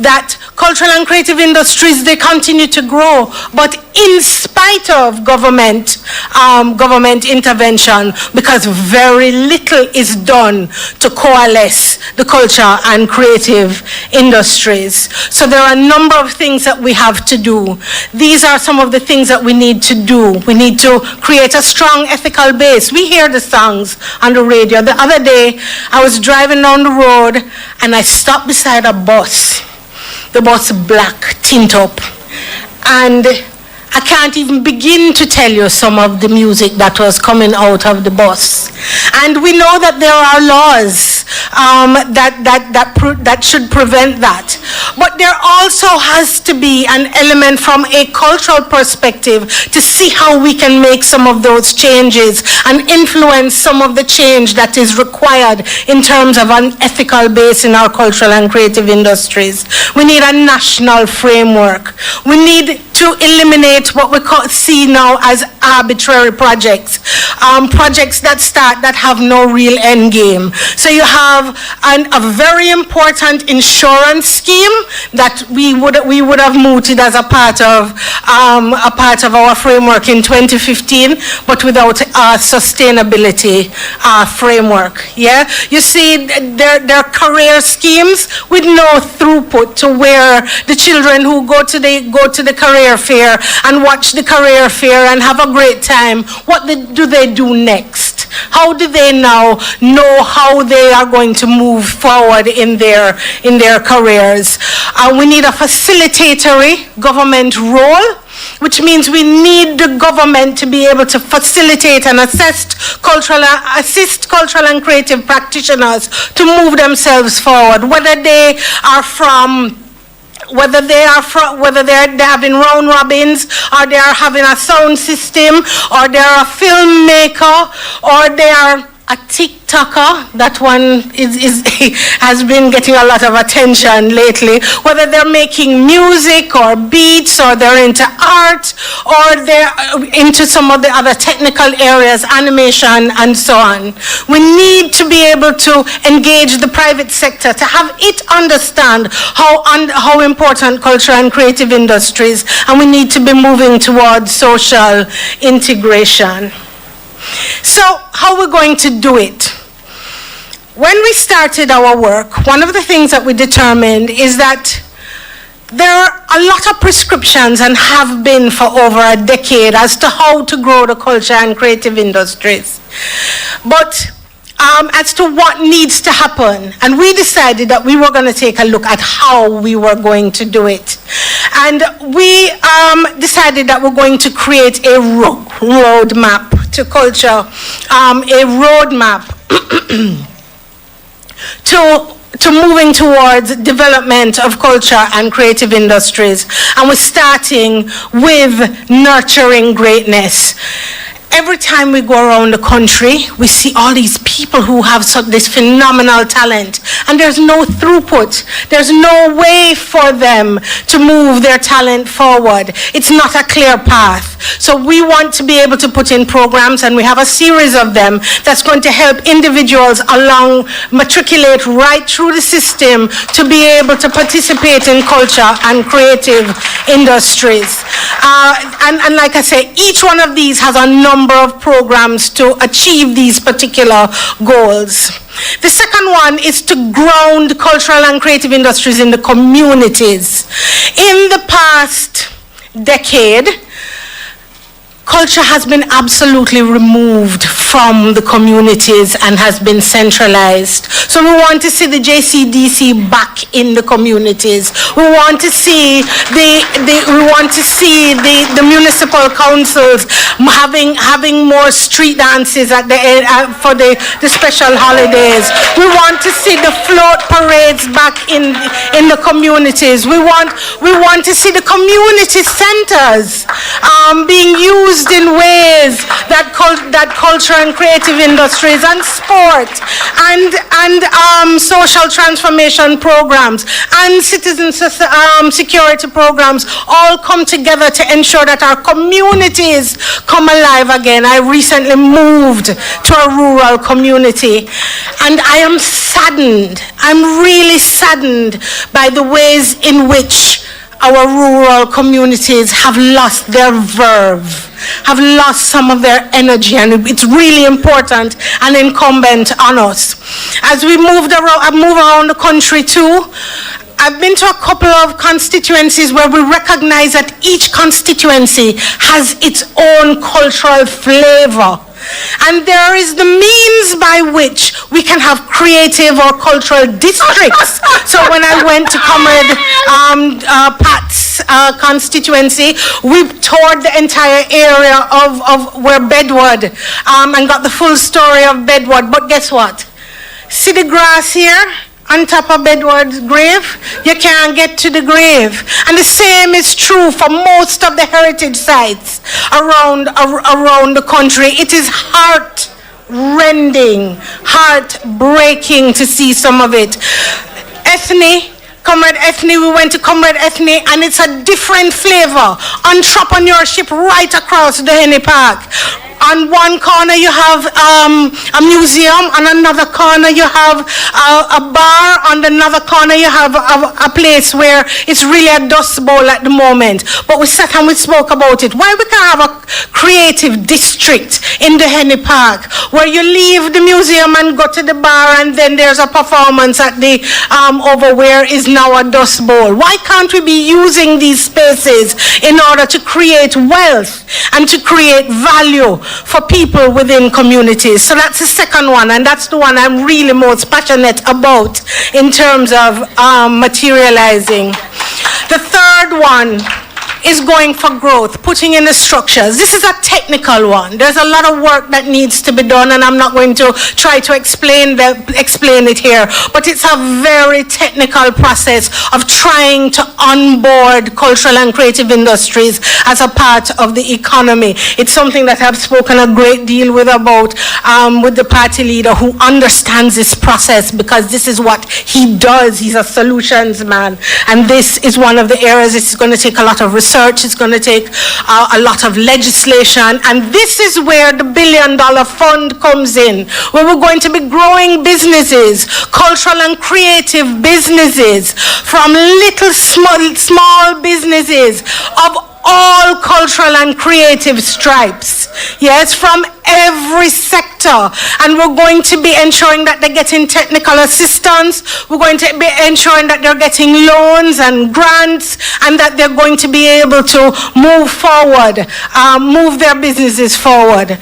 [SPEAKER 1] that cultural and creative industries, they continue to grow, but in spite of government intervention, because very little is done to coalesce the culture and creative industries. So there are a number of things that we have to do. These are some of the things that we need to do. We need to create a strong ethical base. We hear the songs on the radio. The other day, I was driving down the road and I stopped beside a bus. The bus black, tint up. And I can't even begin to tell you some of the music that was coming out of the bus. And we know that there are laws that should prevent that. But there also has to be an element from a cultural perspective to see how we can make some of those changes and influence some of the change that is required in terms of an ethical base in our cultural and creative industries. We need a national framework. We need to eliminate what we see now as arbitrary projects. Projects that have no real end game. So you have a very important insurance scheme that we would have mooted as a part of our framework in 2015, but without a sustainability framework. Yeah, you see, there are career schemes with no throughput to where the children who go to the career fair and watch the career fair and have a great time, what do they do next? How do they now know how they are going to move forward in their careers? We need a facilitatory government role, which means we need the government to be able to facilitate and assist cultural and creative practitioners to move themselves forward, whether they're having round robins, or they are having a sound system, or they are a filmmaker, or they are a TikToker. That one has been getting a lot of attention lately. Whether they're making music or beats, or they're into art, or they're into some of the other technical areas, animation and so on. We need to be able to engage the private sector, to have it understand how important culture and creative industries, and we need to be moving towards social integration. So how are we going to do it? When we started our work, one of the things that we determined is that there are a lot of prescriptions, and have been for over a decade, as to how to grow the culture and creative industries. But as to what needs to happen, and we decided that we were going to take a look at how we were going to do it. And we decided that we're going to create a roadmap to culture a roadmap to moving towards development of culture and creative industries. And we're starting with nurturing greatness. Every time we go around the country, we see all these people who have this phenomenal talent, and there's no throughput. There's no way for them to move their talent forward. It's not a clear path. So we want to be able to put in programs, and we have a series of them that's going to help individuals matriculate right through the system to be able to participate in culture and creative industries. And like I say, each one of these has a number of programs to achieve these particular goals. The second one is to ground cultural and creative industries in the communities. In the past decade, culture has been absolutely removed from the communities and has been centralized. So we want to see the JCDC back in the communities. We want to see the municipal councils having more street dances at for the special holidays. We want to see the float parades back in the communities. We want to see the community centers being used in ways that culture and creative industries and sport and social transformation programs and citizen security programs all come together to ensure that our communities come alive again. I recently moved to a rural community, and I am saddened. I'm really saddened by the ways in which our rural communities have lost their verve, have lost some of their energy, and it's really important and incumbent on us. As we move around the country too, I've been to a couple of constituencies where we recognize that each constituency has its own cultural flavor. And there is the means by which we can have creative or cultural districts. So when I went to Comrade Pat's constituency, we toured the entire area of where Bedward and got the full story of Bedward. But guess what? See the grass here? On top of Bedward's grave, you can't get to the grave. And the same is true for most of the heritage sites around the country. It is heart-rending, heart-breaking to see some of it. Comrade Ethne, we went to Comrade Ethne, and it's a different flavor. Entrepreneurship right across the Henny Park. On one corner you have a museum, on another corner you have a bar, on another corner you have a place where it's really a dust bowl at the moment. But we sat and we spoke about it. Why we can't have a creative district in the Henny Park where you leave the museum and go to the bar, and then there's a performance at the over where is now a dust bowl. Why can't we be using these spaces in order to create wealth and to create value for people within communities? So that's the second one, and that's the one I'm really most passionate about in terms of materializing. The third one is going for growth, putting in the structures. This is a technical one. There's a lot of work that needs to be done, and I'm not going to try to explain it here, but it's a very technical process of trying to onboard cultural and creative industries as a part of the economy. It's something that I've spoken a great deal with the party leader, who understands this process, because this is what he does. He's a solutions man, and this is one of the areas. It's going to take a lot of research. It's going to take a lot of legislation, and this is where the $1 billion fund comes in, where we're going to be growing businesses, cultural and creative businesses, from little small businesses of all cultural and creative stripes, yes, from every sector. And we're going to be ensuring that they're getting technical assistance. We're going to be ensuring that they're getting loans and grants, and that they're going to be able to move forward, move their businesses forward.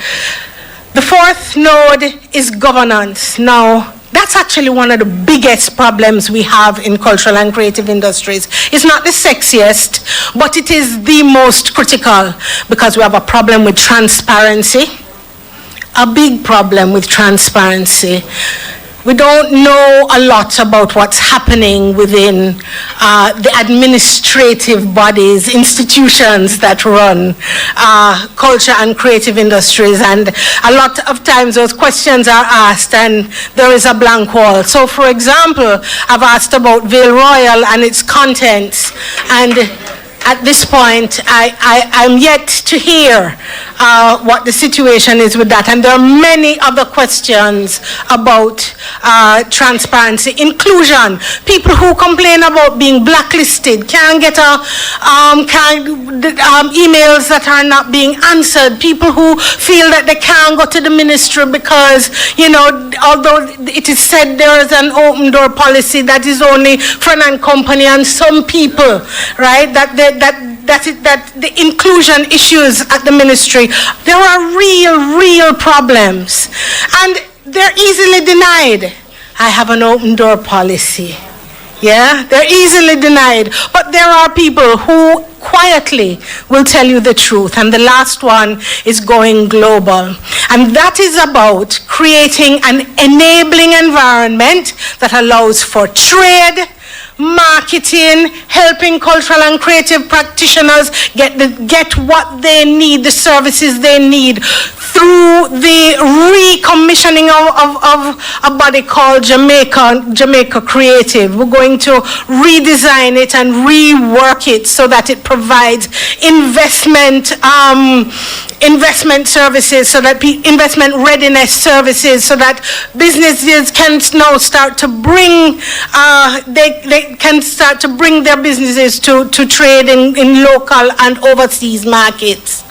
[SPEAKER 1] The fourth node is governance. Now, that's actually one of the biggest problems we have in cultural and creative industries. It's not the sexiest, but it is the most critical, because we have a problem with transparency. a big problem with transparency. We don't know a lot about what's happening within the administrative bodies, institutions that run culture and creative industries. And a lot of times those questions are asked and there is a blank wall. So for example, I've asked about Vale Royal and its contents, and at this point, I'm yet to hear what the situation is with that. And there are many other questions about transparency, inclusion. People who complain about being blacklisted can't get emails that are not being answered. People who feel that they can't go to the ministry because, you know, although it is said there is an open door policy, that is only friend and company, and some people, right, that the inclusion issues at the ministry, there are real problems, and they're easily denied. I have an open door policy. Yeah, they're easily denied, but there are people who quietly will tell you the truth. And the last one is going global, and that is about creating an enabling environment that allows for trade, marketing, helping cultural and creative practitioners get what they need, the services they need, through the recommissioning of a body called Jamaica Creative. We're going to redesign it and rework it so that it provides investment services, so that investment readiness services, so that businesses can now start to bring they can start to bring their businesses to trade in local and overseas markets.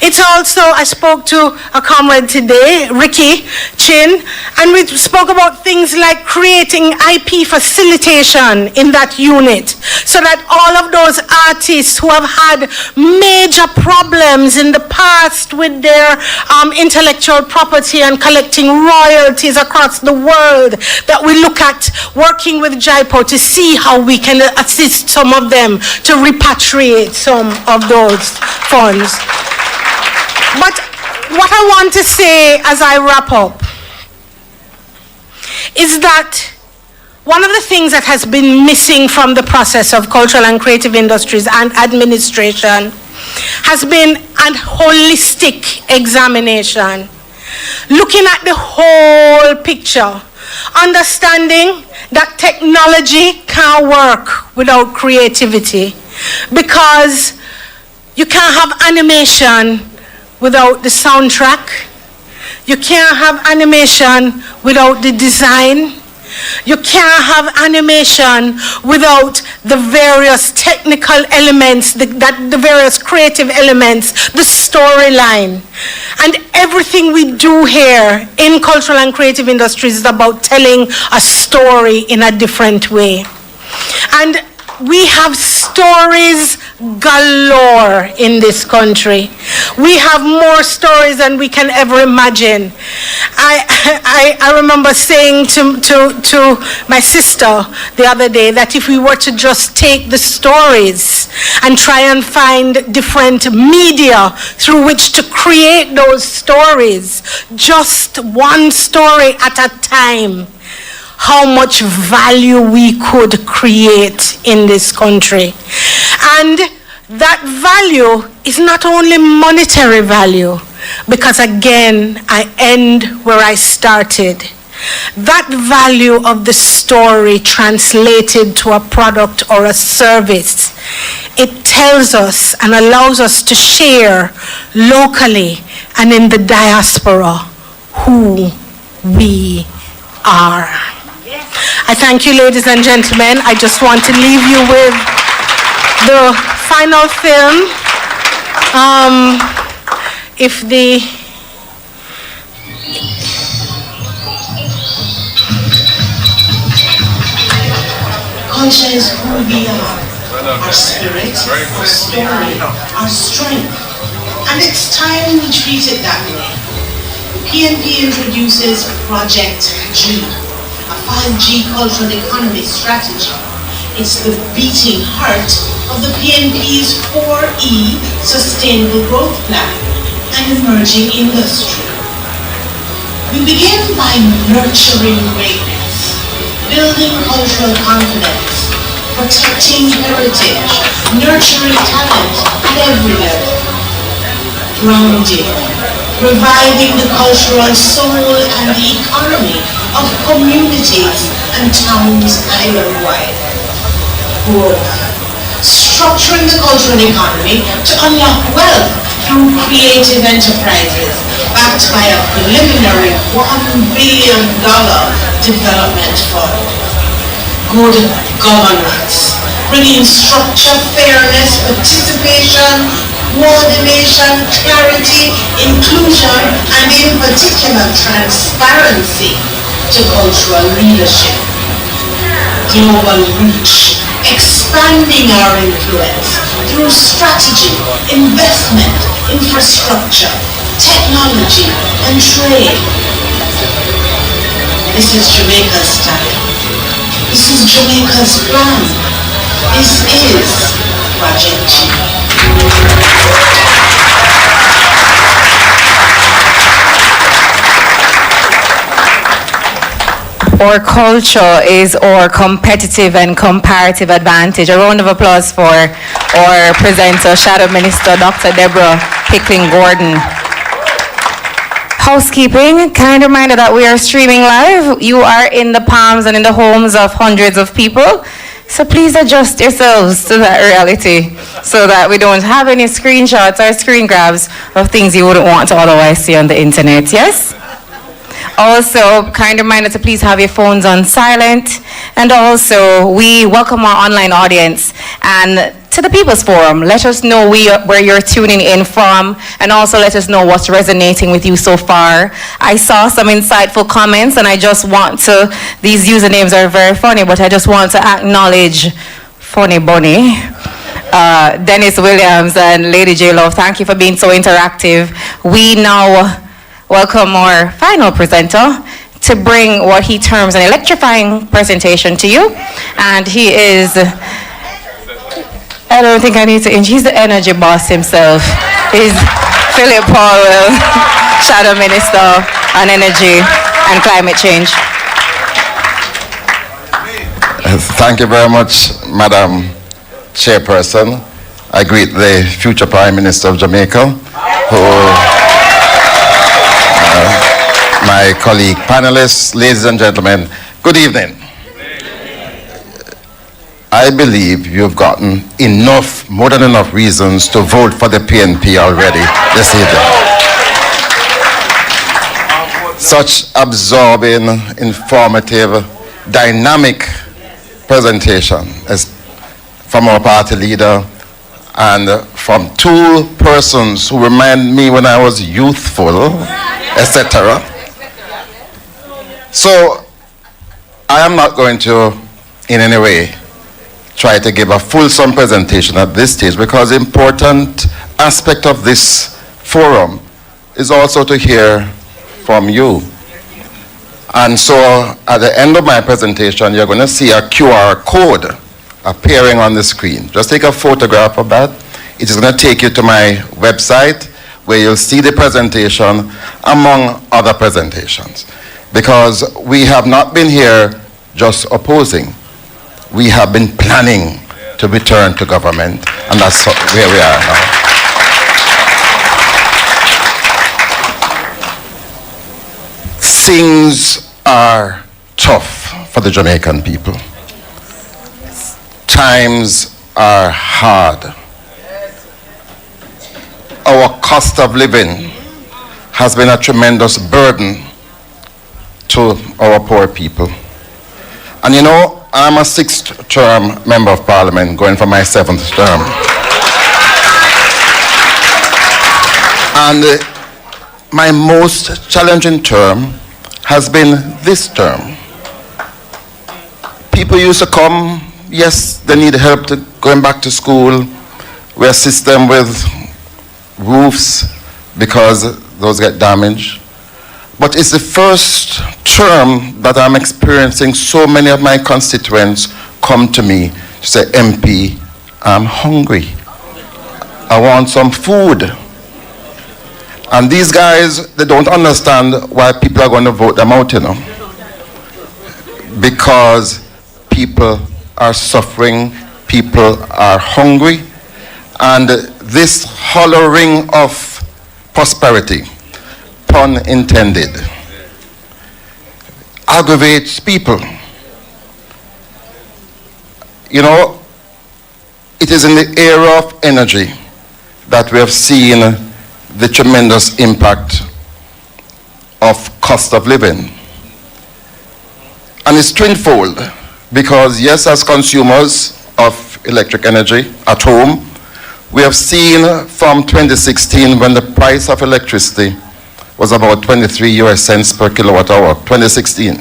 [SPEAKER 1] It's also, I spoke to a comrade today, Ricky Chin, and we spoke about things like creating IP facilitation in that unit, so that all of those artists who have had major problems in the past with their intellectual property and collecting royalties across the world, that we look at working with JIPO to see how we can assist some of them to repatriate some of those funds. But what I want to say as I wrap up is that one of the things that has been missing from the process of cultural and creative industries and administration has been a holistic examination, looking at the whole picture, understanding that technology can't work without creativity, because you can't have animation without the soundtrack. You can't have animation without the design. You can't have animation without the various technical elements, the various creative elements, the storyline. And everything we do here in cultural and creative industries is about telling a story in a different way. And we have stories galore in this country. We have more stories than we can ever imagine. I remember saying to my sister the other day that if we were to just take the stories and try and find different media through which to create those stories, just one story at a time, how much value we could create in this country. And that value is not only monetary value, because again, I end where I started. That value of the story translated to a product or a service, it tells us and allows us to share locally and in the diaspora who we are. I thank you, ladies and gentlemen. I just want to leave you with the final film.
[SPEAKER 3] Culture is who we are. Our spirit, our story, our strength. And it's time we treat it that way. PNP introduces Project G, a 5G cultural economy strategy. It's the beating heart of the PNP's 4E Sustainable Growth Plan and emerging industry. We begin by nurturing greatness, building cultural confidence, protecting heritage, nurturing talent at every level, grounding, reviving the cultural soul and the economy of communities and towns island-wide, growth, structuring the cultural economy to unlock wealth through creative enterprises backed by a preliminary $1 billion development fund. Good governance, bringing structure, fairness, participation, coordination, clarity, inclusion, and in particular transparency to cultural leadership. Global reach, expanding our influence through strategy, investment, infrastructure, technology, and trade. This is Jamaica's time. This is Jamaica's plan. This is Project G.
[SPEAKER 19] Our culture is our competitive and comparative advantage. A round of applause for our presenter, Shadow Minister Dr. Deborah Pickling-Gordon. Housekeeping, kind reminder that we are streaming live. You are in the palms and in the homes of hundreds of people. So please adjust yourselves to that reality so that we don't have any screenshots or screen grabs of things you wouldn't want to otherwise see on the internet, yes? Also, kind reminder to please have your phones on silent. And also, we welcome our online audience and to the People's Forum. Let us know where you're tuning in from, and also let us know what's resonating with you so far. I saw some insightful comments, and I just want to, these usernames are very funny, but I just want to acknowledge Funny Bunny, Dennis Williams, and Lady J Love. Thank you for being so interactive. We now welcome our final presenter to bring what he terms an electrifying presentation to you. And he is, I don't think I need to, he's the energy boss himself. He's Philip Powell, Shadow Minister on Energy and Climate Change.
[SPEAKER 4] Thank you very much, Madam Chairperson. I greet the future Prime Minister of Jamaica, my colleague panelists, ladies and gentlemen, good evening. I believe you've gotten enough, more than enough reasons to vote for the PNP already this evening. Such absorbing, informative, dynamic presentation as from our party leader and from two persons who remind me when I was youthful, etc. So I am not going to in any way try to give a fulsome presentation at this stage, because the important aspect of this forum is also to hear from you. And so at the end of my presentation, you're going to see a QR code appearing on the screen. Just take a photograph of that. It is going to take you to my website where you'll see the presentation among other presentations. Because we have not been here just opposing. We have been planning to return to government, and that's where we are now. Things are tough for the Jamaican people. Times are hard. Our cost of living has been a tremendous burden to our poor people. And you know, I'm a 6th term member of parliament, going for my 7th term. And my most challenging term has been this term. People used to come, yes, they need help to going back to school. We assist them with roofs because those get damaged. But it's the first term that I'm experiencing so many of my constituents come to me to say, MP, I'm hungry. I want some food. And these guys, they don't understand why people are going to vote them out, you know. Because people are suffering, people are hungry, and this hollow ring of prosperity, pun intended, aggravates people. You know, it is in the era of energy that we have seen the tremendous impact of cost of living. And it's twofold, because yes, as consumers of electric energy at home, we have seen from 2016, when the price of electricity was about 23 US cents per kilowatt hour, 2016,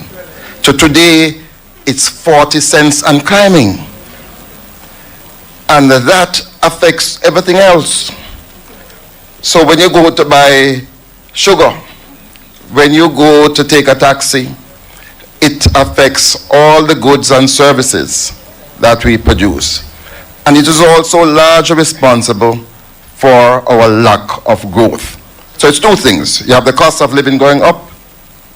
[SPEAKER 4] to today, it's 40 cents and climbing. And that affects everything else. So when you go to buy sugar, when you go to take a taxi, it affects all the goods and services that we produce. And it is also largely responsible for our lack of growth. So it's two things. You have the cost of living going up,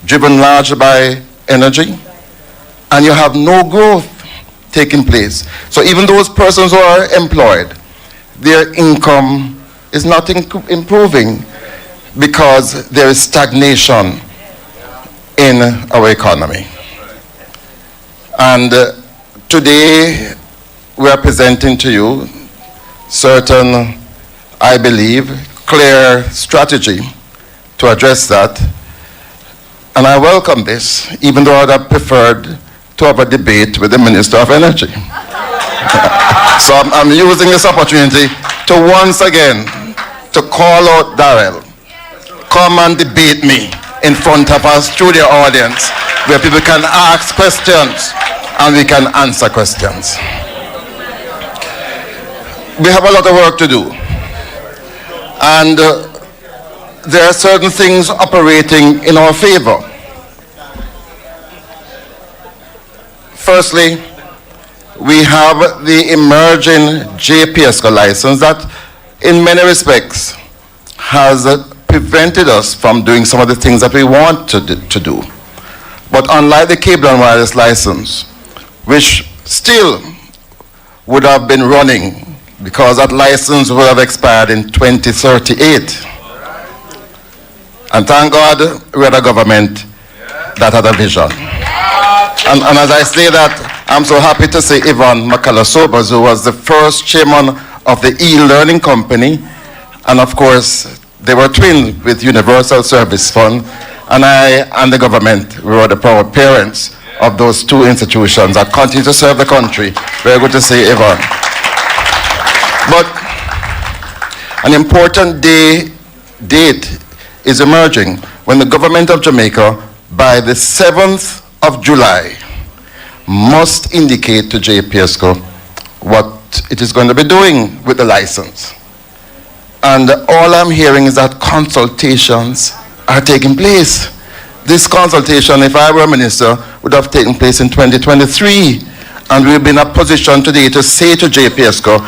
[SPEAKER 4] driven largely by energy, and you have no growth taking place. So even those persons who are employed, their income is not improving because there is stagnation in our economy. And today we are presenting to you certain, I believe, clear strategy to address that. And I welcome this, even though I'd have preferred to have a debate with the Minister of Energy. So I'm using this opportunity to once again to call out Darrell. Come and debate me in front of our studio audience where people can ask questions and we can answer questions. We have a lot of work to do. And there are certain things operating in our favor. Firstly, we have the emerging JPSCO license that in many respects has prevented us from doing some of the things that we want to do. But unlike the cable and wireless license, which still would have been running because that license would have expired in 2038. And thank God we had a government that had a vision. And as I say that, I'm so happy to say Yvonne McCullough-Sobers, who was the first chairman of the e-learning company, and of course, they were twinned with Universal Service Fund, and I and the government, we were the proud parents of those two institutions that continue to serve the country. Very good to see Yvonne. But an important date is emerging when the government of Jamaica, by the 7th of July, must indicate to JPSCO what it is going to be doing with the license. And all I'm hearing is that consultations are taking place. This consultation, if I were a minister, would have taken place in 2023. And we've been in a position today to say to JPSCO,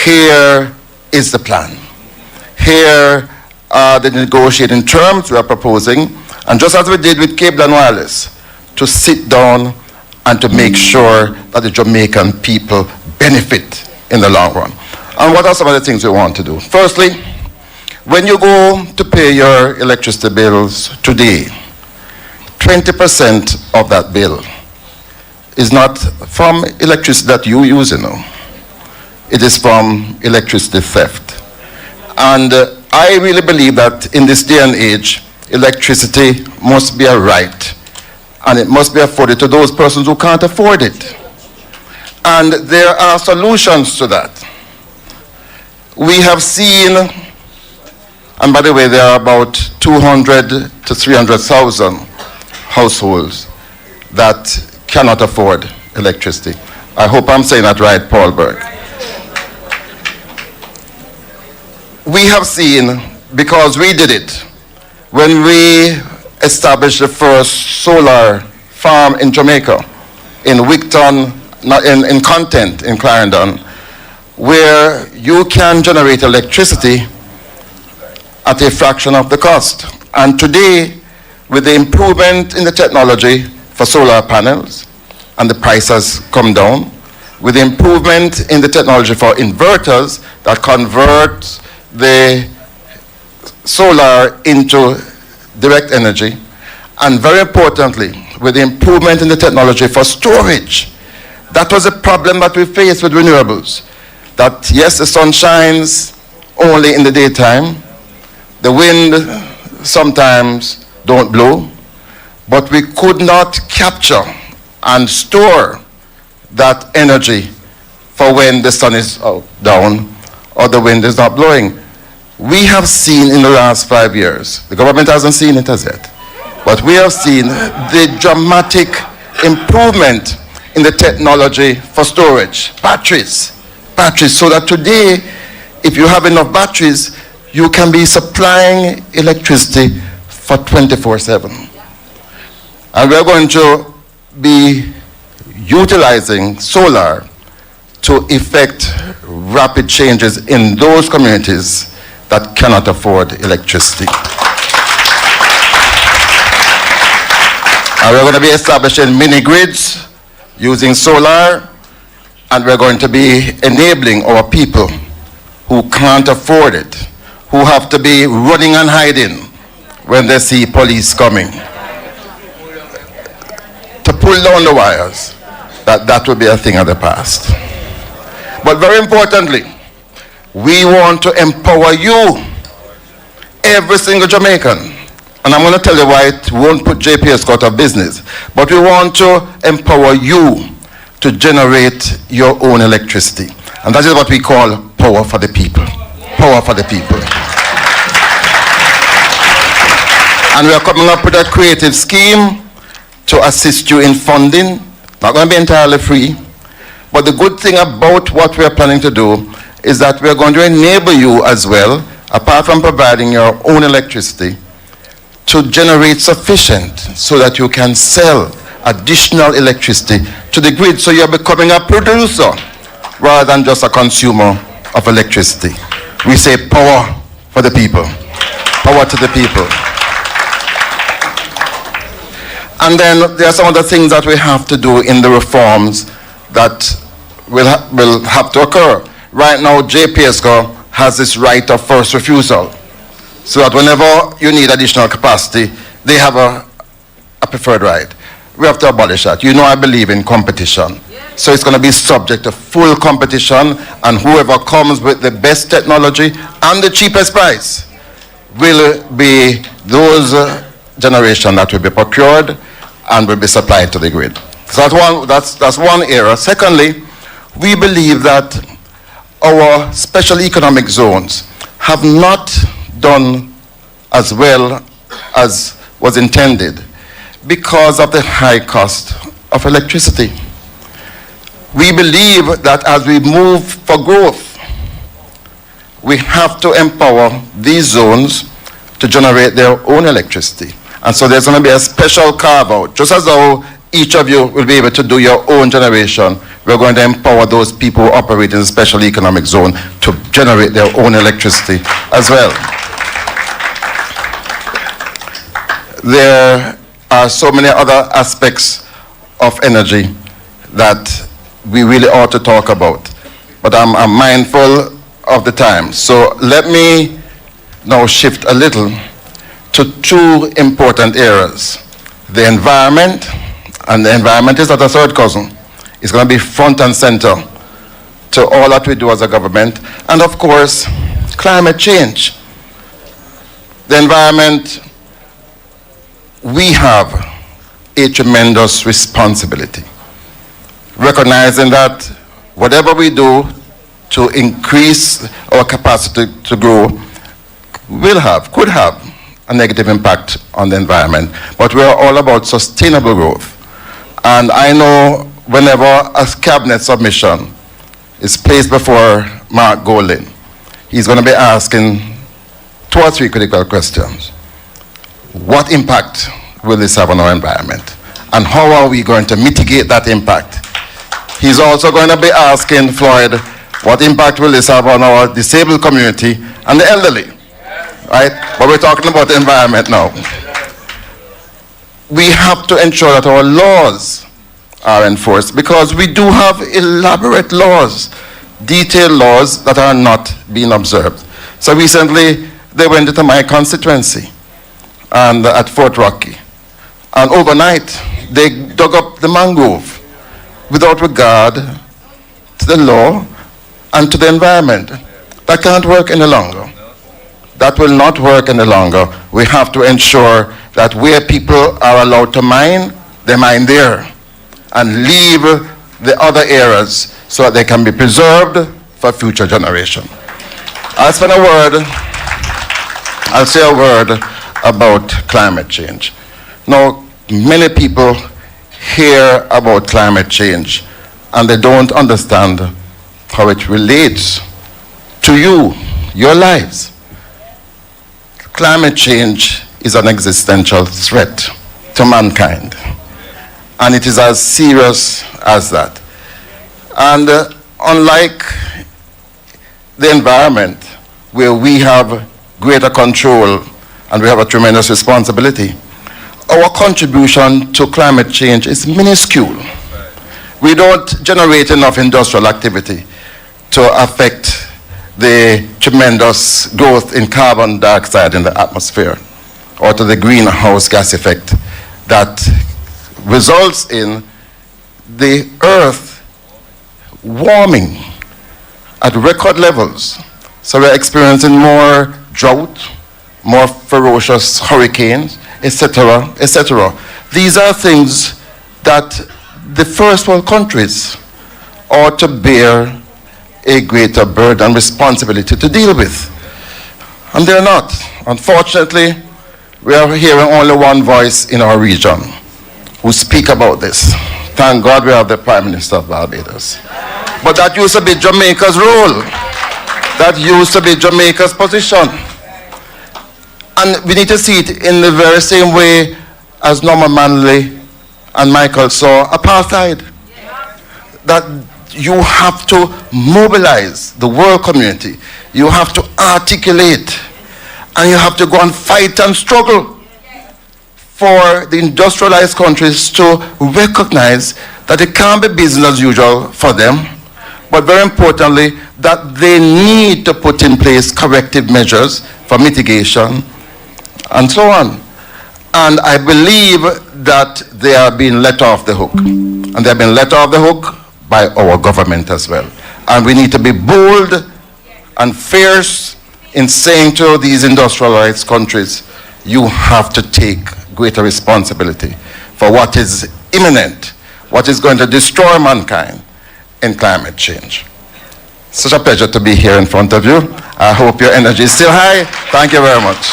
[SPEAKER 4] here is the plan. Here are the negotiating terms we are proposing. And just as we did with cable and wireless, to sit down and to make sure that the Jamaican people benefit in the long run. And what are some of the things we want to do? Firstly, when you go to pay your electricity bills today, 20% of that bill is not from electricity that you use, you know. It is from electricity theft. And I really believe that in this day and age, electricity must be a right, and it must be afforded to those persons who can't afford it. And there are solutions to that. We have seen, and by the way, there are about 200 to 300,000 households that cannot afford electricity. I hope I'm saying that right, Paul Burke. We have seen, because we did it, when we established the first solar farm in Jamaica, in Wigton, in Content, in Clarendon, where you can generate electricity at a fraction of the cost. And today, with the improvement in the technology for solar panels, and the price has come down, with the improvement in the technology for inverters that convert the solar into direct energy, and very importantly, with the improvement in the technology for storage. That was a problem that we faced with renewables. That yes, the sun shines only in the daytime, the wind sometimes don't blow, but we could not capture and store that energy for when the sun is down or the wind is not blowing. We have seen in the last 5 years, the government hasn't seen it as yet, but we have seen the dramatic improvement in the technology for storage, batteries, so that today, if you have enough batteries, you can be supplying electricity for 24/7. And we're going to be utilizing solar to effect rapid changes in those communities that cannot afford electricity. And we're going to be establishing mini grids using solar, and we're going to be enabling our people who can't afford it, who have to be running and hiding when they see police coming, to pull down the wires. That will be a thing of the past. But very importantly, we want to empower you, every single Jamaican. And I'm going to tell you why it won't put JPS out of business. But we want to empower you to generate your own electricity. And that is what we call power for the people. Power for the people. And we are coming up with a creative scheme to assist you in funding. Not going to be entirely free. But the good thing about what we are planning to do is that we are going to enable you as well, apart from providing your own electricity, to generate sufficient so that you can sell additional electricity to the grid. So you're becoming a producer rather than just a consumer of electricity. We say power for the people. Power to the people. And then there are some other things that we have to do in the reforms that will have to occur. Right now, JPSCO has this right of first refusal. So that whenever you need additional capacity, they have a preferred right. We have to abolish that. You know I believe in competition. So it's going to be subject to full competition, and whoever comes with the best technology and the cheapest price will be those generation that will be procured and will be supplied to the grid. So that's one area. Secondly, we believe that our special economic zones have not done as well as was intended because of the high cost of electricity. We believe that as we move for growth, we have to empower these zones to generate their own electricity. And so there's going to be a special carve-out. Just as though each of you will be able to do your own generation, we're going to empower those people who operate in the special economic zone to generate their own electricity as well. There are so many other aspects of energy that we really ought to talk about. But I'm mindful of the time. So let me now shift a little to two important areas. The environment, and the environment is not a third cousin. It's going to be front and center to all that we do as a government. And of course, climate change. The environment, we have a tremendous responsibility. Recognizing that whatever we do to increase our capacity to grow could have a negative impact on the environment. But we are all about sustainable growth. And I know whenever a cabinet submission is placed before Mark Golding, he's going to be asking 2 or 3 critical questions. What impact will this have on our environment? And how are we going to mitigate that impact? He's also going to be asking Floyd, what impact will this have on our disabled community and the elderly? right? But we're talking about the environment now. We have to ensure that our laws are enforced because we do have elaborate laws, detailed laws that are not being observed. So recently, they went into my constituency and at Fort Rocky. And overnight, they dug up the mangrove without regard to the law and to the environment. That can't work any longer. That will not work any longer. We have to ensure that where people are allowed to mine, they mine there and leave the other areas so that they can be preserved for future generation. I'll say a word about climate change. Now, many people hear about climate change and they don't understand how it relates to you, your lives. Climate change is an existential threat to mankind, and it is as serious as that. And unlike the environment, where we have greater control and we have a tremendous responsibility, our contribution to climate change is minuscule. We don't generate enough industrial activity to affect the tremendous growth in carbon dioxide in the atmosphere or to the greenhouse gas effect that results in the earth warming at record levels. So we're experiencing more drought, more ferocious hurricanes, etc., etc. These are things that the first world countries ought to bear a greater burden and responsibility to deal with. And they're not. Unfortunately, we are hearing only one voice in our region who speak about this. Thank God we have the Prime Minister of Barbados. But that used to be Jamaica's role. That used to be Jamaica's position. And we need to see it in the very same way as Norman Manley and Michael saw apartheid. That you have to mobilize the world community. You have to articulate. And you have to go and fight and struggle for the industrialized countries to recognize that it can't be business as usual for them, but very importantly, that they need to put in place corrective measures for mitigation and so on. And I believe that they are being let off the hook. And they have been let off the hook by our government as well. And we need to be bold and fierce in saying to these industrialized countries, you have to take greater responsibility for what is imminent, what is going to destroy mankind in climate change. Such a pleasure to be here in front of you. I hope your energy is still high. Thank you very much.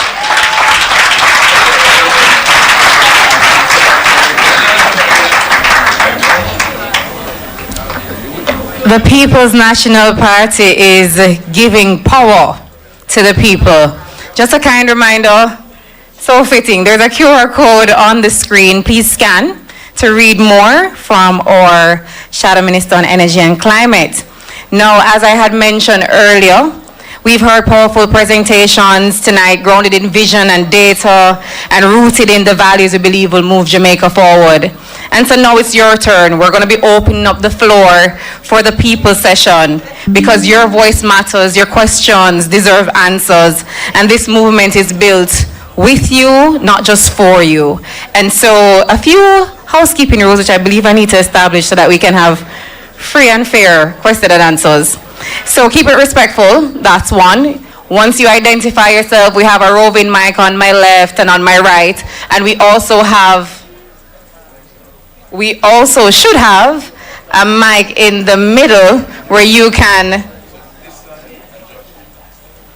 [SPEAKER 19] The People's National Party is giving power to the people. Just a kind reminder, so fitting, there's a QR code on the screen. Please scan to read more from our Shadow Minister on Energy and Climate. Now, as I had mentioned earlier, we've heard powerful presentations tonight grounded in vision and data and rooted in the values we believe will move Jamaica forward. And so now it's your turn. We're going to be opening up the floor for the people session because your voice matters, your questions deserve answers, and this movement is built with you, not just for you. And so a few housekeeping rules which I believe I need to establish so that we can have free and fair questions and answers. So keep it respectful, that's one. Once you identify yourself, we have a roving mic on my left and on my right, and we also should have a mic in the middle where you can,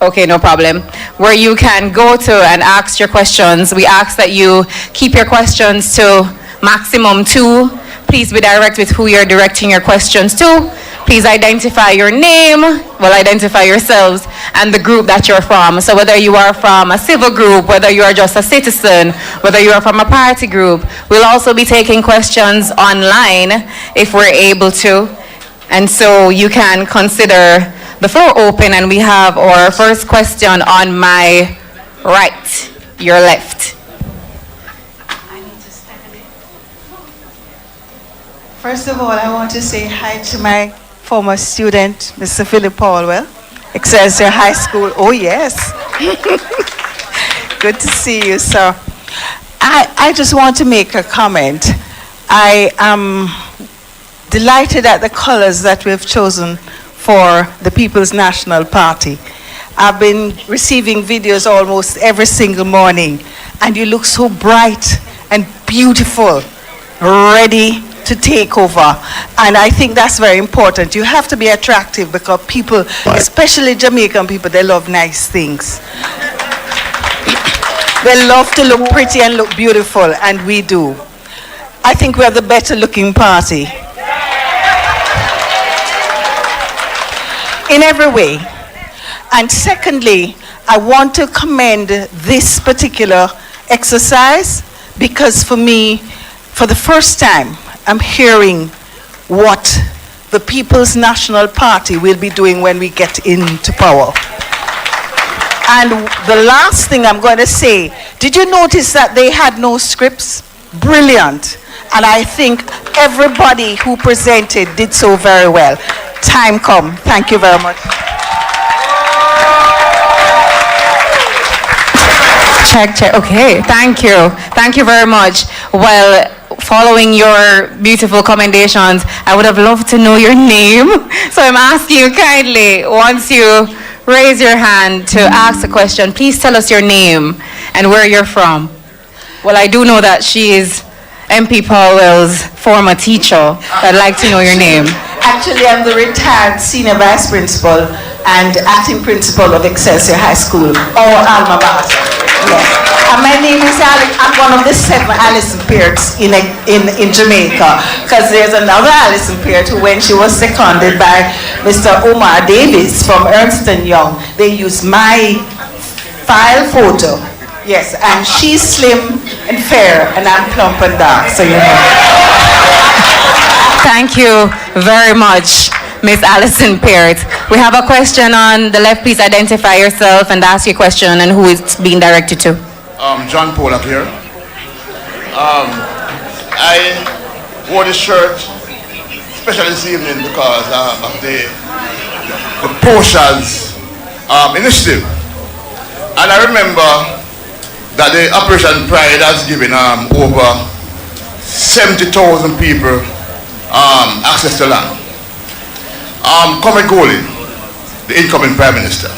[SPEAKER 19] okay, no problem, where you can go to and ask your questions. We ask that you keep your questions to maximum 2. Please be direct with who you're directing your questions to. Please identify your name, well, identify yourselves and the group that you're from. So whether you are from a civil group, whether you are just a citizen, whether you are from a party group, we'll also be taking questions online if we're able to. And so you can consider the floor open, and we have our first question on my right, your left.
[SPEAKER 11] First of all, I want to say hi to my former student, Mr. Philip Paulwell, Excelsior High School. Oh, yes. Good to see you, sir. I just want to make a comment. I am delighted at the colors that we've chosen for the People's National Party. I've been receiving videos almost every single morning, and you look so bright and beautiful, ready to take over. And I think that's very important. You have to be attractive because people, especially Jamaican people, they love nice things. They love to look pretty and look beautiful, and we do. I think we're the better looking party. In every way. And secondly, I want to commend this particular exercise because for me, for the first time, I'm hearing what the People's National Party will be doing when we get into power. And the last thing I'm going to say, did you notice that they had no scripts? Brilliant. And I think everybody who presented did so very well. Time come. Thank you very much.
[SPEAKER 19] Check. Okay, thank you. Thank you very much. Well, following your beautiful commendations, I would have loved to know your name. So I'm asking you kindly, once you raise your hand to ask a question, please tell us your name and where you're from. Well, I do know that she is MP Paulwell's former teacher. I'd like to know your name.
[SPEAKER 11] Actually, I'm the retired senior vice principal and acting principal of Excelsior High School, our alma mater. Yes. And my name is I'm one of the 7 Alison Pearts in Jamaica, because there's another Alison Peart who, when she was seconded by Mr. Omar Davis from Ernst & Young, they used my file photo. Yes, and she's slim and fair, and I'm plump and dark, so you know.
[SPEAKER 19] Thank you very much, Miss Alison Peart. We have a question on the left. Please identify yourself and ask your question and who it's being directed to.
[SPEAKER 22] John Paul up here. I wore this shirt especially this evening because of the Portia's initiative. And I remember that the Operation Pride has given over 70,000 people access to land. Comet Goley, the incoming Prime Minister,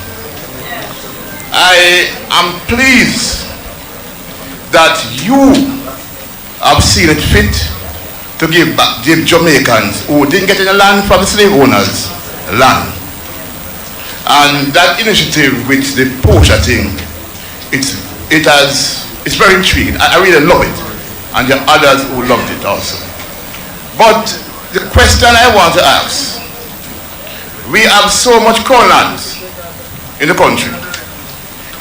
[SPEAKER 22] I am pleased that you have seen it fit to give back the Jamaicans who didn't get any land from the slave owners land. And that initiative with the Portia thing, it's very intriguing. I really love it, and there are others who loved it also. But the question I want to ask, we have so much crown lands in the country.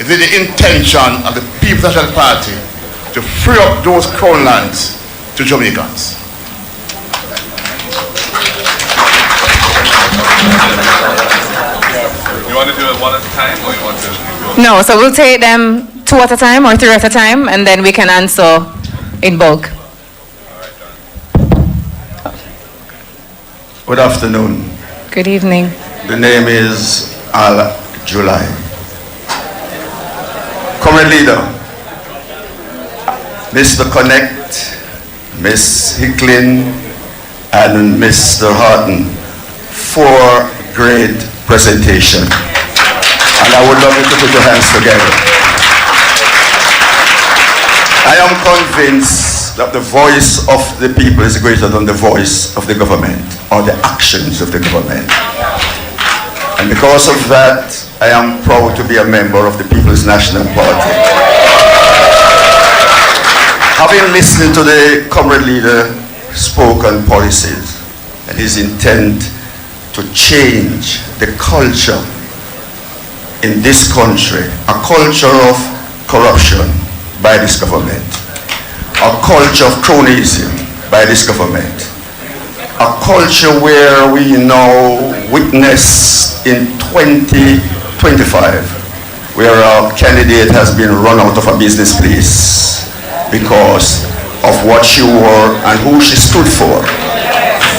[SPEAKER 22] Is it the intention of the People's National Party to free up those crown lands to Jamaicans?
[SPEAKER 8] You want to do it one at a time, or you want to?
[SPEAKER 19] No, so we'll take them 2 at a time or 3 at a time, and then we can answer in bulk.
[SPEAKER 23] Good afternoon.
[SPEAKER 19] Good evening.
[SPEAKER 23] The name is Al July. Current leader, Mr. Connect, Miss Hicklin, and Mr. Harton, for great presentation. And I would love you to put your hands together. I am convinced that the voice of the people is greater than the voice of the government or the actions of the government. And because of that, I am proud to be a member of the People's National Party. Having listened to the comrade leader spoken policies and his intent to change the culture in this country, a culture of corruption by this government, a culture of cronyism by this government, a culture where we now witness in 2025 where a candidate has been run out of a business place because of what she wore and who she stood for.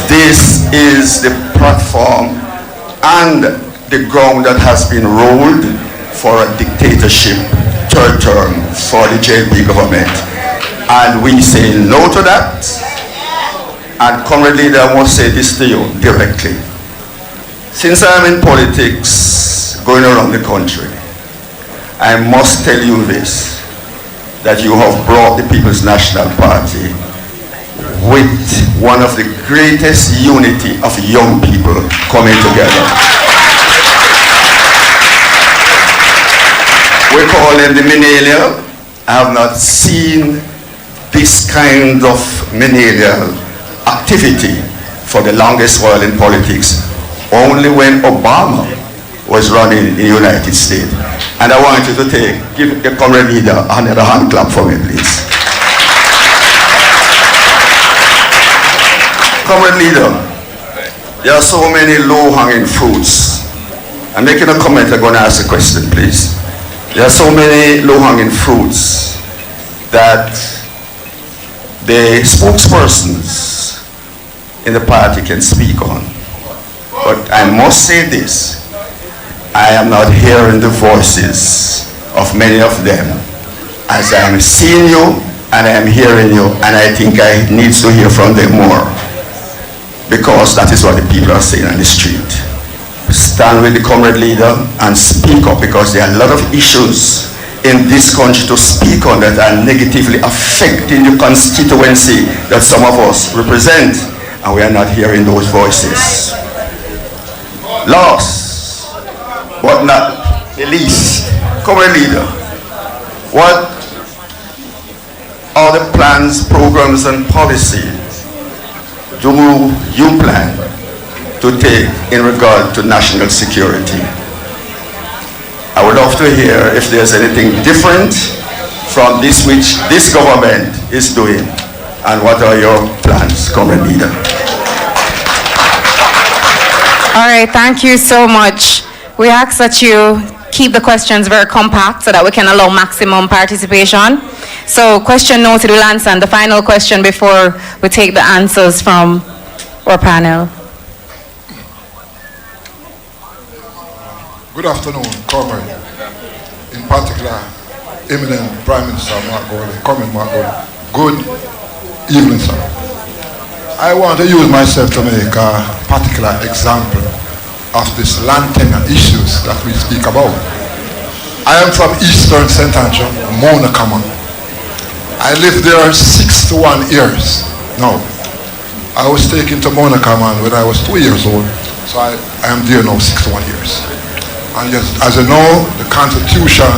[SPEAKER 23] This is the platform and the ground that has been rolled for a dictatorship, third term for the JLP government. And we say no to that. And Comrade Leader, I want to say this to you directly. Since I'm in politics, going around the country, I must tell you this, that you have brought the People's National Party with one of the greatest unity of young people coming together. We call them the Millennial. I have not seen this kind of millennial activity for the longest while in politics, only when Obama was running in the United States. And I want you to give the Comrade Leader another hand clap for me, please. Comrade Leader, there are so many low-hanging fruits. I'm making a comment, I'm going to ask a question, please. There are so many low-hanging fruits that the spokespersons in the party can speak on. But I must say this, I am not hearing the voices of many of them as I am seeing you and I am hearing you, and I think I need to hear from them more, because that is what the people are saying on the street. Stand with the Comrade Leader and speak up, because there are a lot of issues in this country to speak on that are negatively affecting the constituency that some of us represent, and we are not hearing those voices. Last but not the least, Comrade Leader, what are the plans, programs, and policies do you plan to take in regard to national security? I would love to hear if there's anything different from this which this government is doing, and what are your plans, Comrade Leader?
[SPEAKER 19] All right, thank you so much. We ask that you keep the questions very compact so that we can allow maximum participation. So question noted, we'll answer, and the final question before we take the answers from our panel.
[SPEAKER 10] Good afternoon, Comrade. In particular, eminent Prime Minister Mark Gordon, Comrade Mark Gordon. Good evening, sir. I want to use myself to make a particular example of this land tenure issues that we speak about. I am from Eastern St. Andrew, Mona Common. I lived there 61 years. Now, I was taken to Mona Common when I was 2 years old, so I am there now 61 years. And just, as you know, the Constitution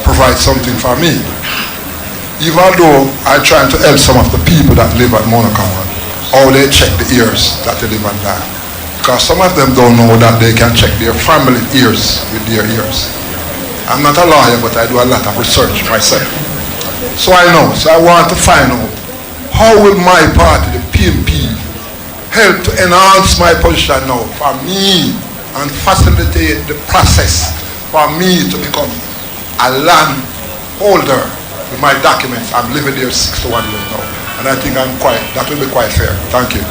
[SPEAKER 10] provides something for me. Even though I try to help some of the people that live at Mona Common, how they check the ears that they live on that. Because some of them don't know that they can check their family ears with their ears. I'm not a lawyer, but I do a lot of research myself. So I know, so I want to find out, how will my party, the PNP, help to enhance my position now for me and facilitate the process for me to become a land holder with my documents. I'm living there 61 years now, and I think that will be quite fair. Thank you.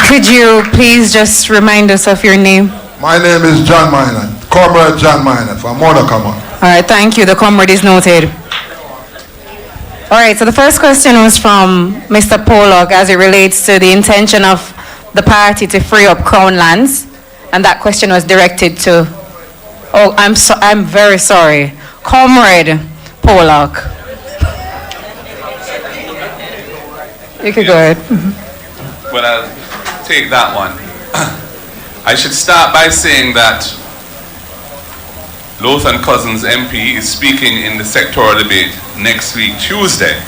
[SPEAKER 19] Could you please just remind us of your name?
[SPEAKER 10] My name is John Minot, Comrade John Minot from Mona Common.
[SPEAKER 19] All right, thank you. The comrade is noted. All right, so the first question was from Mr. Pollock as it relates to the intention of the party to free up Crown lands, and that question was directed to, I'm very sorry, Comrade Pollock. You could go ahead.
[SPEAKER 8] Well, I'll take that one. I should start by saying that Lothan Cousins MP is speaking in the sectoral debate next week, Tuesday,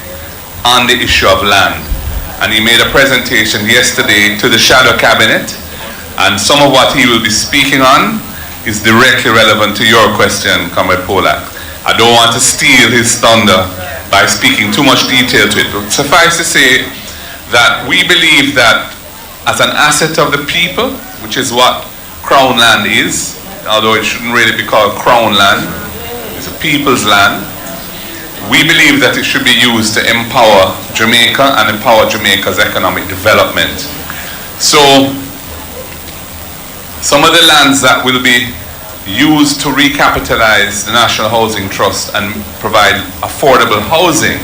[SPEAKER 8] on the issue of land. And he made a presentation yesterday to the shadow cabinet, and some of what he will be speaking on is directly relevant to your question, Comrade Polak. I don't want to steal his thunder by speaking too much detail to it, but suffice to say that we believe that as an asset of the people, which is what Crown land is, although it shouldn't really be called crown land, it's a people's land. We believe that it should be used to empower Jamaica and empower Jamaica's economic development. So, some of the lands that will be used to recapitalize the National Housing Trust and provide affordable housing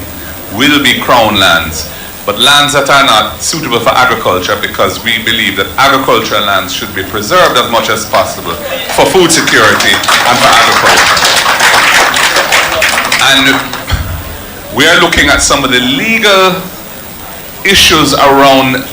[SPEAKER 8] will be crown lands, but lands that are not suitable for agriculture, because we believe that agricultural lands should be preserved as much as possible for food security and for agriculture. And we are looking at some of the legal issues around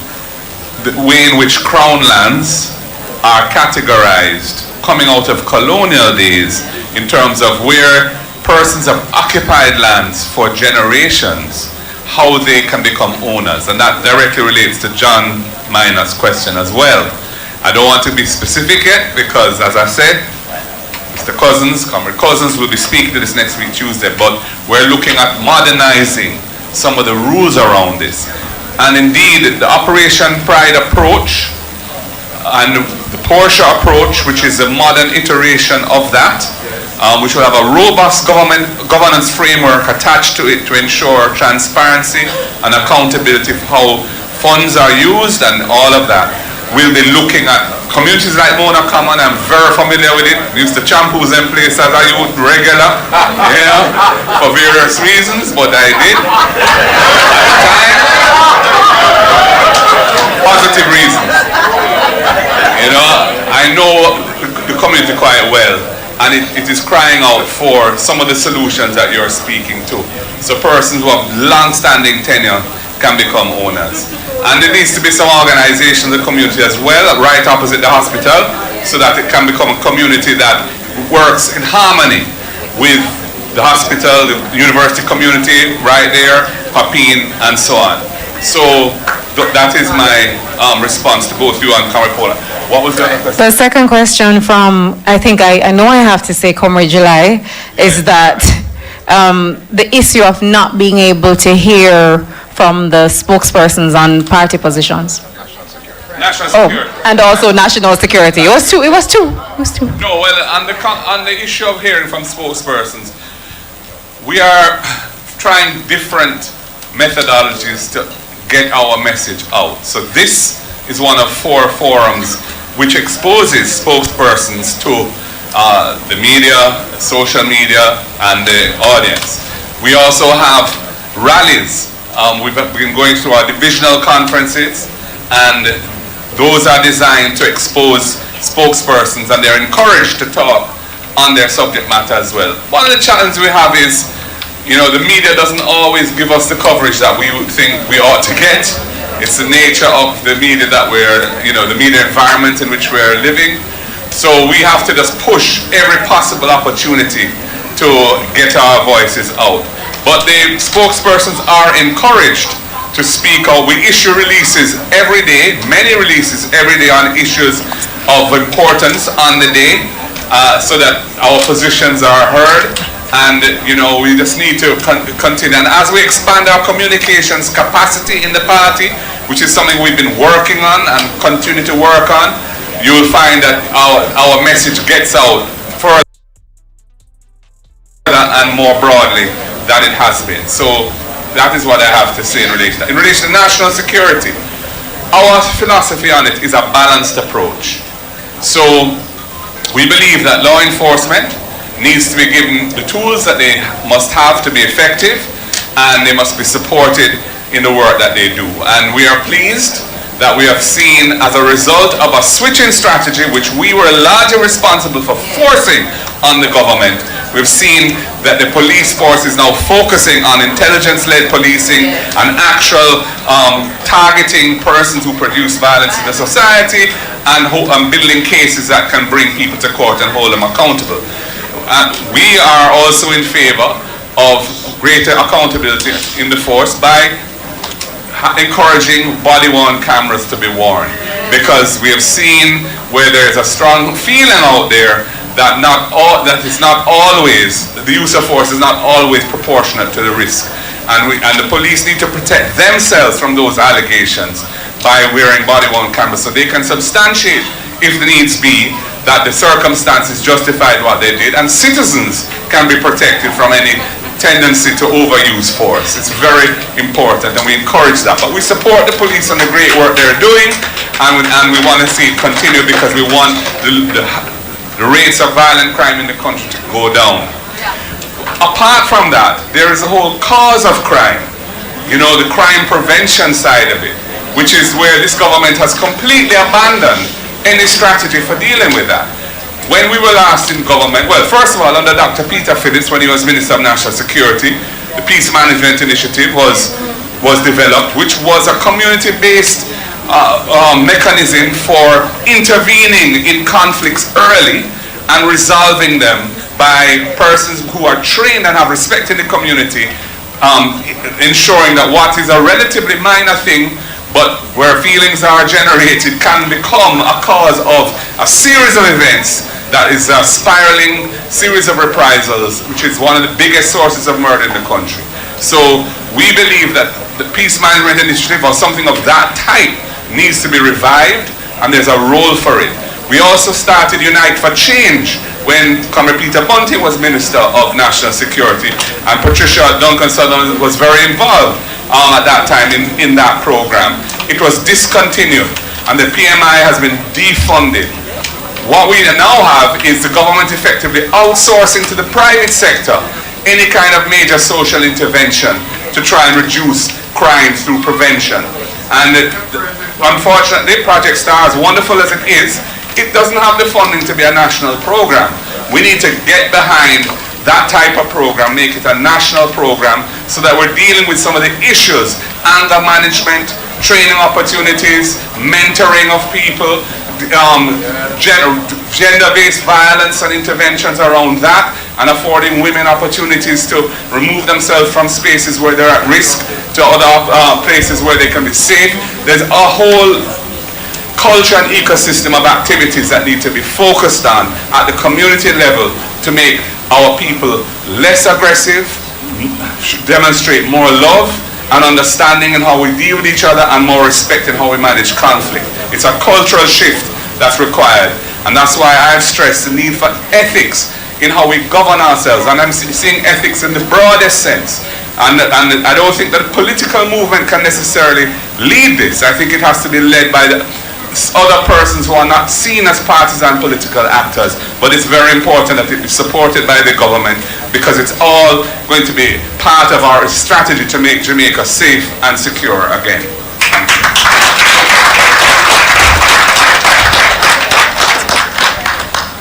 [SPEAKER 8] the way in which crown lands are categorized coming out of colonial days, in terms of where persons have occupied lands for generations, how they can become owners. And that directly relates to John Minor's question as well. I don't want to be specific yet, because as I said, Mr. Cousins, Comrade Cousins, will be speaking to this next week, Tuesday, but we're looking at modernizing some of the rules around this. And indeed, the Operation Pride approach and the Porsche approach, which is a modern iteration of that, which will have a robust governance framework attached to it to ensure transparency and accountability for how funds are used and all of that. We'll be looking at communities like Mona Common. I'm very familiar with it. We used to champus in place as a youth regular, for various reasons, but I did at the time. Positive reasons. I know the community quite well, and it is crying out for some of the solutions that you're speaking to. So persons who have long-standing tenure can become owners. And there needs to be some organization in the community as well, right opposite the hospital, so that it can become a community that works in harmony with the hospital, the university community right there, Papine, and so on. So that is my response to both you and Comrade Paula. What was the other question?
[SPEAKER 19] The second question from, I think I know I have to say Comrade July, is that the issue of not being able to hear from the spokespersons on party positions.
[SPEAKER 8] National security.
[SPEAKER 19] And also national security. It was two.
[SPEAKER 8] No, well, on the issue of hearing from spokespersons, we are trying different methodologies to get our message out. So this is one of 4 forums which exposes spokespersons to the media, social media, and the audience. We also have rallies. We've been going through our divisional conferences, and those are designed to expose spokespersons, and they're encouraged to talk on their subject matter as well. One of the challenges we have is, the media doesn't always give us the coverage that we would think we ought to get. It's the nature of the media that the media environment in which we're living. So we have to just push every possible opportunity to get our voices out. But the spokespersons are encouraged to speak out. We issue releases every day, many releases every day on issues of importance on the day, so that our positions are heard. And we just need to continue. And as we expand our communications capacity in the party, which is something we've been working on and continue to work on, you will find that our message gets out further and more broadly than it has been. So that is what I have to say in relation to national security. Our philosophy on it is a balanced approach. So we believe that law enforcement needs to be given the tools that they must have to be effective, and they must be supported in the work that they do. And we are pleased that we have seen, as a result of a switching strategy, which we were largely responsible for forcing on the government, we've seen that the police force is now focusing on intelligence-led policing and actual targeting persons who produce violence in the society, and building cases that can bring people to court and hold them accountable. We are also in favor of greater accountability in the force by encouraging body-worn cameras to be worn, because we have seen where there is a strong feeling out there that it's not always, the use of force is not always proportionate to the risk, and the police need to protect themselves from those allegations by wearing body-worn cameras, so they can substantiate, if the needs be, that the circumstances justified what they did, and citizens can be protected from any tendency to overuse force. It's very important, and we encourage that. But we support the police and the great work they're doing, and we want to see it continue because we want the rates of violent crime in the country to go down. Apart from that, there is a whole cause of crime, you know, the crime prevention side of it, which is where this government has completely abandoned any strategy for dealing with that. When we were last in government, well, first of all, under Dr. Peter Phillips, when he was Minister of National Security, the Peace Management Initiative was developed, which was a community-based mechanism for intervening in conflicts early and resolving them by persons who are trained and have respect in the community, ensuring that what is a relatively minor thing, but where feelings are generated, can become a cause of a series of events that is a spiraling series of reprisals, which is one of the biggest sources of murder in the country. So we believe that the Peace Management Initiative or something of that type needs to be revived, and there's a role for it. We also started Unite for Change when Comrade Peter Bunty was Minister of National Security, and Patricia Duncan Sutherland was very involved at that time in that program. It was discontinued, and the PMI has been defunded. What we now have is the government effectively outsourcing to the private sector any kind of major social intervention to try and reduce crime through prevention. And unfortunately, Project STAR, as wonderful as it is, it doesn't have the funding to be a national program. We need to get behind that type of program, make it a national program, so that we're dealing with some of the issues, anger management, training opportunities, mentoring of people, gender-based violence and interventions around that, and affording women opportunities to remove themselves from spaces where they're at risk to other places where they can be safe. There's a whole culture and ecosystem of activities that need to be focused on at the community level to make our people less aggressive, demonstrate more love and understanding in how we deal with each other, and more respect in how we manage conflict. It's a cultural shift that's required, and that's why I've stressed the need for ethics in how we govern ourselves, and I'm seeing ethics in the broadest sense. And I don't think that a political movement can necessarily lead this. I think it has to be led by the other persons who are not seen as partisan political actors, but it's very important that it be supported by the government, because it's all going to be part of our strategy to make Jamaica safe and secure again.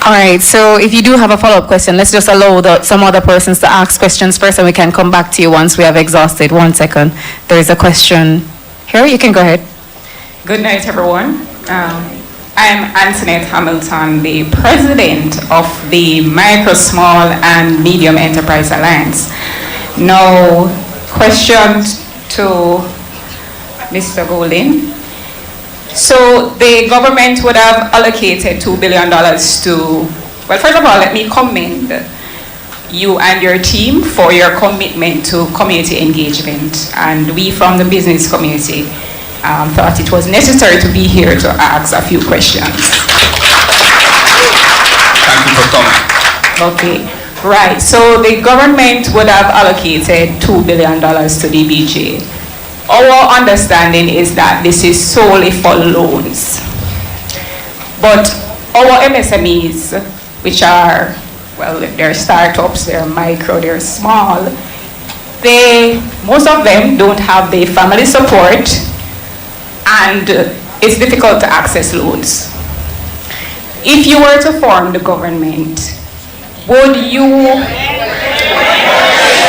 [SPEAKER 19] All right, so if you do have a follow-up question, let's just allow some other persons to ask questions first, and we can come back to you once we have exhausted. 1 second. There is a question here. You can go ahead.
[SPEAKER 12] Good night, everyone. I'm Antoinette Hamilton, the president of the Micro, Small and Medium Enterprise Alliance. Now, question to Mr. Golding. So the government would have allocated $2 billion to, well, first of all, let me commend you and your team for your commitment to community engagement. And we from the business community thought it was necessary to be here to ask a few questions.
[SPEAKER 8] Thank you for coming.
[SPEAKER 12] Okay, right. So the government would have allocated $2 billion to DBJ. Our understanding is that this is solely for loans. But our MSMEs, which are, well, they're startups, they're micro, they're small, most of them don't have the family support, and it's difficult to access loans. If you were to form the government, would you...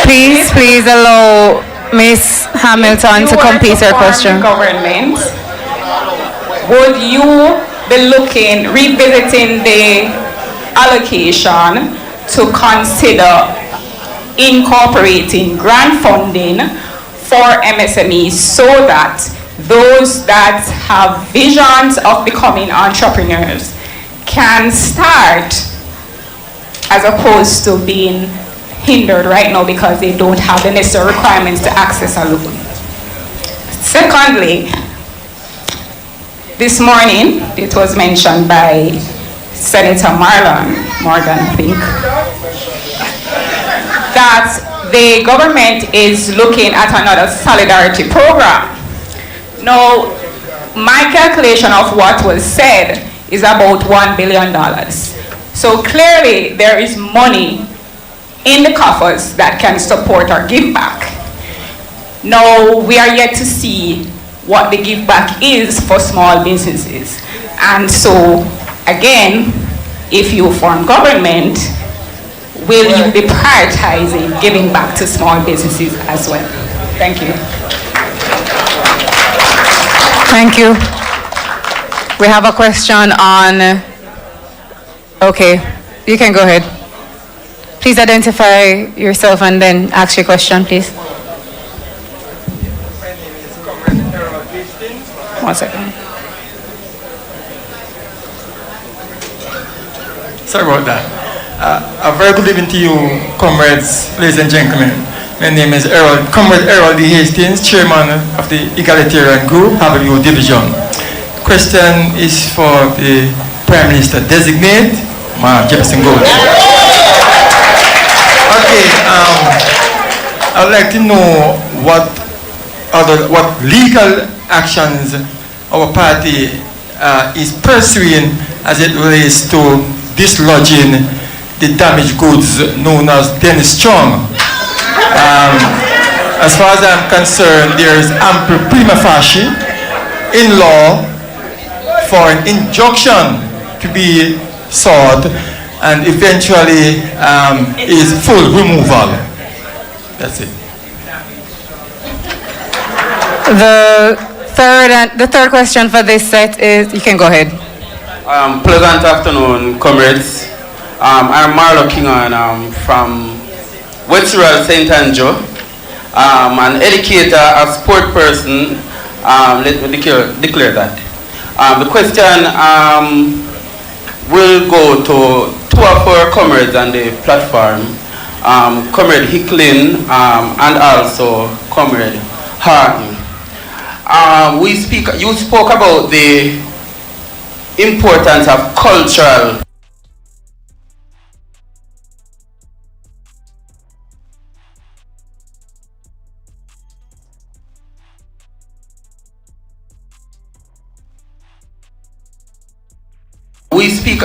[SPEAKER 19] Please allow Ms. Hamilton to complete her question.
[SPEAKER 12] Government, would you be revisiting the allocation to consider incorporating grant funding for MSMEs so that those that have visions of becoming entrepreneurs can start, as opposed to being hindered right now because they don't have the necessary requirements to access a loan? Secondly, this morning it was mentioned by Senator Marlon Morgan, I think, that the government is looking at another solidarity program. Now, my calculation of what was said is about $1 billion. So clearly there is money in the coffers that can support our give back. Now, we are yet to see what the give back is for small businesses. And so, again, if you form government, will you be prioritizing giving back to small businesses as well? Thank you.
[SPEAKER 19] Thank you. We have a question on, okay, you can go ahead. Please identify yourself and then ask your question, please. 1 second.
[SPEAKER 6] Sorry about that. A very good evening to you, comrades, ladies and gentlemen. My name is Comrade Errol D. Hastings, Chairman of the Egalitarian Group, Harvard Division. Question is for the Prime Minister Designate, Jefferson Gold. Okay, I'd like to know what legal actions our party is pursuing as it relates to dislodging the damaged goods known as Dennis Strong. As far as I'm concerned, there is ample prima facie in law for an injunction to be sought and eventually is full removal. That's it.
[SPEAKER 19] The third question for this set is, you can go ahead.
[SPEAKER 13] Pleasant afternoon, comrades. I'm Marlo Kingan from West Rural St. Andrew. An educator, a sport person. Let me declare that. The question will go to two of our comrades on the platform, Comrade Hicklin and also Comrade Harton. You spoke about the importance of cultural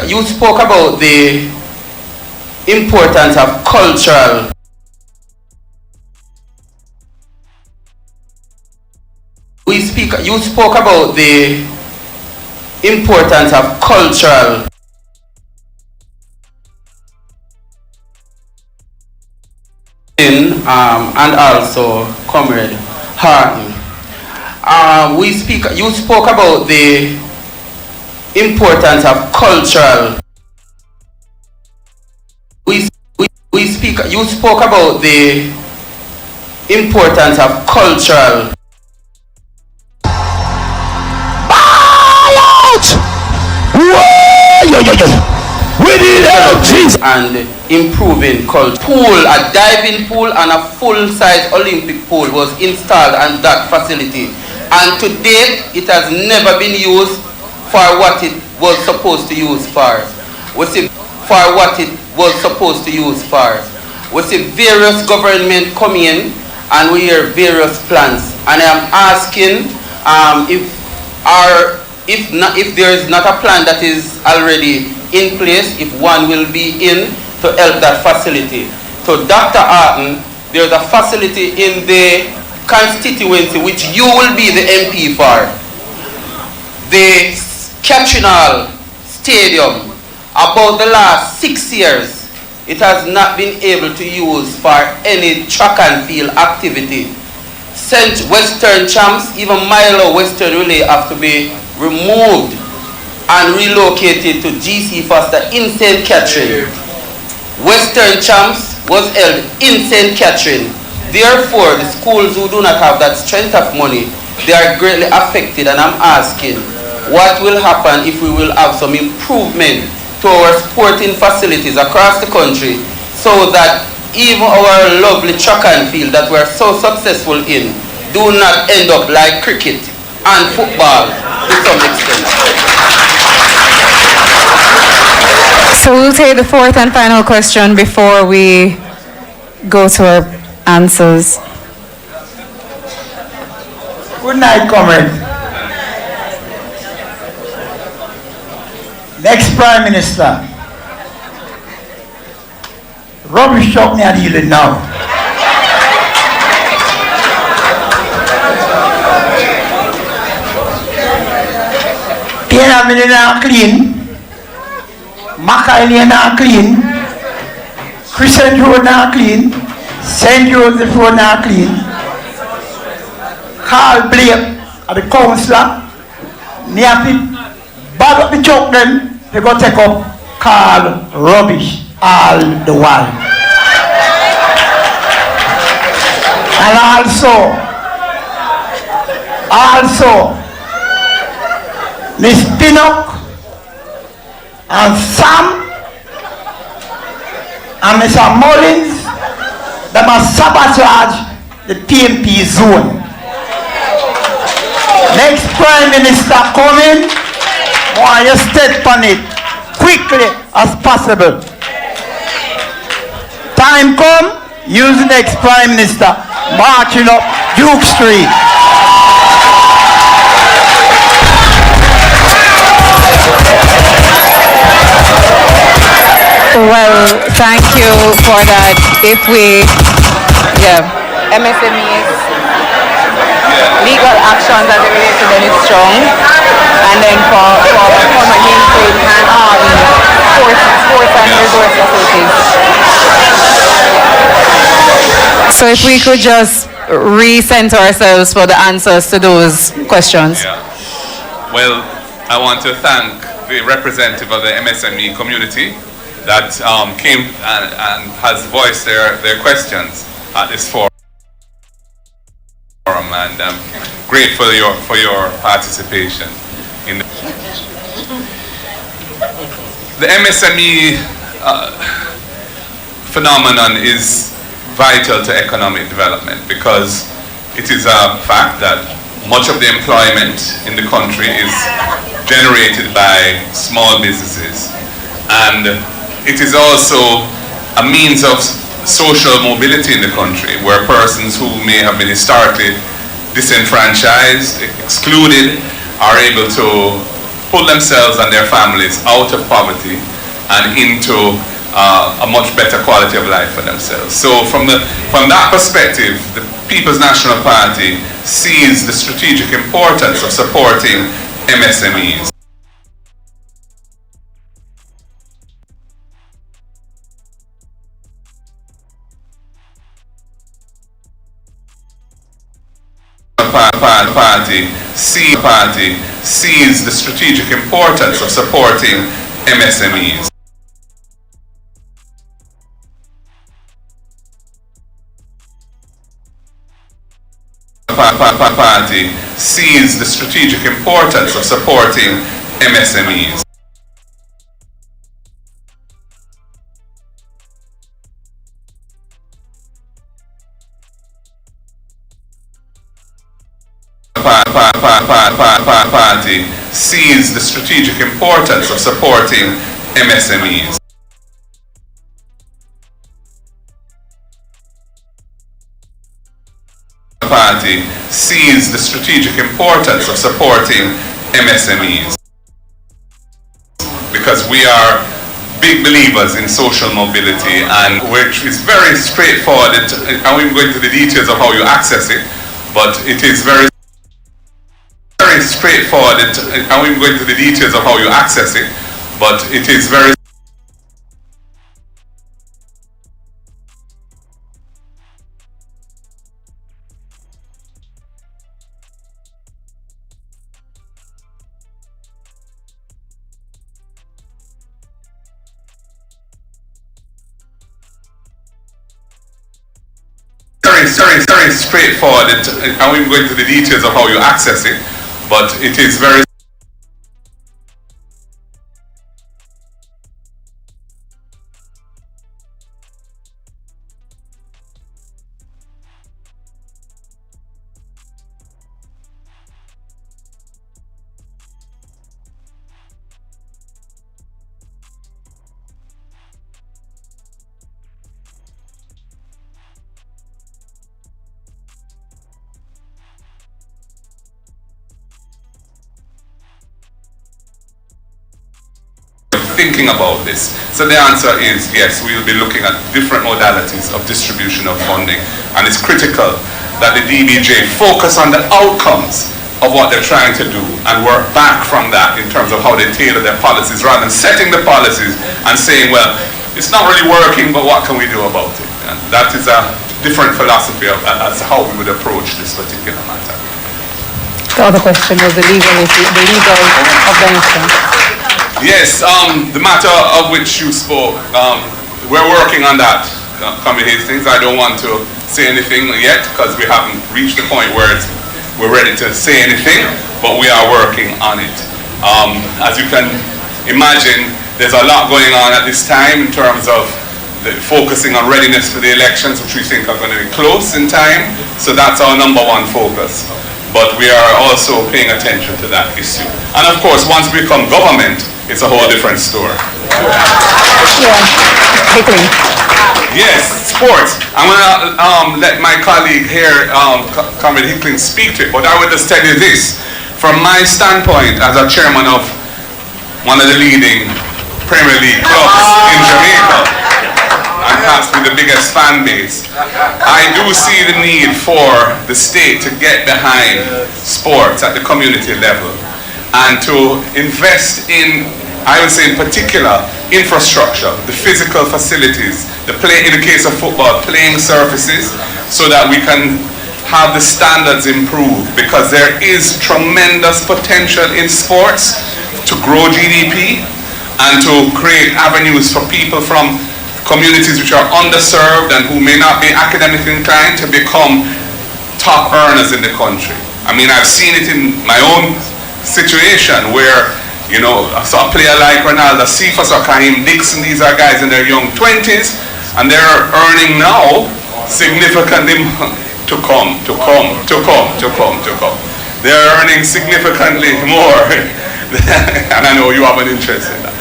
[SPEAKER 13] You spoke about the importance of cultural You spoke about the importance of cultural and also Comrade Harton. You spoke about the importance of cultural. You spoke about the importance of cultural.
[SPEAKER 16] We need help, Jesus.
[SPEAKER 13] And improving culture. A diving pool and a full-size Olympic pool was installed at that facility. And to date, it has never been used for what it was supposed to use for. We see various government come in and we hear various plans. And I am asking if there is not a plan that is already in place, if one will be in to help that facility. So Dr. Arton, there is a facility in the constituency which you will be the MP for. The Catherine Hall Stadium, about the last 6 years, it has not been able to use for any track and field activity. St. Western Champs, even Milo Western Relay have to be removed and relocated to GC Foster in St. Catherine. Western Champs was held in St. Catherine. Therefore, the schools who do not have that strength of money, they are greatly affected, and I'm asking, what will happen if we will have some improvement to our sporting facilities across the country so that even our lovely track and field that we're so successful in do not end up like cricket and football to some extent.
[SPEAKER 12] So we'll take the fourth and final question before we go to our answers.
[SPEAKER 5] Good night, comrade. Next Prime Minister. Rubbish truck me are dealing now. Tiena mini na clean. Macailin na clean. Crescent Road na clean. St. Joseph Road na clean. Carl Plea at the councillor. Near people bag up the truck then they go take up Carl rubbish all the while. And also Miss Pinnock and Sam and Mr. Mullins, they must sabotage the PMP zone. Next Prime Minister coming, want you step on it quickly as possible. Time come, use the next Prime Minister marching up Duke Street.
[SPEAKER 12] Well, thank you for that. If we, MSMEs, legal actions as it relates to them is strong, and then for mainstream and sports and resort facilities. So if we could just recenter ourselves for the answers to those questions.
[SPEAKER 8] Yeah. Well, I want to thank the representative of the MSME community that came and has voiced their questions at this forum, and I'm grateful for your participation in the MSME phenomenon is vital to economic development because it is a fact that much of the employment in the country is generated by small businesses, and it is also a means of social mobility in the country where persons who may have been historically disenfranchised, excluded, are able to pull themselves and their families out of poverty and into a much better quality of life for themselves. So from that perspective, the People's National Party sees the strategic importance of supporting MSMEs. Party sees the strategic importance of supporting MSMEs. Party sees the strategic importance of supporting MSMEs. Party sees the strategic importance of supporting MSMEs. Party sees the strategic importance of supporting MSMEs because we are big believers in social mobility, and which is very straightforward. I won't go into the details of how you access it, but it is very straightforward. I won't go into the details of how you access it, but it is very straightforward. I won't go into the details of how you access it, but it is very thinking about this? So the answer is yes, we will be looking at different modalities of distribution of funding, and it's critical that the DBJ focus on the outcomes of what they're trying to do and work back from that in terms of how they tailor their policies, rather than setting the policies and saying, well, it's not really working, but what can we do about it? And that is a different philosophy as to how we would approach this particular matter.
[SPEAKER 7] The other question was the legal issue, the legal of the instance.
[SPEAKER 8] Yes, the matter of which you spoke, we're working on that, Committee Hastings. I don't want to say anything yet because we haven't reached the point where we're ready to say anything, but we are working on it. As you can imagine, there's a lot going on at this time in terms of focusing on readiness for the elections, which we think are going to be close in time. So that's our number one focus. But we are also paying attention to that issue. And of course, once we become government, it's a whole different story. Yes, sports. I'm going to let my colleague here, Comrade Hickling, speak to it, but I would just tell you this. From my standpoint as a chairman of one of the leading Premier League clubs in Jamaica, and perhaps with the biggest fan base, I do see the need for the state to get behind sports at the community level and to invest in, I would say in particular, infrastructure, the physical facilities, in the case of football, playing surfaces, so that we can have the standards improved, because there is tremendous potential in sports to grow GDP and to create avenues for people from communities which are underserved and who may not be academically inclined to become top earners in the country. I mean, I've seen it in my own situation where, you know, I saw a player like Ronaldo, Cephas or Kaheem Dixon. These are guys in their young 20s, and they're earning now significantly They're earning significantly more, and I know you have an interest in that.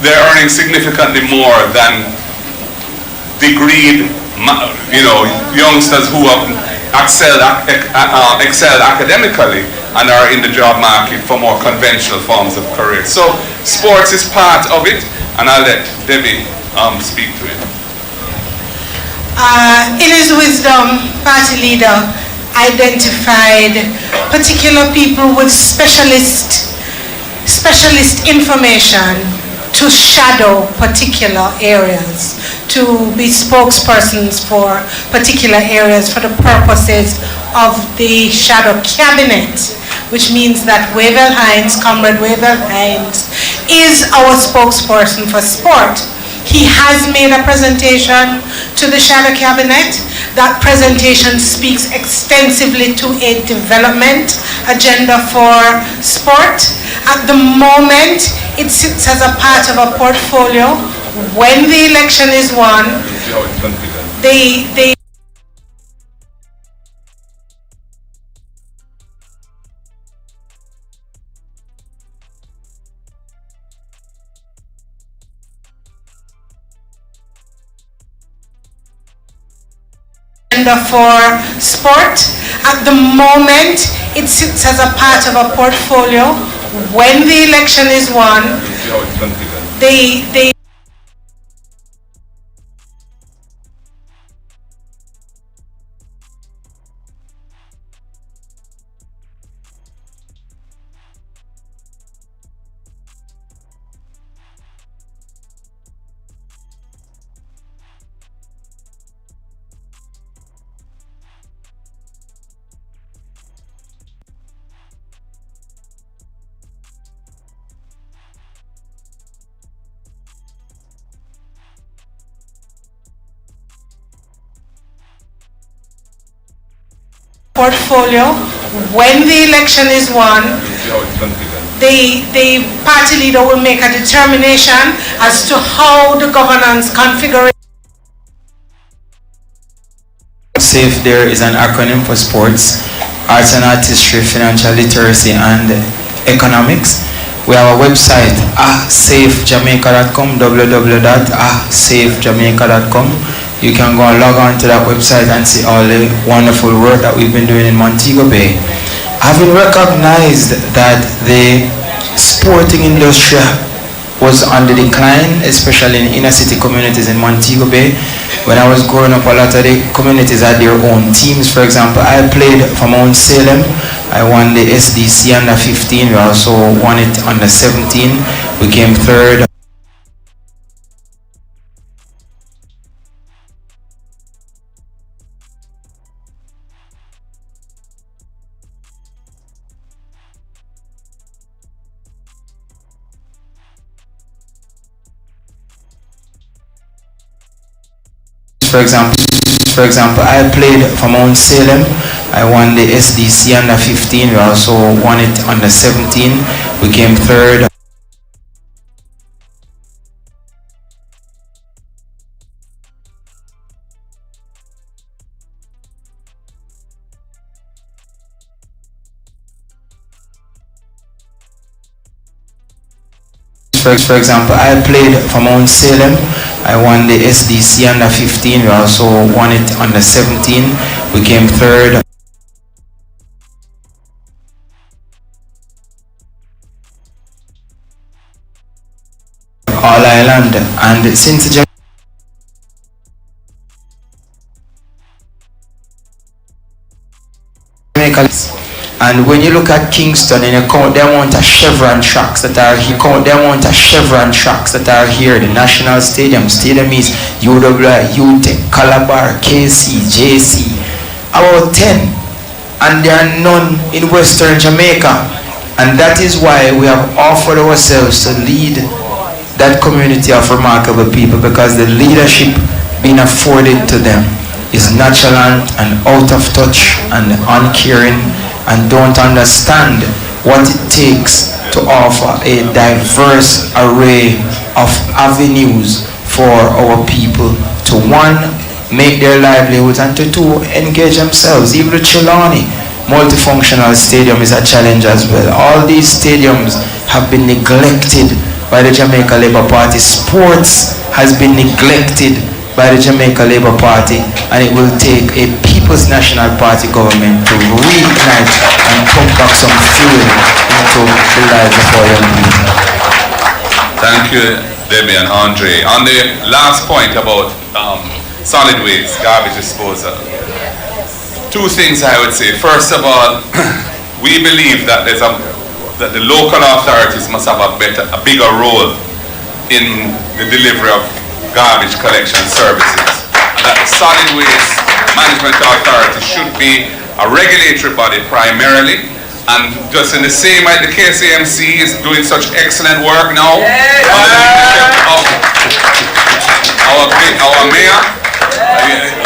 [SPEAKER 8] They're earning significantly more than degreed, you know, youngsters who have excelled academically and are in the job market for more conventional forms of career. So sports is part of it, and I'll let Debbie speak to it.
[SPEAKER 1] In his wisdom, party leader identified particular people with specialist information to shadow particular areas, to be spokespersons for particular areas for the purposes of the shadow cabinet, which means that Comrade Wavell Hines, is our spokesperson for sport. He has made a presentation to the shadow cabinet. That presentation speaks extensively to a development agenda for sport. At the moment, it sits as a part of a portfolio. When the election is won, they for sport. At the moment, it sits as a part of a portfolio. When the election is won, they portfolio. When the election is won, the party leader will make a determination as to how the governance configuration.
[SPEAKER 2] SAFE there is an acronym for sports, arts and artistry, financial literacy, and economics. We have a website, safejamaica.com, www.safejamaica.com. You can go and log on to that website and see all the wonderful work that we've been doing in Montego Bay. Having recognized that the sporting industry was on the decline, especially in inner city communities in Montego Bay. When I was growing up, a lot of the communities had their own teams. For example, I played for Mount Salem. I won the SDC under 15. We also won it under 17. We came third. For example, I played for Mount Salem. I won the SDC under 15. We also won it under 17. We came third. For example, I played for Mount Salem. I won the SDC under 15. We also won it under 17. We came third. All Island. And since Jamaica, and when you look at Kingston and you count the amount of Chevron tracks that are here, the National Stadium is UWI, UTEC, Calabar, KC, JC, about 10, and there are none in Western Jamaica. And that is why we have offered ourselves to lead that community of remarkable people, because the leadership being afforded to them is nonchalant and out of touch and uncaring, and don't understand what it takes to offer a diverse array of avenues for our people to, one, make their livelihoods, and to two, engage themselves. Even the Chilani multifunctional stadium is a challenge as well. All these stadiums have been neglected by the Jamaica Labour Party. Sports has been neglected by the Jamaica Labour Party, and it will take a People's National Party government to reignite and pump back some fuel into the lives of our young people.
[SPEAKER 8] Thank you, Debbie and Andre. On the last point about solid waste, garbage disposal, two things I would say. First of all, we believe that that the local authorities must have a bigger role in the delivery of garbage collection services, and that the solid waste management authority should be a regulatory body primarily, and just in the same way the KCMC is doing such excellent work now under the leadership of our mayor.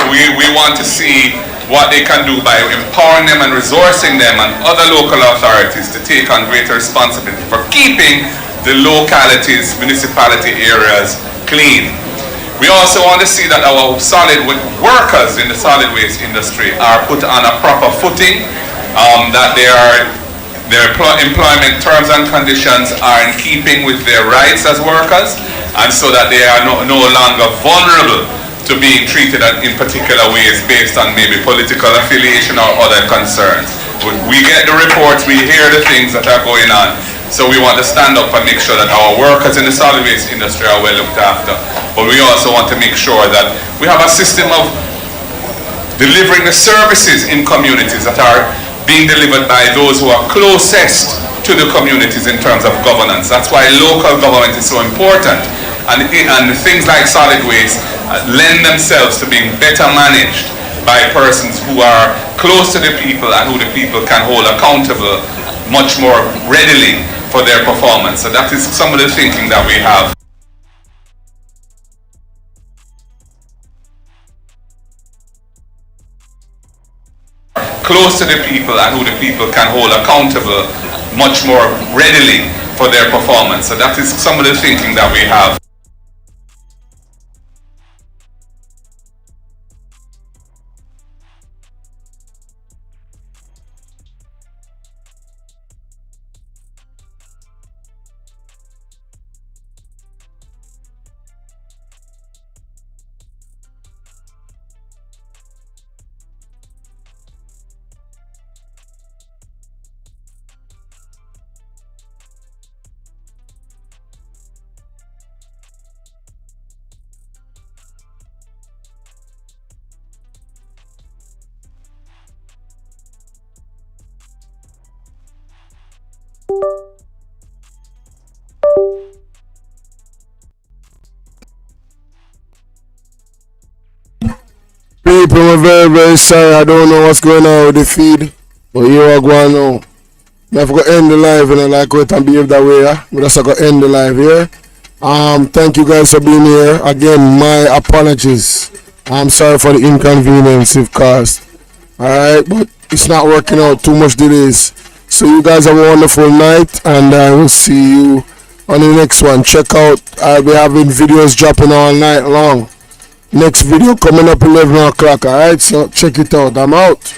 [SPEAKER 8] We want to see what they can do by empowering them and resourcing them and other local authorities to take on greater responsibility for keeping the localities, municipality areas clean. We also want to see that our workers in the solid waste industry are put on a proper footing, that their employment terms and conditions are in keeping with their rights as workers, and so that they are no longer vulnerable to being treated in particular ways based on maybe political affiliation or other concerns. We get the reports, we hear the things that are going on, so we want to stand up and make sure that our workers in the solid waste industry are well looked after. But we also want to make sure that we have a system of delivering the services in communities that are being delivered by those who are closest to the communities in terms of governance. That's why local government is so important. And things like solid waste lend themselves to being better managed by persons who are close to the people and who the people can hold accountable much more readily for their performance. So that is some of the thinking that we have. Close to the people and who the people can hold accountable much more readily for their performance. So that is some of the thinking that we have.
[SPEAKER 9] people, I'm very, very sorry. I don't know what's going on with the feed. But here I go now. I forgot to end the live and I like it and behave that way. But that's going to end the live here. Thank you guys for being here. Again, my apologies. I'm sorry for the inconvenience it caused. Alright, but it's not working out. Too much delays. So you guys have a wonderful night and I will see you on the next one. Check out, I'll be having videos dropping all night long. Next video coming up 11 o'clock. Alright, so check it out. I'm out.